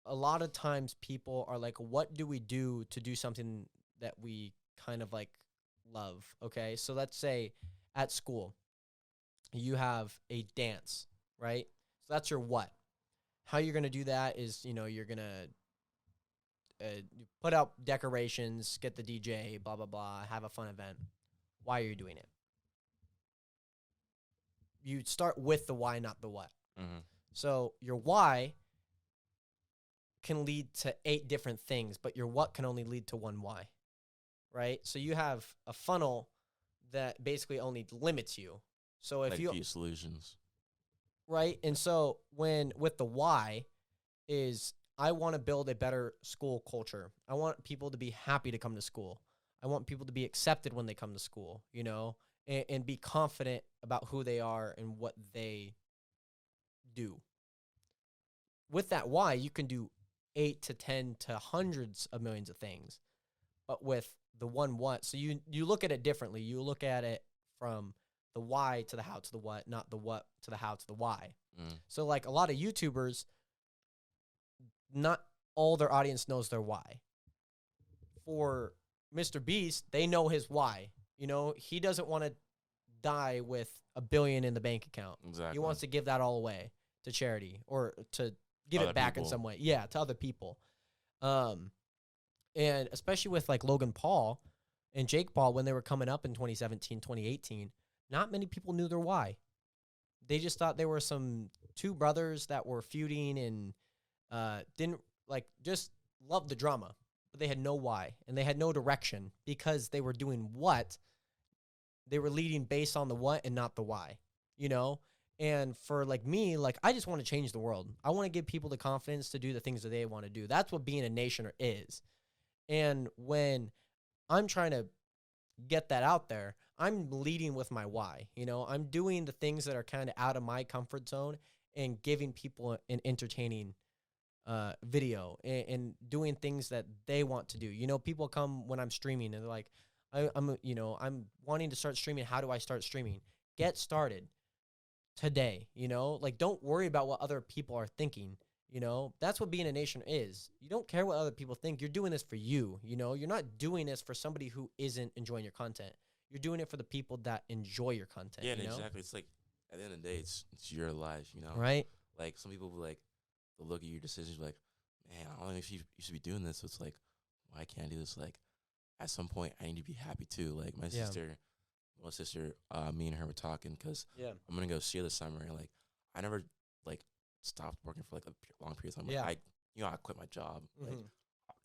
a lot of times people are like, what do we do to do something that we kind of like love? Okay. So let's say at school, you have a dance, right? So that's your what. How you're going to do that is, you're going to put out decorations, get the DJ, blah, blah, blah, have a fun event. Why are you doing it? You start with the why, not the what. Mm-hmm. So your why can lead to 8 different things, but your what can only lead to one why, right? So you have a funnel that basically only limits you. So if few solutions. Right? And so with the why is I want to build a better school culture. I want people to be happy to come to school. I want people to be accepted when they come to school, and be confident about who they are and what they do. With that why, you can do 8 to 10 to hundreds of millions of things. But with the one what, so you look at it differently. You look at it from the why to the how to the what, not the what to the how to the why. So like a lot of YouTubers, not all their audience knows their why. For Mr. Beast, they know his why. He doesn't want to die with $1 billion in the bank account. Exactly. He wants to give that all away to charity or to give it back in some way. Yeah, to other people. And especially with like Logan Paul and Jake Paul when they were coming up in 2017, 2018, not many people knew their why. They just thought there were some 2 brothers that were feuding and didn't like just love the drama. but they had no why, and they had no direction because they were doing what. They were leading based on the what and not the why, you know? And for like me, like I just want to change the world. I want to give people the confidence to do the things that they want to do. That's what being a nationer is. And when I'm trying to get that out there, I'm leading with my why, you know? I'm doing the things that are kind of out of my comfort zone and giving people an entertaining video and doing things that they want to do. You know, people come when I'm streaming and they're like, I'm wanting to start streaming. How do I start streaming? Get started today, you know? Like, don't worry about what other people are thinking, you know? That's what being a nation is. You don't care what other people think. You're doing this for you, you know? You're not doing this for somebody who isn't enjoying your content. You're doing it for the people that enjoy your content, Yeah, you know? exactly. It's like, at the end of the day, it's your life, you know? Right? Like, some people will, like, they'll look at your decisions like, man, I don't think you should be doing this. So it's like, why can't I do this? Like, at some point, I need to be happy too. Like, my sister, me and her were talking because I'm going to go see her this summer. And, like, I never, like, stopped working for, like, a long period of time. Like, I quit my job, like,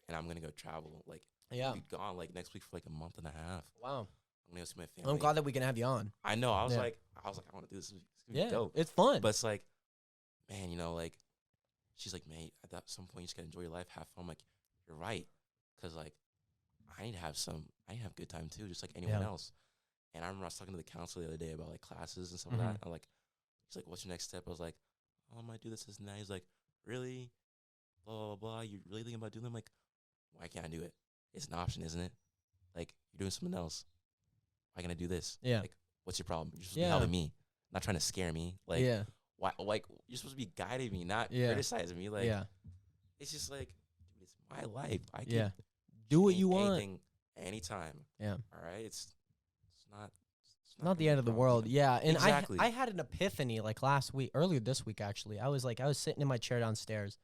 and I'm going to go travel. Like, I'll be gone, like, next week for, like, a month and a half. Wow. I'm going to go see my family. I'm glad that we can have you on. I know. I was like, I want to do this. It's going to be dope. It's fun. But it's like, man, you know, like, she's like, mate, at some point, you just got to enjoy your life, have fun. I'm like, you're right. Because, like, I need to have a good time, too, just like anyone else. And I remember I was talking to the counselor the other day about, like, classes and stuff like that. And I'm like, he's like, what's your next step? I was like, oh, I might do this and that. He's like, really? Blah, blah, blah. You really thinking about doing them? I'm like, why can't I do it? It's an option, isn't it? Like, you're doing something else. Why can't I do this? Yeah. Like, what's your problem? You're supposed to be helping me, not trying to scare me. Like, why? Like, you're supposed to be guiding me, not criticizing me. Like, it's just like, dude, it's my life. I can do what you want anything, anytime. Yeah. All right. It's not the end of the world. Yeah. And exactly. I had an epiphany like earlier this week, actually. I was sitting in my chair downstairs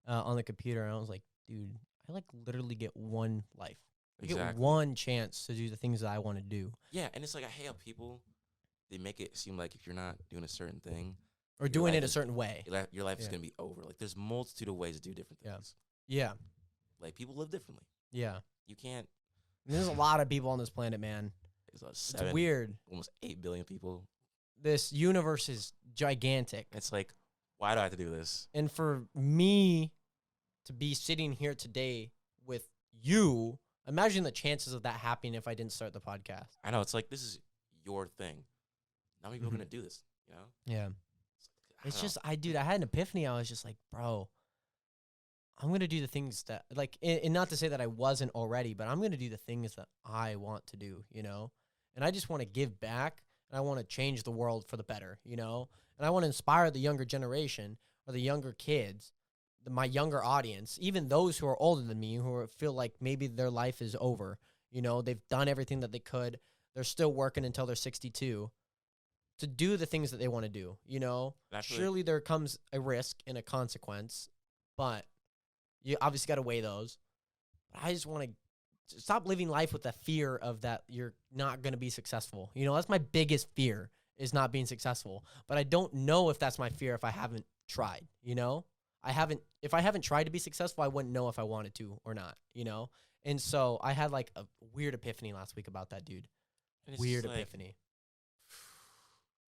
on the computer, and I was like, dude, I like literally get one life. I get one chance to do the things that I want to do. Yeah. And it's like, I hate how people, they make it seem like if you're not doing a certain thing, or doing it a certain way, your life is going to be over. Like, there's multitude of ways to do different things. Yeah. Like, people live differently. Yeah. You can't. There's a lot of people on this planet, man. It's weird. Almost 8 billion people. This universe is gigantic. It's like, why do I have to do this? And for me to be sitting here today with you, imagine the chances of that happening if I didn't start the podcast. I know. It's like, this is your thing. Not many people are going to do this, you know? Yeah. It's just, I had an epiphany. I was just like, bro, I'm going to do the things that, like, and not to say that I wasn't already, but I'm going to do the things that I want to do, you know? And I just want to give back, and I want to change the world for the better, you know? And I want to inspire the younger generation or the younger kids, my younger audience, even those who are older than me, who feel like maybe their life is over, you know? They've done everything that they could. They're still working until they're 62. To do the things that they want to do, you know? Surely there comes a risk and a consequence, but you obviously got to weigh those. But I just want to stop living life with the fear of that you're not going to be successful. You know, that's my biggest fear, is not being successful. But I don't know if that's my fear if I haven't tried, you know? If I haven't tried to be successful, I wouldn't know if I wanted to or not, you know? And so I had like a weird epiphany last week about that, dude. Weird epiphany.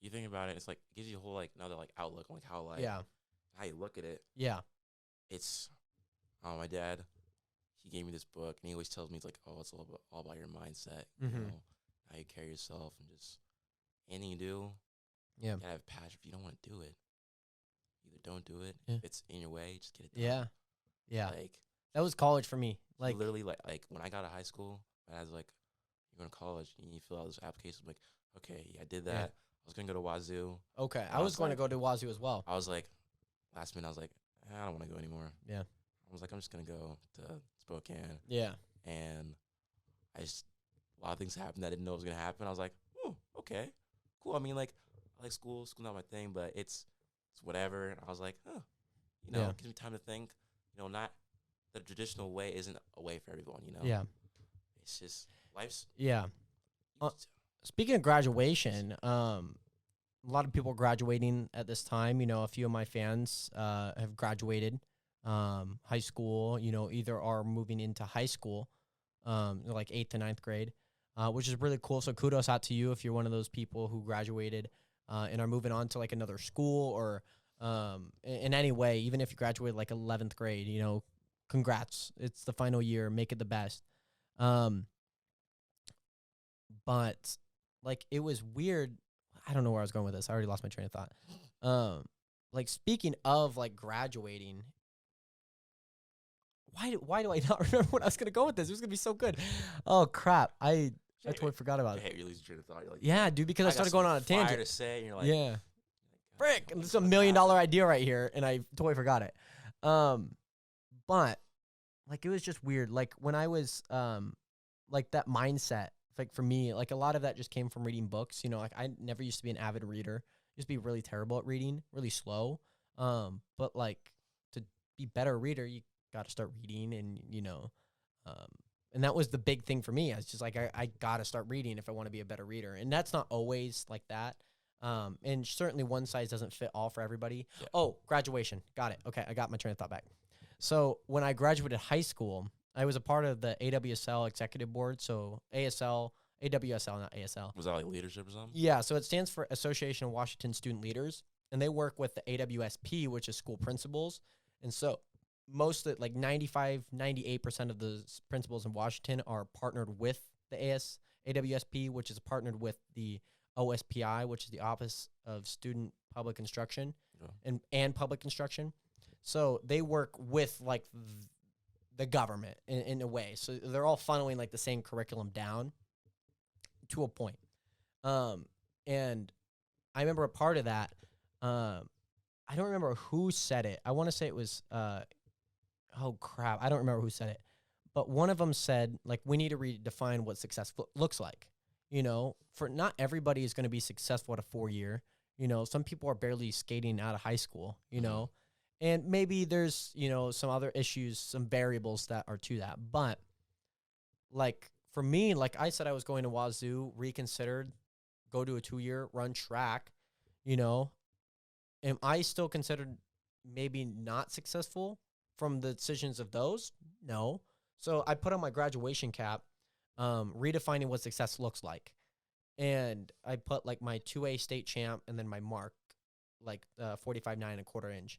You think about it, it's like, it gives you a whole, like, another, like, outlook on, like, how, like, how you look at it. Yeah. It's, my dad, he gave me this book, and he always tells me, it's like, oh, it's all about your mindset, you know, how you carry yourself, and just anything you do, you gotta have passion. If you don't want to do it, either don't do it. If it's in your way, just get it done. Yeah. Like, that was college for me. Like, literally, like when I got to high school, my dad's like, you're going to college, and you fill out this application. I'm like, okay, I did that. Yeah. I was going to go to Wazoo. Okay. I was going to go to Wazoo as well. I was like, last minute, I was like, I don't want to go anymore. Yeah. I was like, I'm just going to go to Spokane. Yeah. And a lot of things happened that I didn't know was going to happen. I was like, oh, okay, cool. I mean, like, I like school. School's not my thing, but it's whatever. And I was like, you know, it gives me time to think. You know, not the traditional way isn't a way for everyone, you know? Yeah. It's just, life's... Yeah. Speaking of graduation, a lot of people are graduating at this time. You know, a few of my fans have graduated high school, either are moving into high school, like 8th to 9th grade, which is really cool. So kudos out to you if you're one of those people who graduated and are moving on to like another school or in any way, even if you graduated like 11th grade, congrats. It's the final year. Make it the best. But like it was weird. I don't know where I was going with this. I already lost my train of thought. Like speaking of like graduating, why do I not remember when I was gonna go with this? It was gonna be so good. Oh crap! I totally forgot about it. You lose your train of thought. You're like, yeah, dude, because I started going on a tangent. To say, and you're like, yeah, frick, this is $1 million idea right here, and I totally forgot it. But like it was just weird. Like when I was like that mindset. Like for me, like a lot of that just came from reading books. Like I never used to be an avid reader. I used to be really terrible at reading, really slow. But like to be better reader, you got to start reading, and and that was the big thing for me. I was just like, I got to start reading if I want to be a better reader, and that's not always like that. And certainly one size doesn't fit all for everybody. Yeah. Oh, graduation, got it. Okay, I got my train of thought back. So when I graduated high school, I was a part of the AWSL executive board. So AWSL, not ASL. Was that like leadership or something? Yeah. So it stands for Association of Washington Student Leaders, and they work with the AWSP, which is school principals. And so most of like 98% of the principals in Washington are partnered with the AWSP, which is partnered with the OSPI, which is the Office of Student Public Instruction and Public Instruction. So they work with like the government in a way. So they're all funneling like the same curriculum down to a point. And I remember a part of that. I don't remember who said it. I want to say it was, oh crap. I don't remember who said it, but one of them said like, we need to redefine what success looks like. For not everybody is going to be successful at a 4-year, some people are barely skating out of high school, and maybe there's, some other issues, some variables that are to that. But like for me, like I said, I was going to Wazoo, reconsidered, go to a 2-year, run track, am I still considered maybe not successful from the decisions of those? No. So I put on my graduation cap, redefining what success looks like. And I put like my 2A state champ and then my mark, like 45.9 1/4 inch.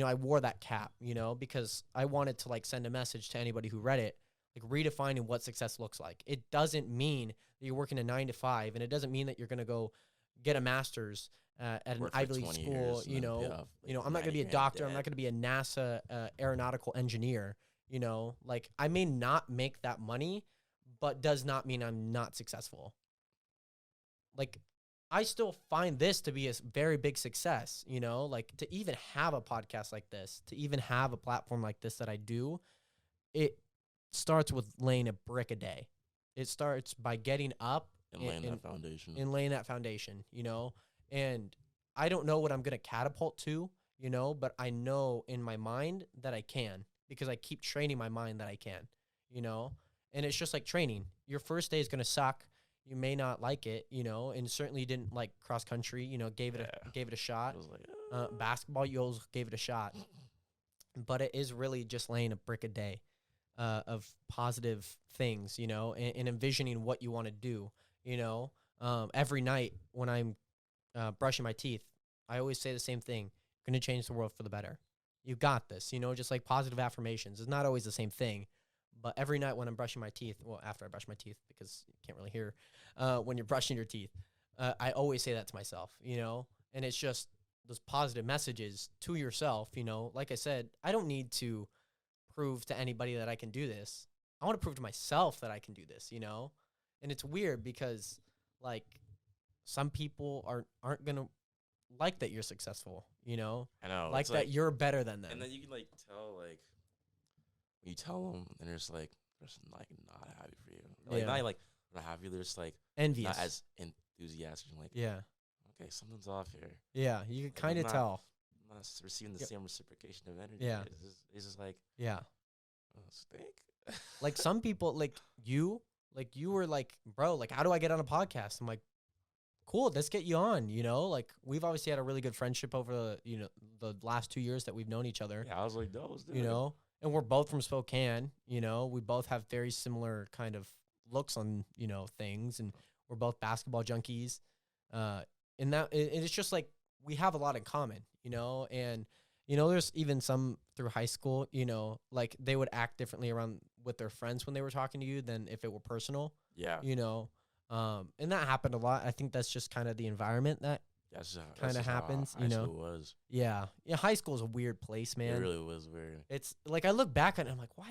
I wore that cap, because I wanted to like send a message to anybody who read it, like redefining what success looks like. It doesn't mean that you're working a 9 to 5, and it doesn't mean that you're going to go get a master's at an Ivy League school. I'm not going to be a doctor. I'm not going to be a NASA aeronautical engineer. Like I may not make that money, but does not mean I'm not successful. Like I still find this to be a very big success, like to even have a podcast like this, to even have a platform like this that I do, it starts with laying a brick a day. It starts by getting up and laying that foundation. And laying that foundation, and I don't know what I'm going to catapult to, but I know in my mind that I can, because I keep training my mind that I can, and it's just like training. Your first day is going to suck. You may not like it, and certainly you didn't like cross country, gave it a shot. Like, basketball, you always gave it a shot. But it is really just laying a brick a day of positive things, and envisioning what you want to do, every night when I'm brushing my teeth, I always say the same thing: going to change the world for the better. You got this, just like positive affirmations. It's not always the same thing. But every night when I'm brushing my teeth, well, after I brush my teeth, because you can't really hear when you're brushing your teeth, I always say that to myself, and it's just those positive messages to yourself, like I said, I don't need to prove to anybody that I can do this. I want to prove to myself that I can do this, and it's weird because like some people aren't going to like that you're successful, I know. Like that you're better than them. And then you can like tell like, you tell them, and they're just like not happy for you. Like not happy. They're just like envious, not as enthusiastic. Like okay, something's off here. Yeah, you can kind of tell. I'm not receiving the same reciprocation of energy. Yeah, it's just like stink. Like some people, like you were like, bro, like how do I get on a podcast? I'm like, cool, let's get you on, you know? Like, we've obviously had a really good friendship over the last 2 years that we've known each other. Yeah, I was like, those, dude. You know? And we're both from Spokane, you know? We both have very similar kind of looks on, things, and we're both basketball junkies. And it's just like we have a lot in common, and there's even some through high school, like they would act differently around with their friends when they were talking to you than if it were personal. Yeah. And that happened a lot. I think that's just kind of the environment that kind of happens, High school was. Yeah. Yeah. High school is a weird place, man. It really was weird. It's like, I look back on it, I'm like, what?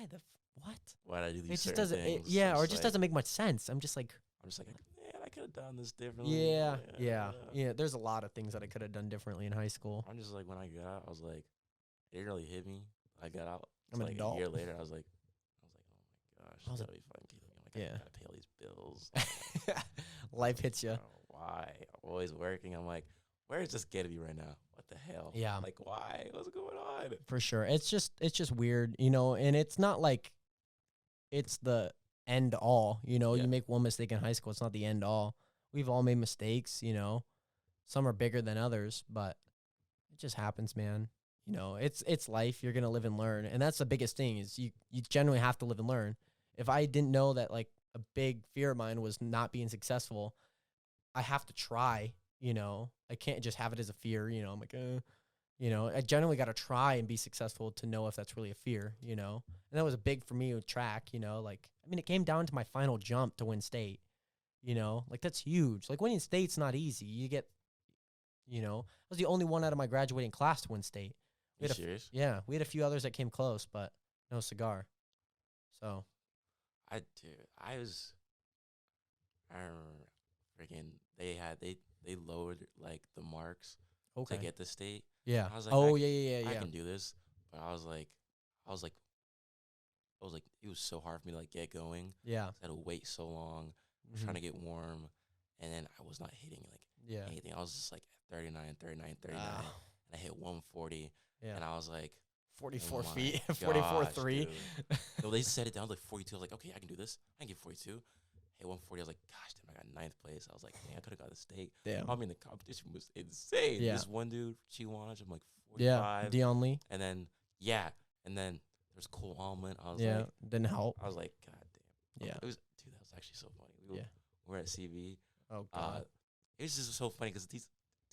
Why did I do these It just doesn't, things? or it just doesn't make much sense. I'm just like, man, I could have done this differently. Yeah. There's a lot of things that I could have done differently in high school. I'm just like, when I got out, I was like, it didn't really hit me. I got out. I'm an like adult. A year later, I was like, oh my gosh, I gotta be fucking kidding me. I'm like, I gotta pay all these bills. Life hits you. Why? I'm always working. I'm like, where is this getting me right now? What the hell? Yeah. Like, why? What's going on? For sure. It's just weird, and it's not like it's the end all, You make one mistake in high school, it's not the end all. We've all made mistakes, Some are bigger than others, but it just happens, man. It's life. You're gonna live and learn, and that's the biggest thing. Is you generally have to live and learn. If I didn't know that, like, a big fear of mine was not being successful, I have to try. I can't just have it as a fear. I'm like, I generally got to try and be successful to know if that's really a fear. And that was big for me with track. It came down to my final jump to win state. Like, that's huge. Like, winning state's not easy. You get, I was the only one out of my graduating class to win state. You serious? Yeah, we had a few others that came close, but no cigar. So, I remember freaking they lowered like the marks to get the state. Yeah. I was like, I can do this, but I was like, it was so hard for me to like get going. Yeah. I had to wait so long, trying to get warm, and then I was not hitting like anything. I was just like 39, and I hit 140. Yeah. And I was like, 44 feet, 44.3. So they set it down to like 42. I was like, okay, I can do this. I can get 42. Hit 140. I was like, gosh, damn, I got 9th place. I was like, man, I could have got the state. Damn. I mean, the competition was insane. Yeah. This one dude, Chihuahua, I'm like 45. Yeah, Dion Lee. And then, there's Cole Almond. I was like, didn't help. I was like, god damn. Yeah. That was actually so funny. We were at CV. Oh, God. It was just so funny because these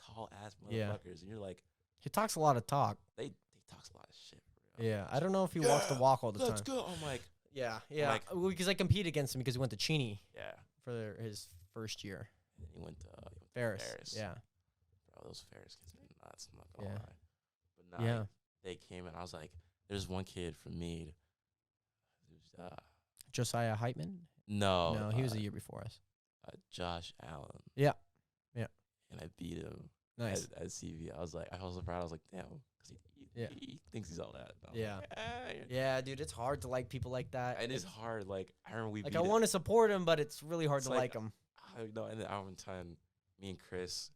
tall ass motherfuckers, and you're like, he talks a lot of talk. They talks a lot of shit. Bro. Yeah, I don't know if he walks the walk all the time. Let's go. I'm like, yeah. Because I competed against him because he went to Cheney. Yeah. For his first year. And he went to Ferris. Yeah. Bro, those Ferris kids are nuts. I'm not gonna lie. But nah, they came and I was like, there's one kid from Meade. Josiah Heitman? No, he was a year before us. Josh Allen. Yeah. And I beat him. Nice. At CV. I was so proud. I was like, damn. Because he thinks he's all that. Yeah. Like, yeah, dude, it's hard to like people like that. And it's hard. Like, I remember I want to support him, but it's really hard to like him. No, and then one time, me and Chris,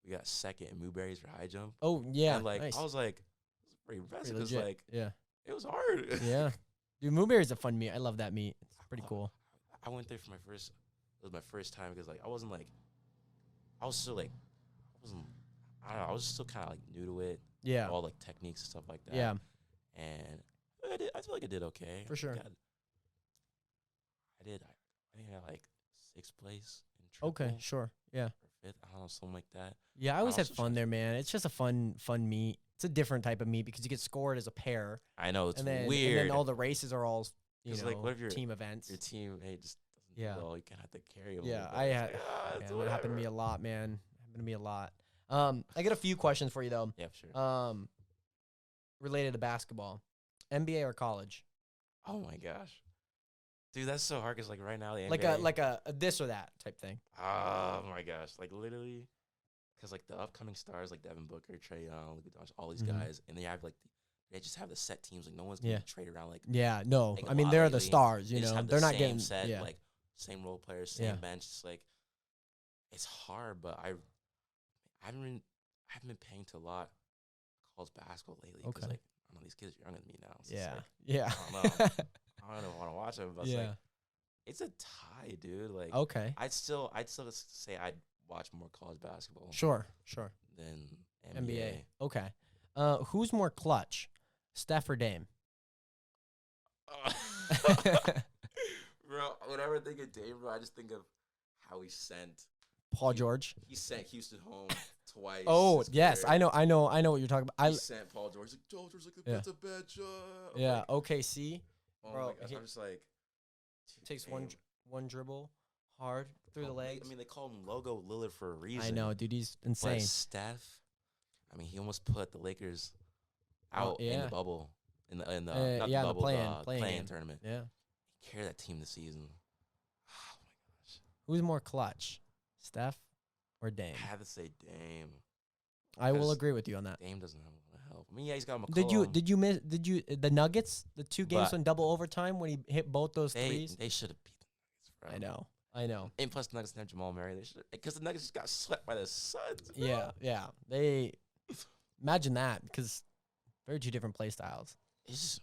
we got second in Newberry's for high jump. Oh, yeah. And nice. I was like, it was pretty impressive. Because, like, it was hard. Yeah. Dude, Newberry's a fun meet. I love that meet. It's pretty cool. I went there for it was my first time because, like, I wasn't, like, I was still, like, I don't know, I was still kind of, like, new to it. Yeah. All, like, techniques and stuff like that. Yeah. And I feel like I did okay. For sure. I think I got, like, 6th place in triple. Okay, sure. Yeah. Or 5th, I don't know, something like that. Yeah, I always had fun there, man. It's just a fun meet. It's a different type of meet because you get scored as a pair. I know, it's weird. And then all the races are all, like, what if team events. Your team, just doesn't do well, you kind of have to carry them. Yeah, that happened to me a lot, man. I get a few questions for you, though. Yeah, sure. Related to basketball. NBA or college? Oh, my gosh. Dude, that's so hard because, like, right now, the NBA... Like a this or that type thing. Oh, my gosh. Like, literally, because, like, the upcoming stars, like Devin Booker, Trae Young, all these guys, and they have, like, they just have the set teams. Like, no one's going to trade around, like... Yeah, no. Like, I mean, they're the stars, you know? They're not getting... set, like, same role players, same bench. It's, like, it's hard, but I haven't been paying to a lot of college basketball lately. Because, like, I don't know, these kids are younger than me now. So yeah. I don't know. I don't want to watch them, but it's like, it's a tie, dude. Like, okay. I'd still say I'd watch more college basketball. Sure. Than NBA. Okay. Who's more clutch, Steph or Dame? Bro, whenever I think of Dame, bro, I just think of how he sent Paul George. He sent Houston home twice. Oh yes, I know what you're talking about. He sent Paul George. Like, George's like, that's a bad job. Yeah. OKC. Oh bro, my gosh, I'm just like, takes one dribble hard through the legs. I mean, they call him Logo Lillard for a reason. I know, dude. He's insane. But Steph, I mean, he almost put the Lakers out in the bubble. In the not the bubble, playing tournament. Yeah. He carried that team this season. Oh my gosh. Who's more clutch, Steph or Dame? I have to say Dame. I will agree with you on that. Dame doesn't have a lot of help. I mean, yeah, he's got McCollum. Did you miss the Nuggets? The 2 games in double overtime when he hit both those threes? They should have beat the Nuggets, bro. I know. And plus the Nuggets didn't have Jamal Murray. They should, because the Nuggets just got swept by the Suns. Bro. Yeah. They imagine that, because very 2 different play styles. It's just,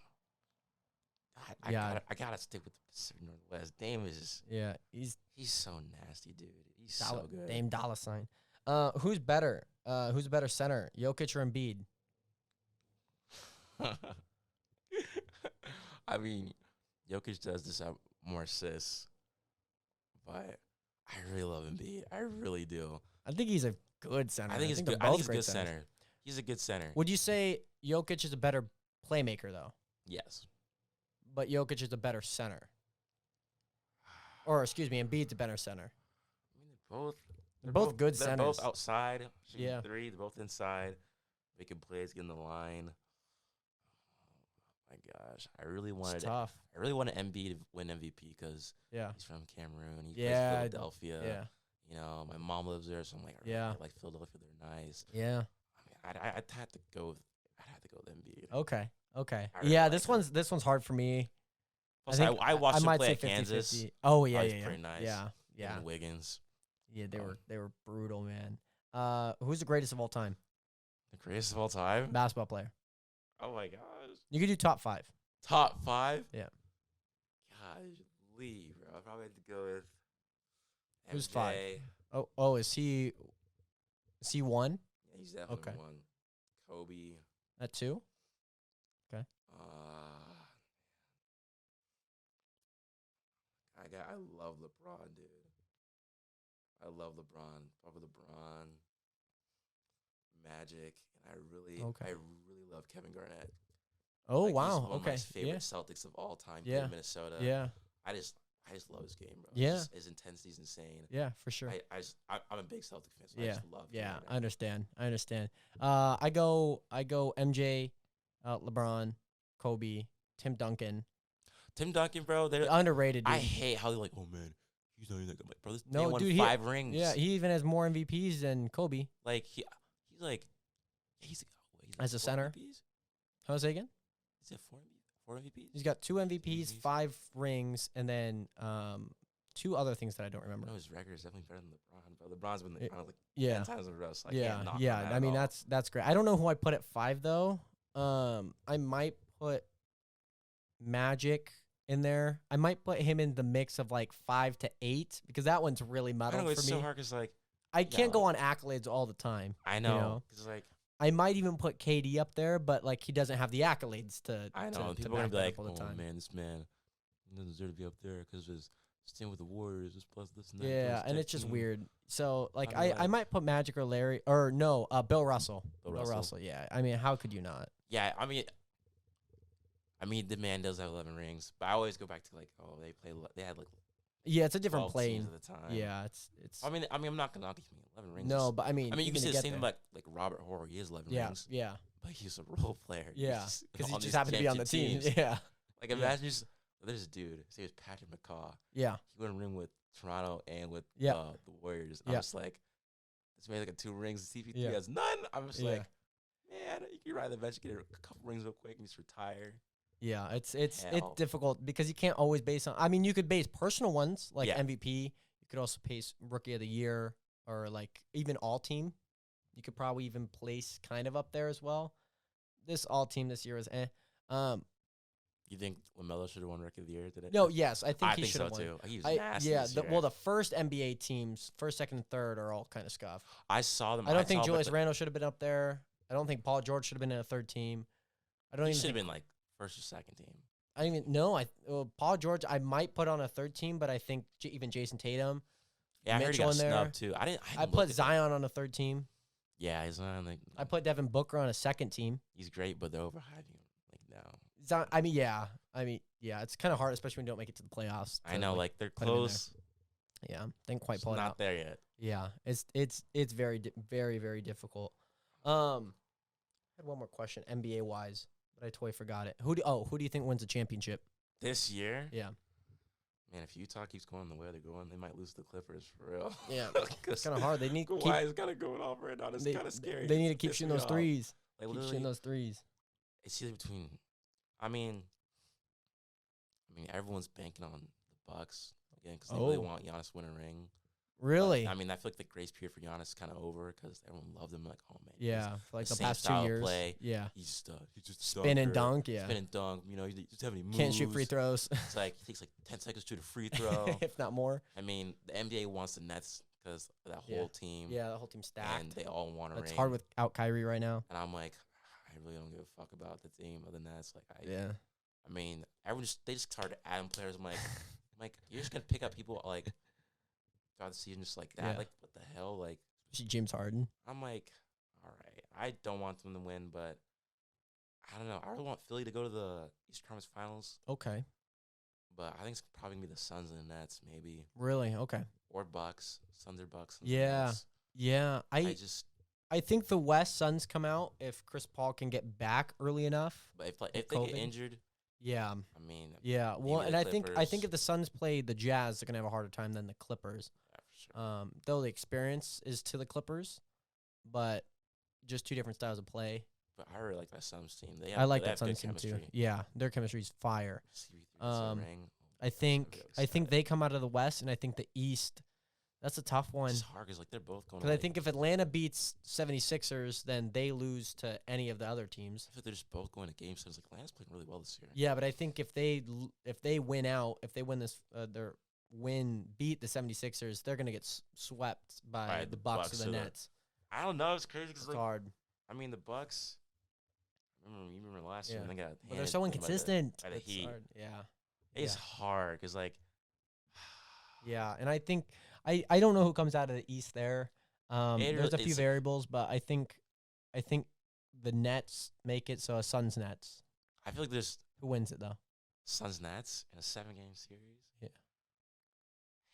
I gotta stick with the Pacific Northwest. Dame is just, he's so nasty, dude. He's so good. Dame dollar sign. Who's better? Who's a better center, Jokic or Embiid? I mean, Jokic does this more assists, but I really love Embiid. I really do. I think he's a good center. I think he's good. I think he's a good center. He's a good center. Would you say Jokic is a better playmaker, though? Yes. But Jokic is a better center. Or, excuse me, Embiid's a better center. I mean, they're both good centers. They're both outside. Shooting 3. They're both inside. Making plays, getting the line. Oh, my gosh. I really wanted Embiid to win MVP because he's from Cameroon. He plays Philadelphia. Yeah. You know, my mom lives there, so I'm like, I like Philadelphia. They're nice. Yeah. I mean, I'd have to go with Embiid. Okay. Really this one's hard for me. Plus, I watched him play at Kansas. 50-50. Oh yeah, was pretty nice. Yeah. And Wiggins. Yeah, they were brutal, man. Who's the greatest of all time? The greatest of all time? Basketball player. Oh my gosh. You could do top 5. Top 5? Yeah. Gosh, Lee, bro. I probably have to go with MJ. Who's 5? Oh, is he 1? Yeah, he's definitely 1. Kobe. At 2? Okay. I love LeBron, dude. I love LeBron. Probably LeBron, Magic, and I really love Kevin Garnett. Oh like, wow! He's one okay, of my favorite Celtics of all time. Yeah, Minnesota. Yeah, I just love his game, bro. Yeah, his intensity is insane. Yeah, for sure. I'm a big Celtic fan, so I just love. Yeah, I understand. I go MJ, LeBron, Kobe, Tim Duncan. Bro, they're underrated. Dude. I hate how they're like, oh man, he's not even that good. Like, bro, this no, won dude, 5 rings. Yeah, he even has more MVPs than Kobe. Like he's like as a center. MVPs? How was it again? Is it 4 MVPs? He's got 2 MVPs, 5 rings, and then 2 other things that I don't remember. I know his record is definitely better than LeBron, bro. LeBron's been like 10 times in a row. So I yeah, can't knock yeah. on that I mean, at all. that's great. I don't know who I put at 5 though. I might put Magic in there. I might put him in the mix of like 5 to 8 because that one's really muddled for me. It's so hard because like I can't go on accolades all the time. I know. Because like I might even put KD up there, but like he doesn't have the accolades to. I know. People are gonna be like, "Oh man, this man doesn't deserve to be up there because of his staying with the Warriors, this plus this and that." Yeah, and it's just weird. So like I might put Magic or Larry or no, Bill Russell. Bill Russell. Yeah, I mean, how could you not? Yeah, I mean, the man does have 11 rings, but I always go back to like, they had like. Yeah, it's a different plane at the time. Yeah, it's. I mean, I'm not gonna knock him 11 rings. No, but I mean, you can say the same like Robert Horry. He has 11 rings. Yeah, but he's a role player. Yeah, because he just happened to be on the team. Yeah, like imagine there's a dude. His name is Patrick McCaw. Yeah, he won a ring with Toronto and with the Warriors. I'm just like, this man got 2 rings. CP3 has none. I'm just like, man, you can ride the bench, get a couple rings real quick, and just retire. Yeah, it's difficult because you can't always base on. I mean, you could base personal ones like MVP. You could also base Rookie of the Year or like even All Team. You could probably even place kind of up there as well. This All Team this year is You think LaMelo should have won Rookie of the Year today? No, yes, I think I he think should so have won. too. He was nasty. Yeah, this year. well, the first NBA teams, first, second, and third, are all kind of scuffed. I saw them. I don't think Julius Randle should have been up there. I don't think Paul George should have been in a third team. I don't He even should have think been like first or second team. I don't even know. Paul George, I might put on a third team, but I think even Jason Tatum, Yeah, I heard he Mitchell got in there. snubbed too. I put Zion on a third team. Yeah, he's not like. I put Devin Booker on a second team. He's great, but they're overhyping him. Like no. Zion, yeah. It's kind of hard, especially when you don't make it to the playoffs. I know, like they're put him in close. Yeah, didn't quite It's pull it out. not there yet. Yeah, it's very very very difficult. I had one more question NBA wise, but I totally forgot it. Who do you think wins the championship This year? Yeah. Man, if Utah keeps going the way they're going, they might lose to the Clippers for real. Yeah, it's kind of hard. They need to Kawhi is kind of going off right now. It's kind of scary. They need to keep shooting those threes. Like, keep shooting those threes. It's either between. I mean, everyone's banking on the Bucks again because they really want Giannis to win a ring. Really? But, I mean, I feel like the grace period for Giannis is kind of over because everyone loved him. Like, oh man. Yeah, for like the same past 2 style of years. Play. Yeah. He's just spin and dunk. Yeah. Spin and dunk. You know, he doesn't have any moves. Can't shoot free throws. It's like he takes like 10 seconds to shoot a free throw, if not more. I mean, the NBA wants the Nets because that whole team. Yeah, the whole team's stacked. And they all want a ring. It's hard without Kyrie right now. And I'm like, I really don't give a fuck about the team of the Nets. Like, I mean, they just started adding players. I'm like, you're just gonna pick up people like throughout the season just like that. Yeah. Like, what the hell? Like, especially James Harden. I'm like, all right, I don't want them to win, but I don't know. I really want Philly to go to the Eastern Conference Finals. Okay. But I think it's probably gonna be the Suns and the Nets, maybe. Really? Okay. Or Bucks. Suns or Bucks. Yeah. Yeah. I think the West Suns come out if Chris Paul can get back early enough. But if they get injured. Yeah. I mean. Yeah. Well, and I think if the Suns play the Jazz, they're gonna have a harder time than the Clippers. Yeah, for sure. Though the experience is to the Clippers, but just two different styles of play. But I really like that Suns team. I like that Suns team too. Yeah, their chemistry's fire. I think they come out of the West, and I think the East. That's a tough one. It's hard because they're both going. Because I think if Atlanta beats 76ers, then they lose to any of the other teams. I think they're just both going to game sevens. Like Atlanta's playing really well this year. Yeah, but I think if they win out, if they win this, beat the 76ers, they're gonna get swept by the Bucks or the Nets. I don't know. It's crazy because it's hard. I mean, the Bucks. You remember last year when they got. But they're so inconsistent. By the Heat. Hard. Yeah. It's hard because like. Yeah, and I think I don't know who comes out of the East there. There's a few variables, but I think the Nets make it. So a Suns Nets. I feel like there's who wins it though. Suns Nets in a 7-game series. Yeah.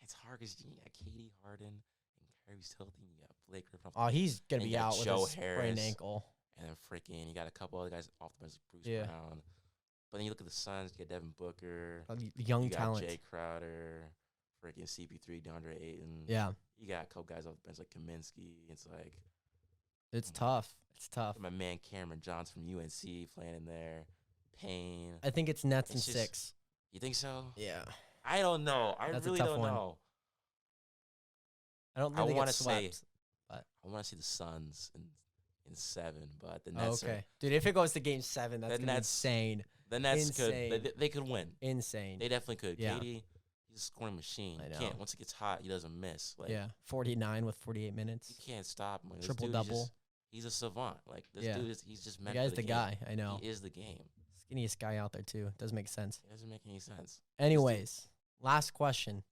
It's hard because you got Katie Harden and Kyrie's healthy. You got Blake Griffin. Oh, he's gonna be out with a sprained ankle. And then freaking, you got a couple other guys off the bench, like Bruce Brown. But then you look at the Suns, you got Devin Booker, young talent, Jay Crowder, freaking CP3, DeAndre Ayton. Yeah, you got a couple guys off the bench like Kaminsky. It's like, it's tough. It's tough. My man Cameron Johnson from UNC playing in there. Payne. I think it's Nets and 6. You think so? Yeah. I don't know. I really don't know. I don't think they get swept. But I want to see the Suns in 7, but the Nets. Okay, dude. If it goes to Game 7, that's gonna be insane. The Nets could. They could win. Insane. They definitely could. Yeah. Katie, he's a scoring machine. I know. Can't. Once it gets hot, he doesn't miss. Like, 49 with 48 minutes. You can't stop him. Triple double. He's a savant. Like this dude he's just meant. The guy's the guy. I know. He is the game. Skinniest guy out there too. Doesn't make sense. It doesn't make any sense. Anyways, last question.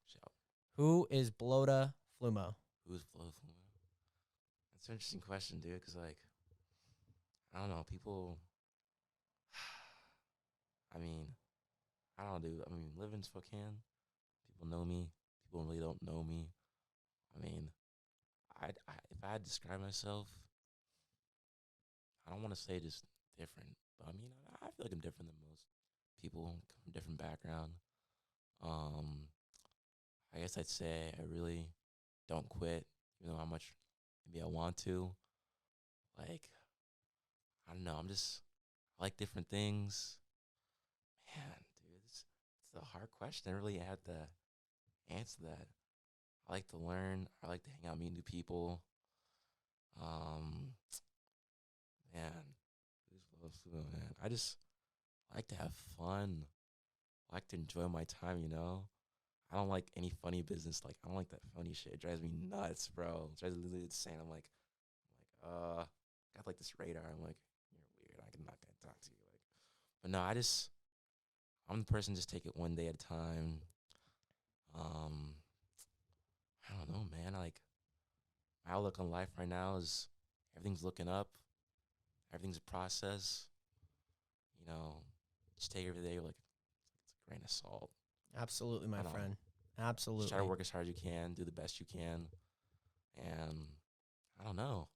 Who is Blodah Flumo? Who's Blodah Flumo? That's an interesting question, dude. Because like, I don't know. People. I mean, I don't know, dude. I mean, live in Spokane. People know me. People really don't know me. I mean, if I had to describe myself, I don't want to say just different, but I mean, I feel like I'm different than most people. Come from different background. I guess I'd say I really don't quit, even though how much maybe I want to. Like, I don't know. I like different things. Man, dude, it's a hard question. I really have to answer that. I like to learn. I like to hang out, meet new people. Man, I just like to have fun. I like to enjoy my time, you know? I don't like any funny business. Like, I don't like that funny shit. It drives me nuts, bro. It drives me literally insane. I got like this radar. I'm like, you're weird. I'm not gonna talk to you. Like, but no, I'm the person just take it one day at a time. I don't know, man. Like, my outlook on life right now is everything's looking up. Everything's a process. You know, just take every day with like it's a grain of salt. Absolutely, my friend. Absolutely. Just try to work as hard as you can, do the best you can, and I don't know.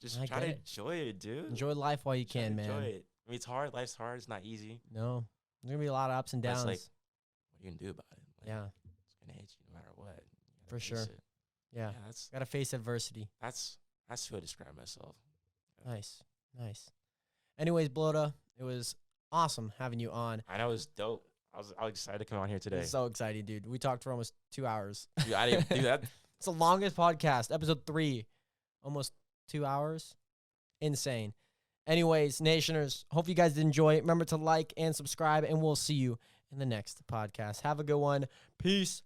Just try to enjoy it, dude. Enjoy life while you can, man. Enjoy it. I mean, it's hard. Life's hard. It's not easy. No, there's gonna be a lot of ups and downs. Like, what are you gonna do about it? Like, yeah, it's gonna hit you no matter what. For sure. Yeah, that's gotta face adversity. That's who I describe myself. Yeah. Nice. Anyways, Blodah, it was awesome having you on. I know, it was dope. I was excited to come on here today. It's so exciting, dude. We talked for almost 2 hours. Dude, I didn't do that. It's the longest podcast, episode 3, almost 2 hours. Insane. Anyways, Nationers, hope you guys did enjoy. Remember to like and subscribe, and we'll see you in the next podcast. Have a good one. Peace.